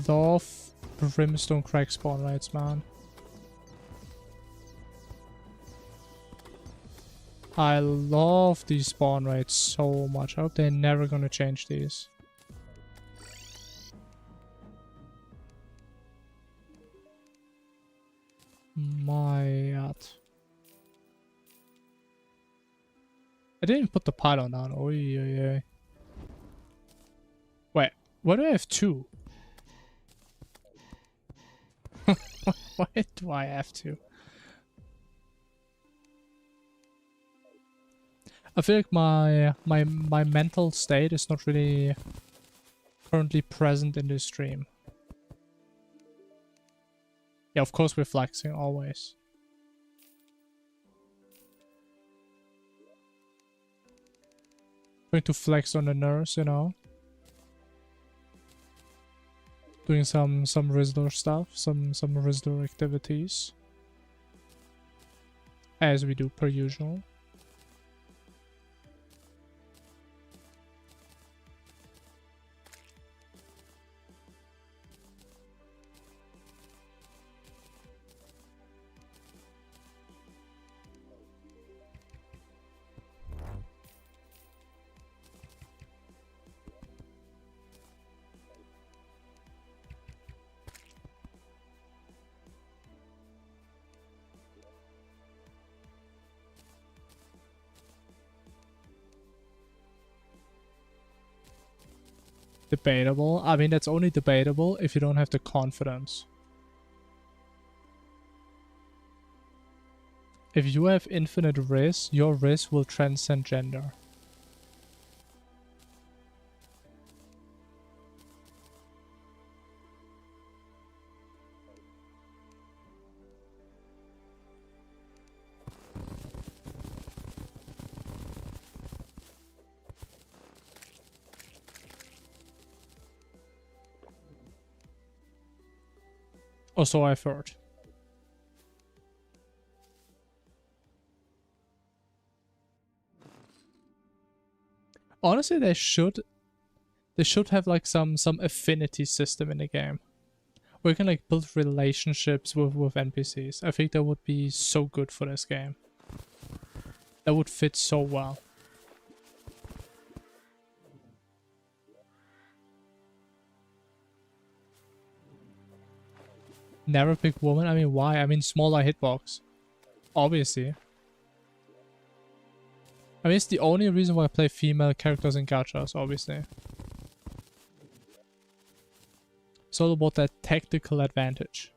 Love brimstone crack spawn rates, man. I love these spawn rates so much. I hope they're never gonna change these. My god. I didn't even put the pylon down. Oy, oy, oy. Wait, why do I have two? Why do I have two? I feel like my mental state is not really currently present in this stream. Yeah, of course we're flexing always. Trying to flex on the nurse, you know. Doing some Rizzler stuff, some Rizzler activities. As we do per usual. Debatable. I mean, that's only debatable if you don't have the confidence. If you have infinite riz, your riz will transcend gender. Or so I've heard. Honestly, they should have like some affinity system in the game. Where you can like build relationships with NPCs. I think that would be so good for this game. That would fit so well. Never pick woman? I mean, why? I mean, smaller hitbox. Obviously. I mean, it's the only reason why I play female characters in gachas, obviously. It's all about that tactical advantage.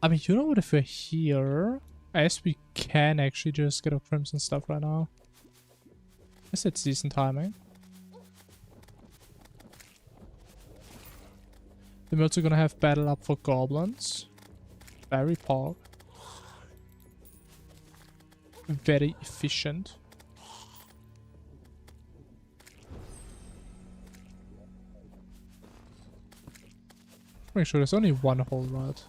I mean, you know what, if we're here, I guess we can actually just get our crimson stuff right now. I guess it's decent timing. Then we're also gonna have battle up for goblins. Very pog. Very efficient. Make sure there's only one hole, right?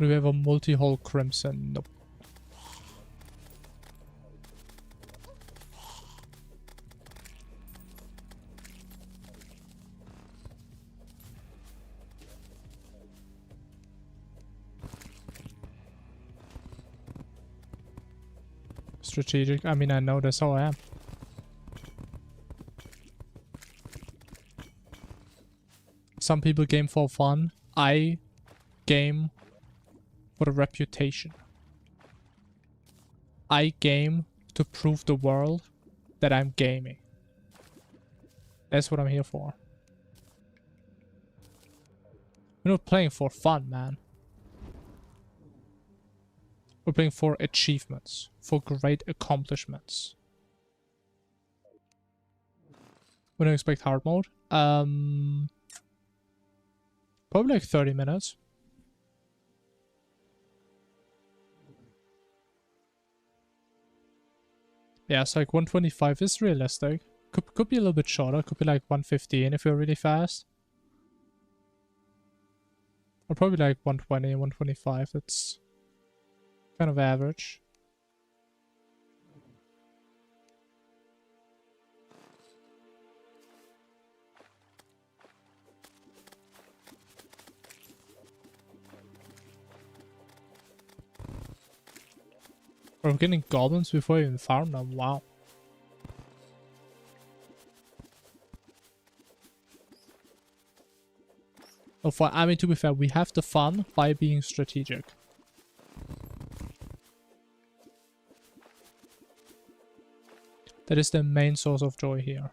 Do we have a multi-hole crimson? Nope. Strategic. I mean, I know that's how I am. Some people game for fun. I game for the reputation. I game to prove the world that I'm gaming. That's what I'm here for. We're not playing for fun, man. We're playing for achievements, for great accomplishments. We don't expect hard mode. Probably like 30 minutes. Yeah, it's like 125 is realistic. Could be a little bit shorter. Could be like 115 if you're really fast. Or probably like 120, 125. That's kind of average. We're getting goblins before we even farm them. Wow. Oh, I mean, to be fair, we have the fun by being strategic. That is the main source of joy here.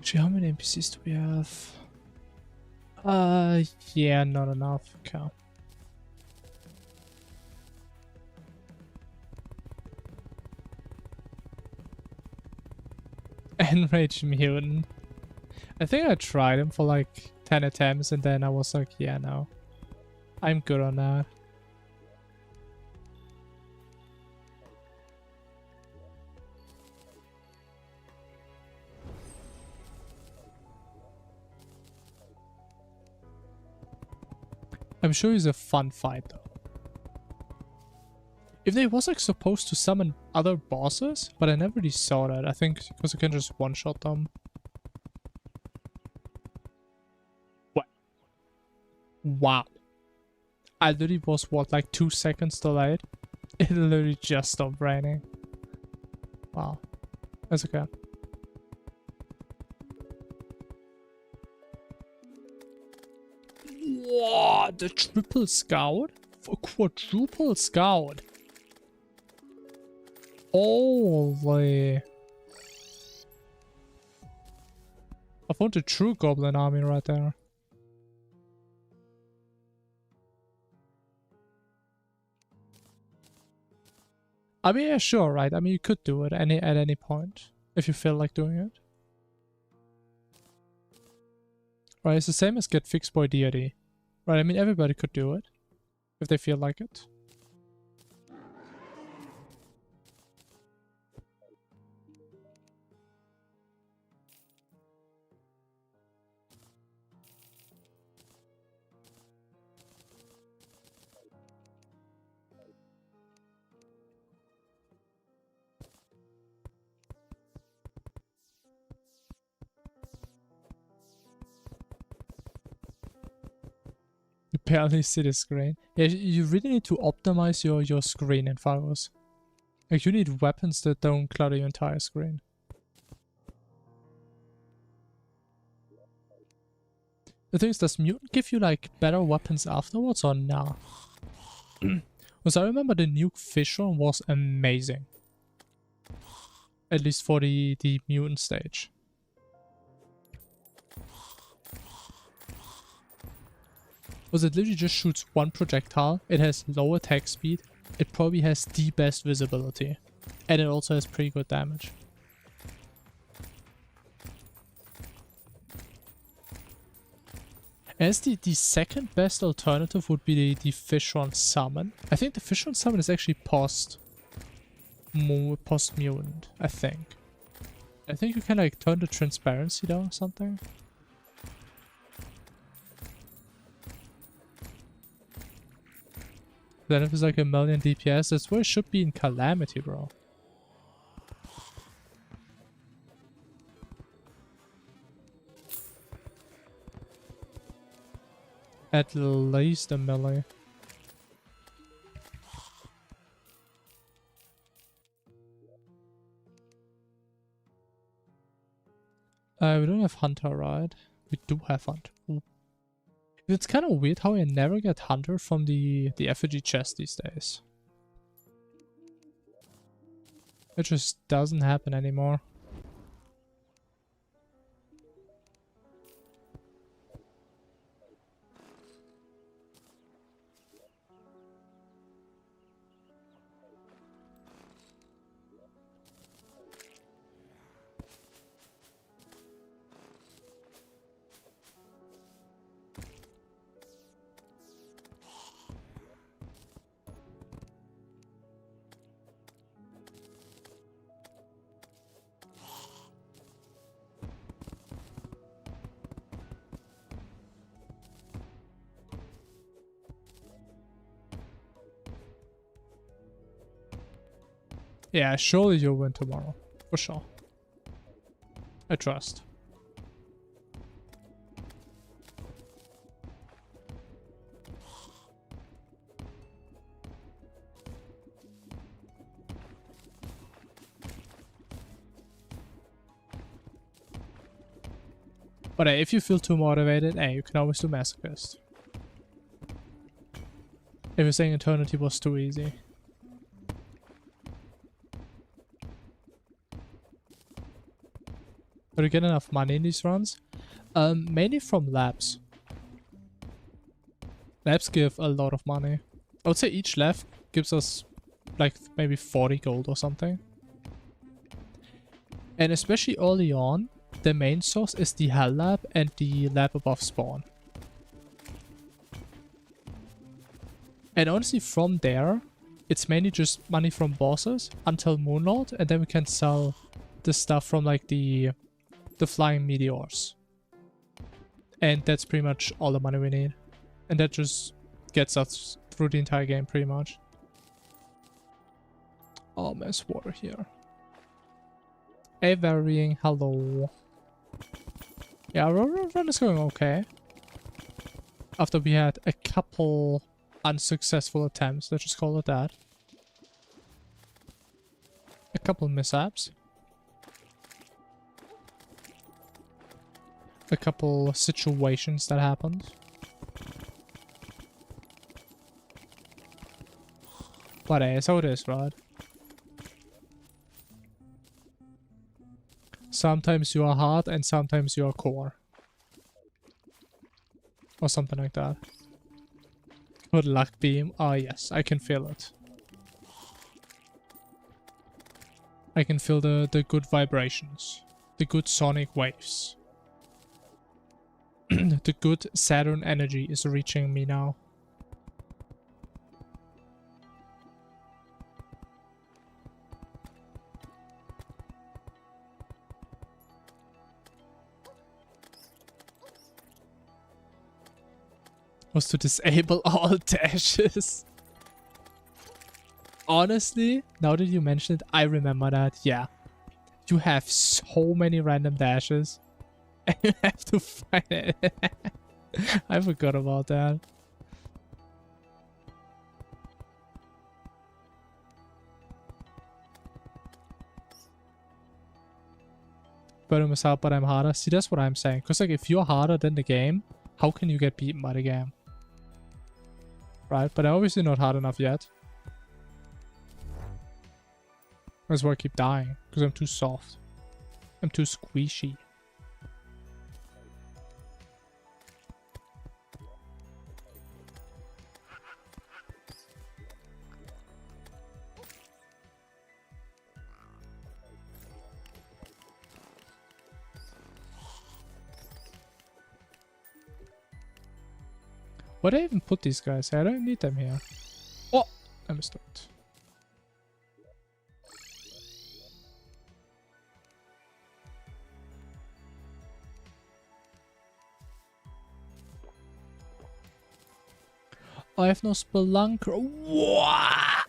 Actually, how many NPCs do we have? Yeah, not enough. Okay. Enraged Mutant. I think I tried him for like 10 attempts and then I was like, yeah, no. I'm good on that. I'm sure he's a fun fight though. If they was like supposed to summon other bosses, but I never really saw that. I think because you can just one-shot them. What? Wow. I literally was, what, like 2 seconds delayed? It literally just stopped raining. Wow. That's okay. Wow, the triple scout? For quadruple scout? Holy. I found the true goblin army right there. I mean, yeah, sure, right? I mean, you could do it at any point if you feel like doing it. Right, it's the same as get fixed by deity. Right, I mean, everybody could do it if they feel like it. You barely see the screen. Yeah, you really need to optimize your screen in Pharos. Like, you need weapons that don't clutter your entire screen. The thing is, does Mutant give you, like, better weapons afterwards or nah? Because I remember the nuke fish one was amazing. At least for the Mutant stage. Because it literally just shoots one projectile, it has low attack speed, it probably has the best visibility, and it also has pretty good damage. As the second best alternative would be the Fishron Summon. I think the Fishron Summon is actually post-mutant, I think. I think you can like turn the transparency down or something. Then if it's like 1,000,000 DPS, that's where it should be in Calamity, bro. At least a melee. We don't have Hunter, right? We do have Hunter. Ooh. It's kind of weird how I never get Hunter from the effigy chest these days. It just doesn't happen anymore. Yeah, surely you'll win tomorrow. For sure. I trust. But if you feel too motivated, you can always do Masochist. If you're saying Eternity was too easy. But you get enough money in these runs? Mainly from labs. Labs give a lot of money. I would say each lab gives us like maybe 40 gold or something. And especially early on, the main source is the Hell Lab and the lab above spawn. And honestly from there, it's mainly just money from bosses until Moonlord, and then we can sell the stuff from like the flying meteors. And that's pretty much all the money we need. And that just gets us through the entire game pretty much. Oh, there's water here. A varying hello. Yeah, our run is going okay. After we had a couple unsuccessful attempts, let's just call it that. A couple mishaps. A couple situations that happened. But it's how it is, right? Sometimes you are hard and sometimes you are core. Or something like that. Good luck beam. Ah, yes, I can feel it. I can feel the good vibrations. The good sonic waves. The good Saturn energy is reaching me now. Was to disable all dashes. Honestly, now that you mention it, I remember that. Yeah. You have so many random dashes. And you have to find it. I forgot about that. But I'm hard, but I'm harder. See, that's what I'm saying. Because like, if you're harder than the game, how can you get beaten by the game? Right? But I'm obviously not hard enough yet. That's why I keep dying. Because I'm too soft. I'm too squishy. Why did I even put these guys? I don't need them here. Oh! I missed it. I have no spelunker. What?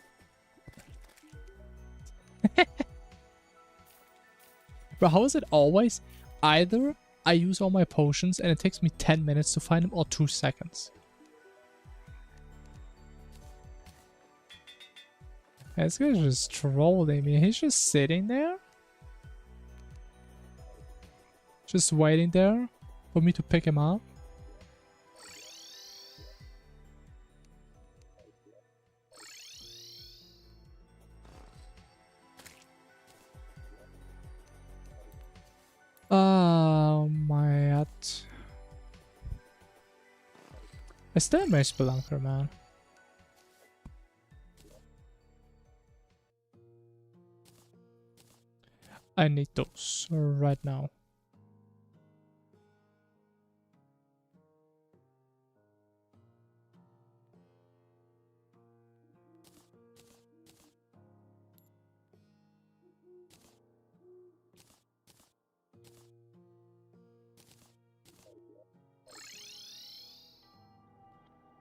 But how is it always? Either I use all my potions and it takes me 10 minutes to find them, or 2 seconds. This guy's just trolling me. He's just sitting there. Just waiting there for me to pick him up. Oh my god. I still may Spelunker, man. I need those right now.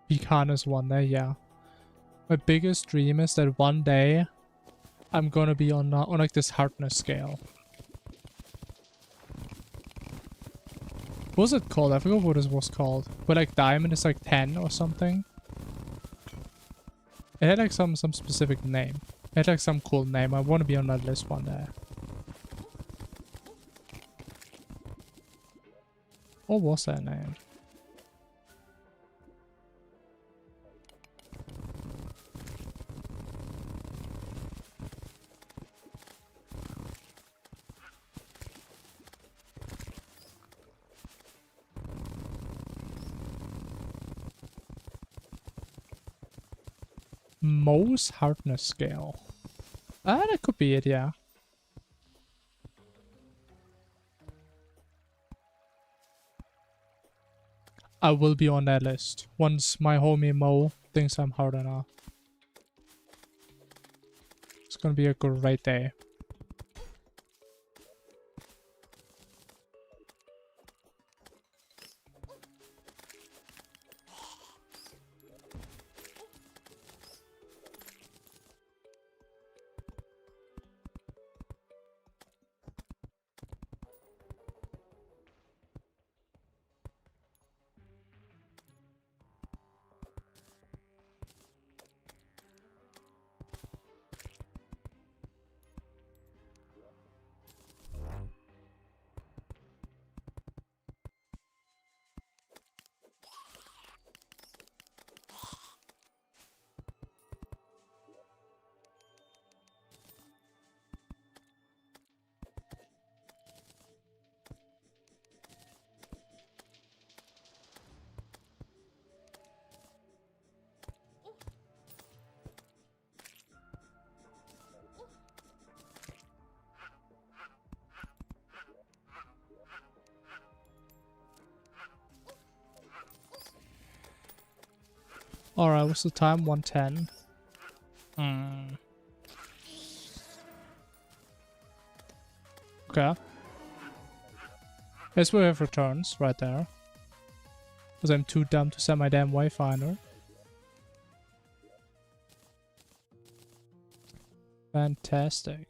Pecan is one day, yeah. My biggest dream is that one day I'm gonna be on like this hardness scale. What was it called? I forgot what it was called. But like diamond is like 10 or something. It had like some specific name. It had like some cool name. I want to be on that list one day. What was that name? Mohs hardness scale. That could be it, yeah. I will be on that list once my homie Mo thinks I'm hard enough. It's gonna be a great day. Alright, what's the time? 1:10. Okay. Guess we have returns right there. Because I'm too dumb to set my damn wayfinder. Fantastic.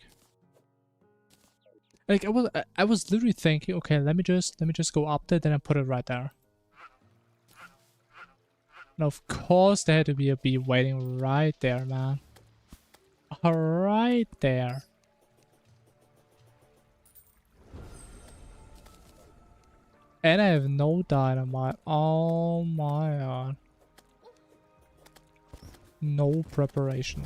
Like I was literally thinking, okay, let me just go up there, then I put it right there. And of course there had to be a bee waiting right there, man. Right there. And I have no dynamite. Oh my god. No preparation.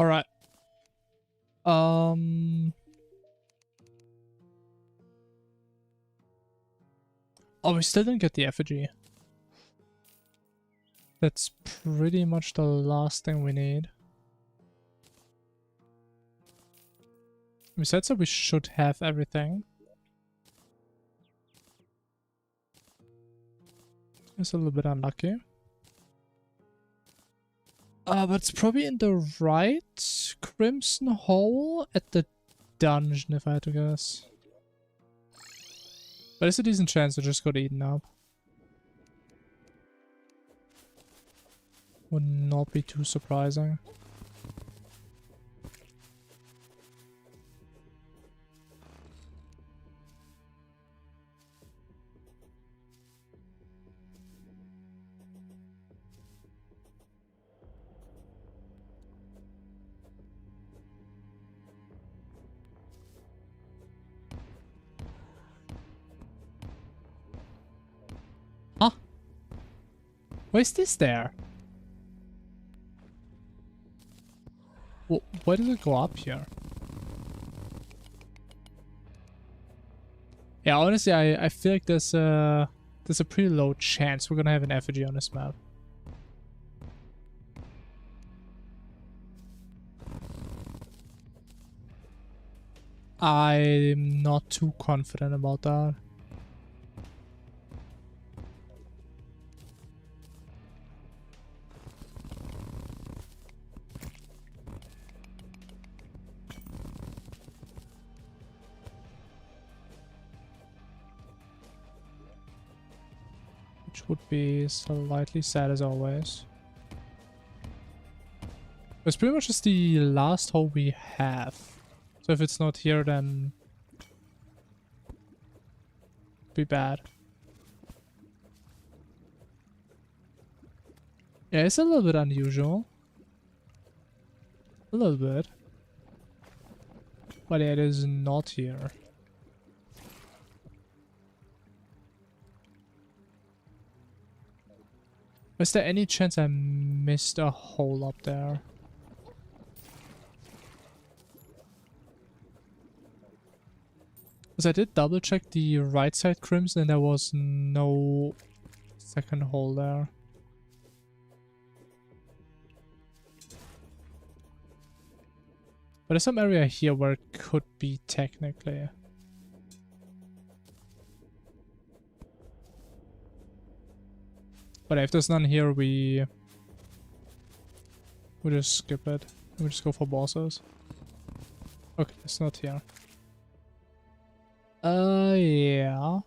Alright. Oh, we still didn't get the effigy. That's pretty much the last thing we need. We said so we should have everything. It's a little bit unlucky. But it's probably in the right Crimson Hole at the dungeon, if I had to guess. But it's a decent chance to just got eaten up. Would not be too surprising. Huh? Why is this there? Well, why does it go up here? Yeah, honestly, I feel like there's a pretty low chance we're gonna have an effigy on this map. I'm not too confident about that. Which would be slightly sad as always. It's pretty much just the last hole we have. So if it's not here, then be bad. Yeah, it's a little bit unusual. A little bit. But it is not here. Is there any chance I missed a hole up there? Because I did double check the right side crimson and there was no second hole there. But there's some area here where it could be technically. But if there's none here, we just skip it. We just go for bosses. Okay, it's not here. Yeah.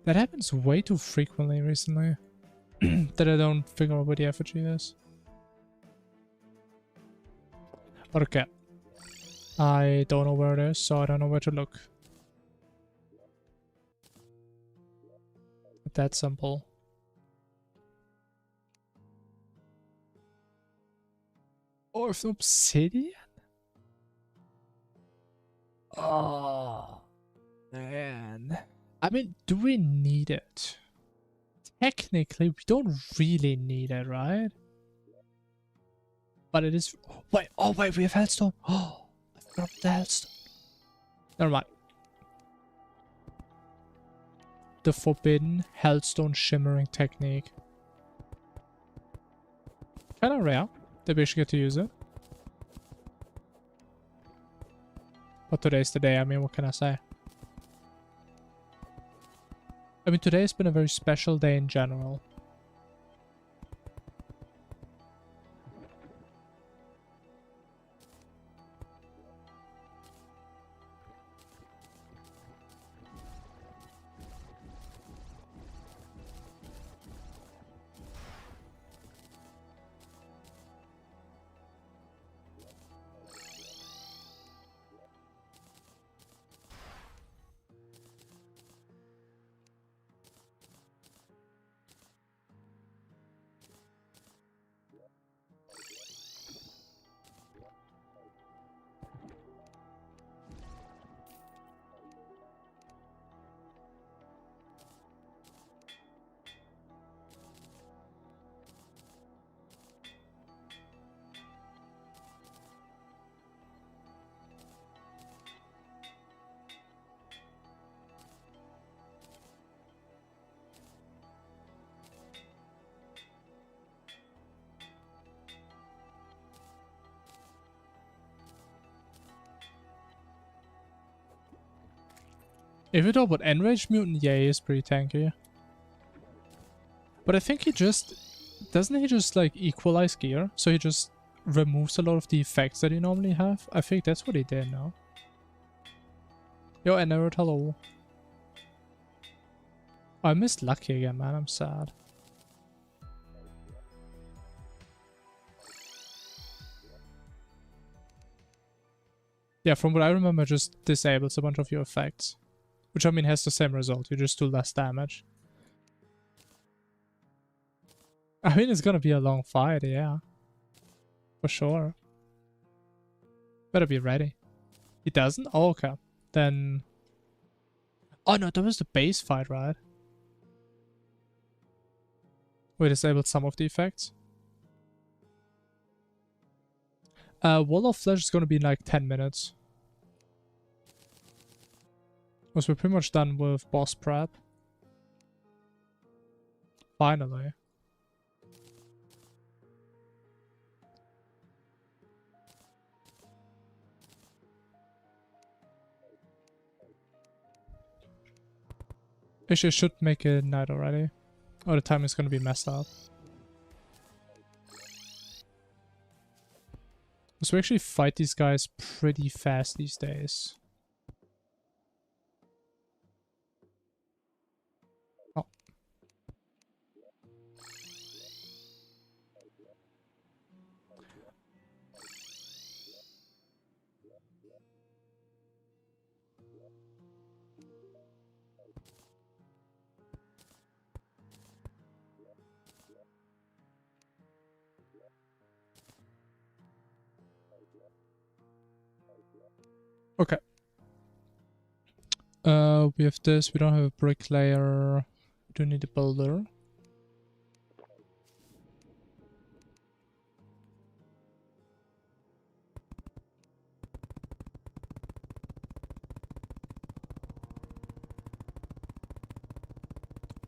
That happens way too frequently recently. That I don't figure out where the effigy is. But okay. I don't know where it is, so I don't know where to look. That simple. Or if obsidian? Oh, man. I mean, do we need it? Technically, we don't really need it, right? But it is... Wait, oh wait, we have Hellstone. Oh, I forgot the Hellstone. Never mind. The forbidden Hellstone shimmering technique. Kinda rare that we should get to use it. But today's the day, I mean, what can I say? I mean, today has been a very special day in general. If you talk about Enraged Mutant, yeah, he's pretty tanky. But I think he just... Doesn't he just like equalize gear? So he just removes a lot of the effects that you normally have? I think that's what he did now. Yo, Enerod, hello. Oh, I missed Lucky again, man. I'm sad. Yeah, from what I remember, just disables a bunch of your effects. Which, I mean, has the same result. You just do less damage. I mean, it's gonna be a long fight, yeah. For sure. Better be ready. He doesn't? Oh, okay. Then... Oh, no, that was the base fight, right? We disabled some of the effects. Wall of Flesh is gonna be in like 10 minutes. Because we're pretty much done with boss prep. Finally. Actually, I should make it night already. Or the time is gonna be messed up. Because we actually fight these guys pretty fast these days. Oh. Okay. We have this. We don't have a bricklayer. We do need a builder.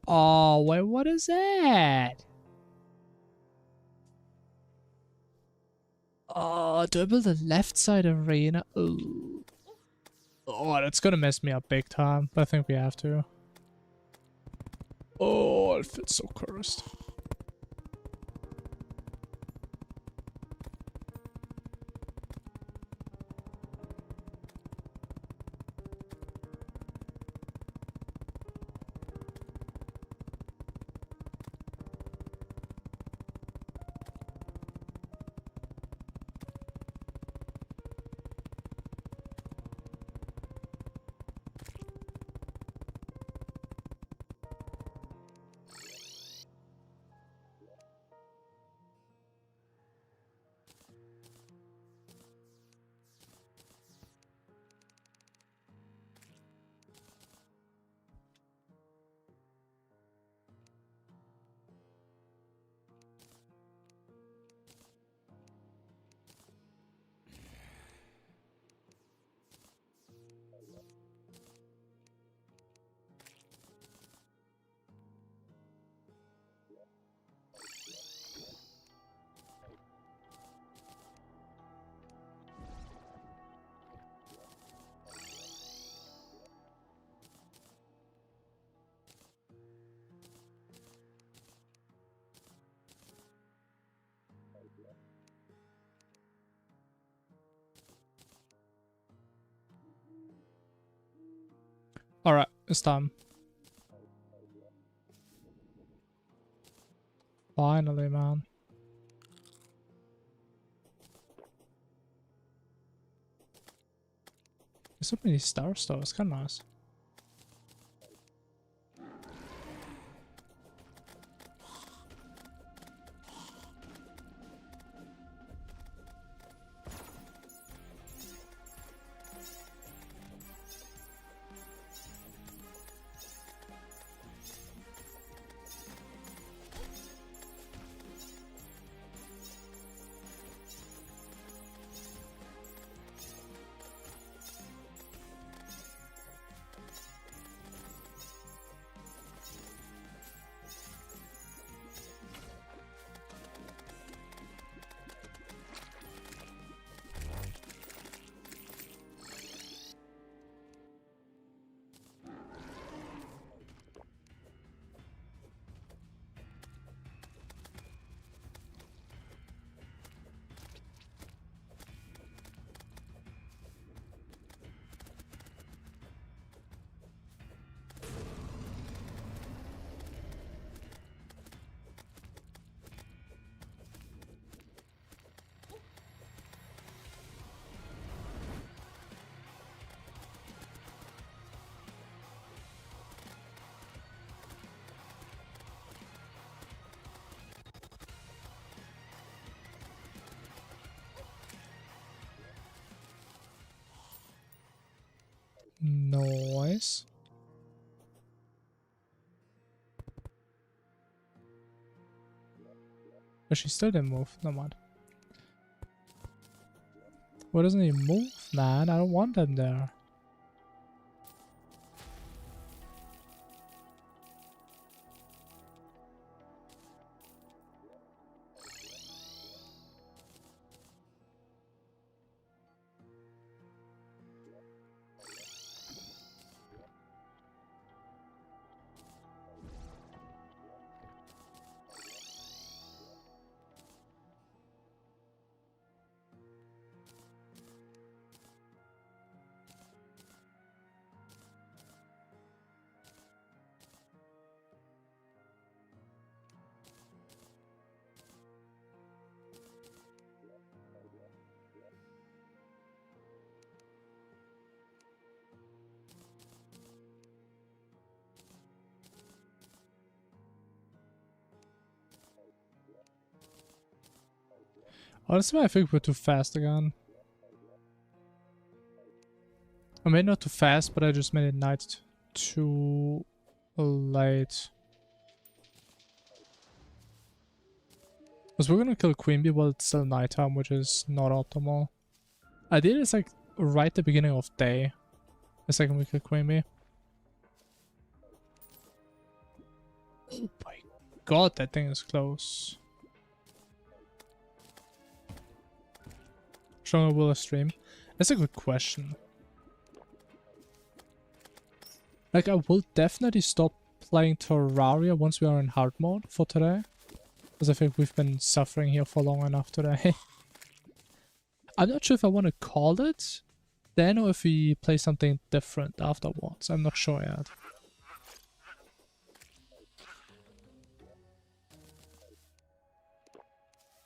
Oh, wait, what is that? Oh, do I build a left side arena? Ooh. Oh, that's gonna mess me up big time, but I think we have to. Oh, it feels so cursed. Alright, it's time. Finally, man. There's so many stars though, it's kinda nice. Noise. But she still didn't move. No mind. Why doesn't he move, man? I don't want him there. Honestly, I think we're too fast again. I mean, not too fast, but I just made it night too late. Because we're gonna kill Queen Bee while it's still nighttime, which is not optimal. Ideally, it's like right at the beginning of day. The second we kill Queen Bee. Oh my god, that thing is close. Stronger will I stream? That's a good question. Like, I will definitely stop playing Terraria once we are in hard mode for today. Because I think we've been suffering here for long enough today. I'm not sure if I want to call it then or if we play something different afterwards. I'm not sure yet.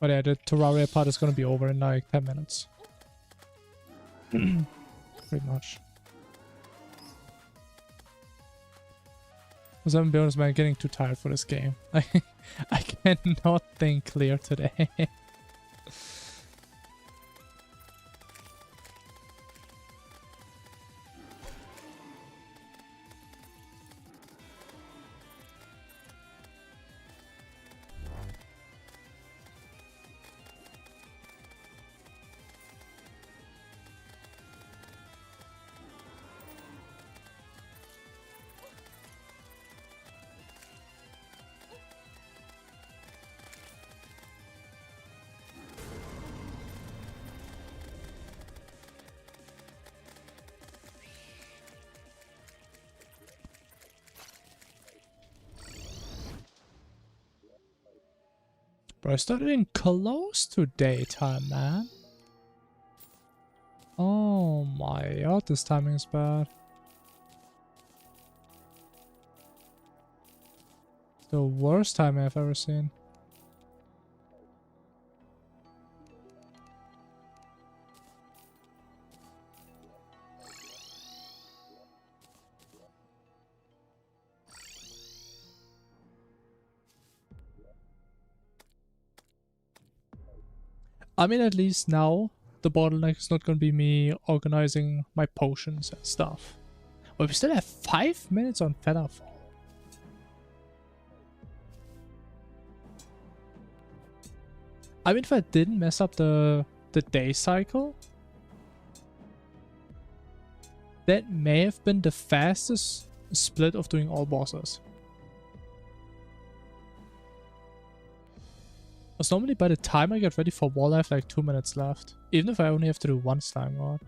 But yeah, the Terraria part is gonna be over in like 10 minutes. Pretty much. Because I'm being honest, man, getting too tired for this game. I cannot think clear today. Bro, I started in close to daytime, man. Oh my god, this timing is bad. The worst time I've ever seen. I mean, at least now, the bottleneck is not going to be me organizing my potions and stuff. But we still have 5 minutes on Featherfall. I mean, if I didn't mess up the day cycle, that may have been the fastest split of doing all bosses. Because normally by the time I get ready for wall, I have like 2 minutes left. Even if I only have to do one slime god.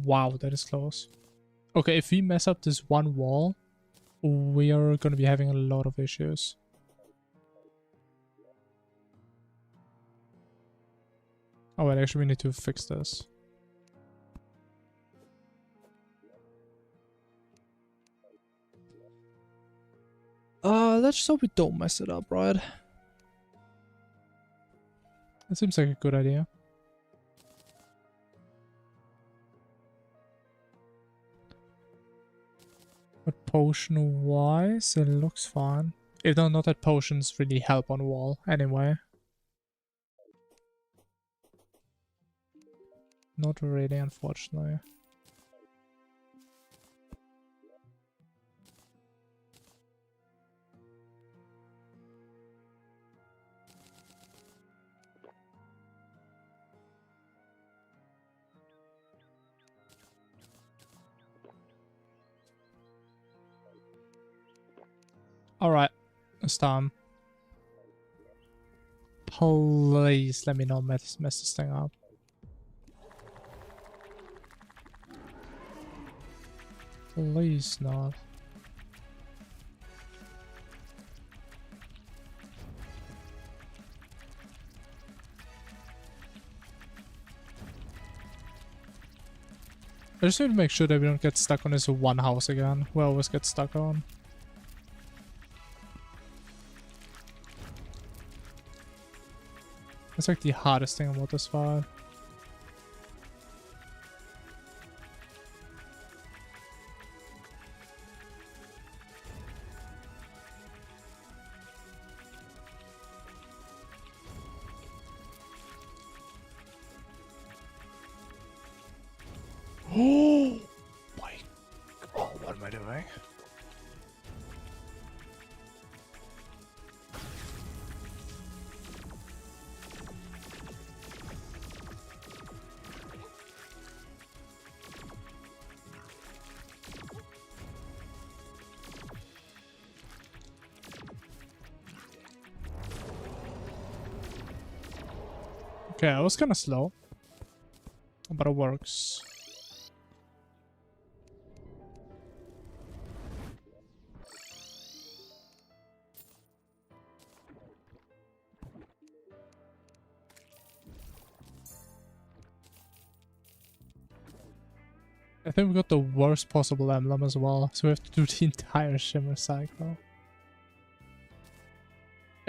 Wow, that is close. Okay, if we mess up this one wall, we are going to be having a lot of issues. Oh wait, actually we need to fix this. Let's just hope we don't mess it up, right? That seems like a good idea. But potion-wise, it looks fine. Even though not that potions really help on wall, anyway. Not really, unfortunately. Alright, it's time. Please let me not mess this thing up. Please not. I just need to make sure that we don't get stuck on this one house again. We always get stuck on. That's like the hardest thing about this fight. Oh my god, what am I doing? Okay, I was kind of slow, but it works. I think we got the worst possible emblem as well, so we have to do the entire shimmer cycle.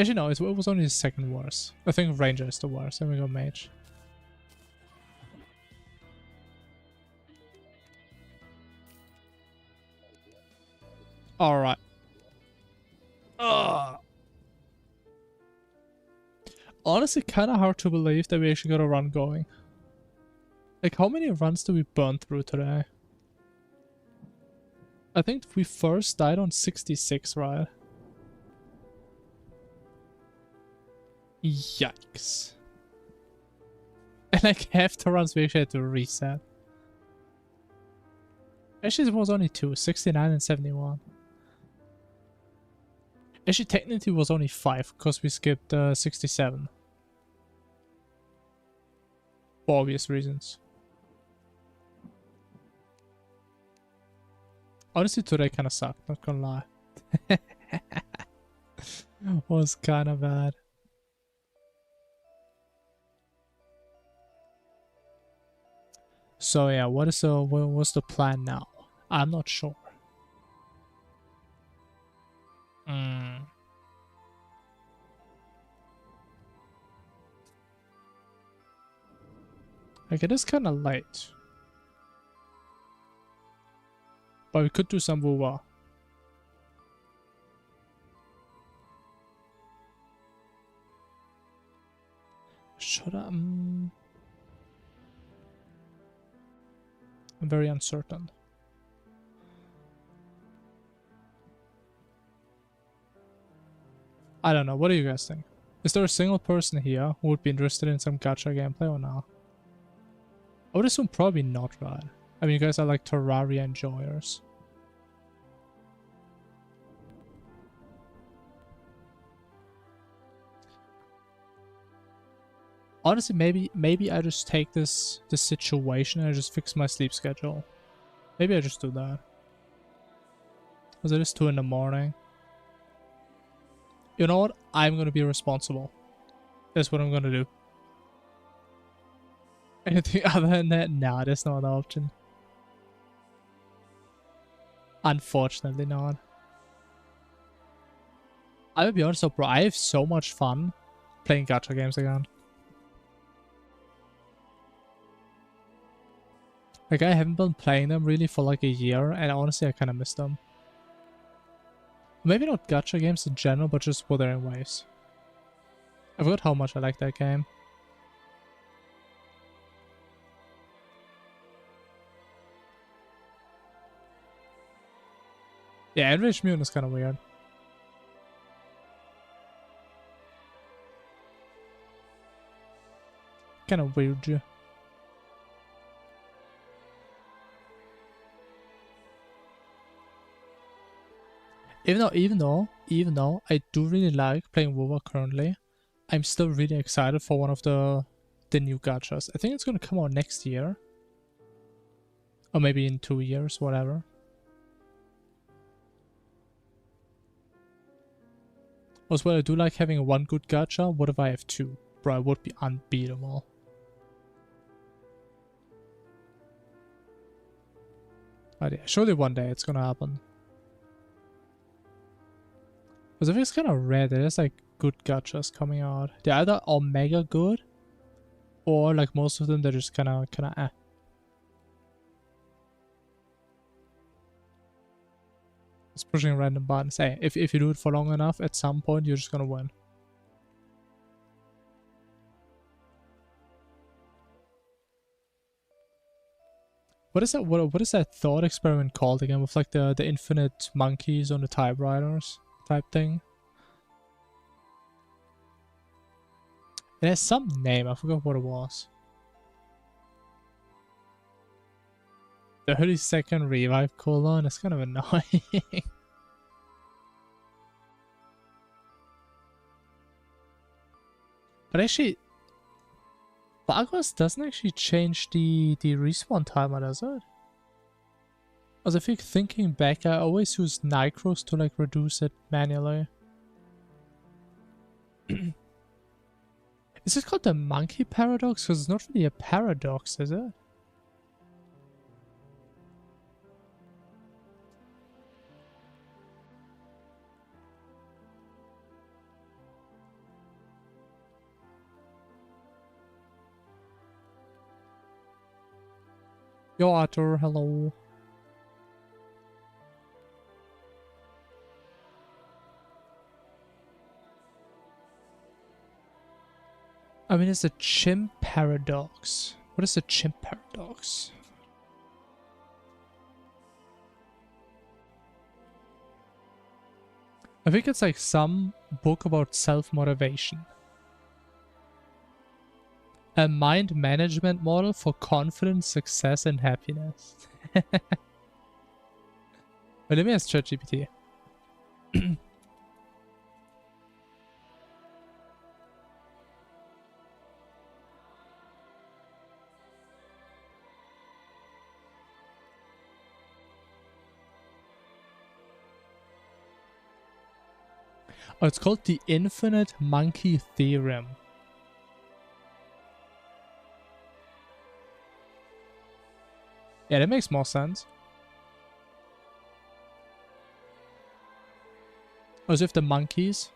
Actually no, it was only the second worst. I think Ranger is the worst, then we go Mage. Alright. Honestly, kind of hard to believe that we actually got a run going. Like, how many runs do we burn through today? I think we first died on 66, right? Yikes. And like half the runs we actually had to reset. Actually, it was only 2, 69 and 71. Actually, technically it was only 5, because we skipped 67. For obvious reasons. Honestly, today kind of sucked, not gonna lie. Was kind of bad. So yeah, what's the plan now? I'm not sure. Like, it is kind of late. But we could do some Wuwa. Should I? I'm very uncertain. I don't know. What do you guys think? Is there a single person here who would be interested in some gacha gameplay or not? I would assume probably not, right? I mean, you guys are like Terraria enjoyers. Honestly, maybe I just take this situation and I just fix my sleep schedule. Maybe I just do that. Because it is 2 in the morning. You know what? I'm gonna be responsible. That's what I'm gonna do. Anything other than that? Nah, there's no other option. Unfortunately not. I will be honest though, bro, I have so much fun playing gacha games again. Like, I haven't been playing them really for like a year, and honestly, I kind of miss them. Maybe not gacha games in general, but just Wuthering Waves. I forgot how much I like that game. Yeah, Enraged Mutant is kind of weird. Kind of weird. Even though I do really like playing WoW currently, I'm still really excited for one of the new gachas. I think it's gonna come out next year. Or maybe in 2 years, whatever. Also, I do like having one good gacha. What if I have 2? Bro, I would be unbeatable. But yeah, surely one day it's gonna happen. Because I think it's kind of rare that there's like good gachas coming out. They're either omega good, or like most of them they're just kind of eh. Just pushing random buttons. Hey, if you do it for long enough, at some point you're just gonna win. What is that? What is that thought experiment called again? With like the infinite monkeys on the typewriters type thing. It has some name. I forgot what it was. The 30-second revive cooldown is kind of annoying. But actually, Vargas doesn't actually change the respawn timer, does it? As I think thinking back, I always use Nitros to like reduce it manually. Is it called the monkey paradox? Because it's not really a paradox, is it? Yo, Arthur, hello. I mean, it's a chimp paradox. What is a chimp paradox? I think it's like some book about self-motivation. A mind management model for confidence, success, and happiness. Wait, let me ask ChatGPT. Oh, it's called the Infinite Monkey Theorem. Yeah, that makes more sense. As if the monkeys,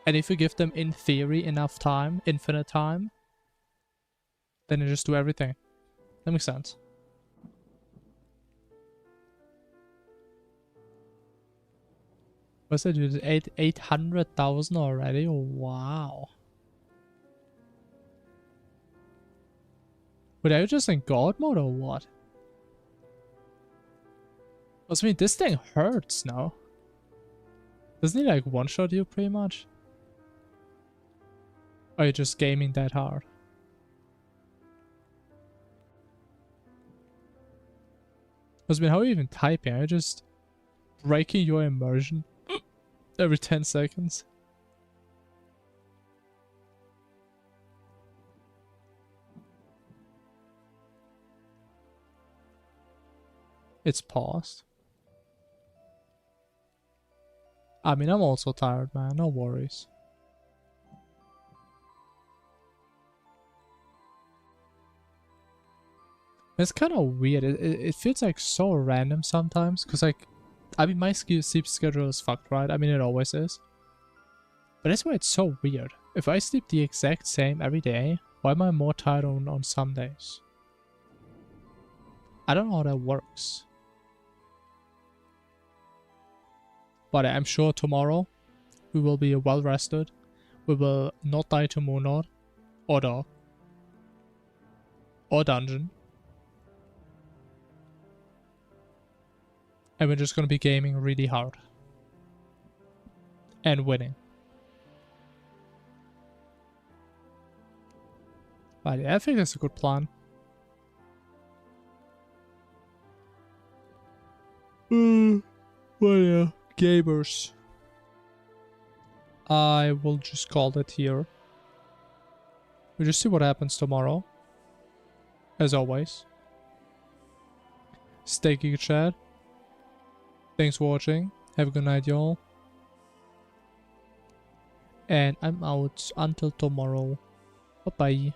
and if you give them, in theory, enough time, infinite time, then they just do everything. That makes sense. What's that, dude? 800,000 already? Oh, wow. But are you just in God mode or what? I mean, this thing hurts now. Doesn't he like one-shot you pretty much? Or are you just gaming that hard? I mean, how are you even typing? Are you just breaking your immersion every 10 seconds? It's paused. I mean, I'm also tired, man. No worries. It's kind of weird. It feels like so random sometimes. Because, like, I mean, my sleep schedule is fucked, right? I mean, it always is. But that's why it's so weird. If I sleep the exact same every day, why am I more tired on some days? I don't know how that works. But I'm sure tomorrow we will be well rested. We will not die to Moonlord or Dog or Dungeon. And we're just gonna be gaming really hard. And winning. But yeah, I think that's a good plan. Well, yeah, gamers. I will just call it here. We'll just see what happens tomorrow. As always. Stay geek chat. Thanks for watching. Have a good night, y'all. And I'm out until tomorrow. Bye-bye.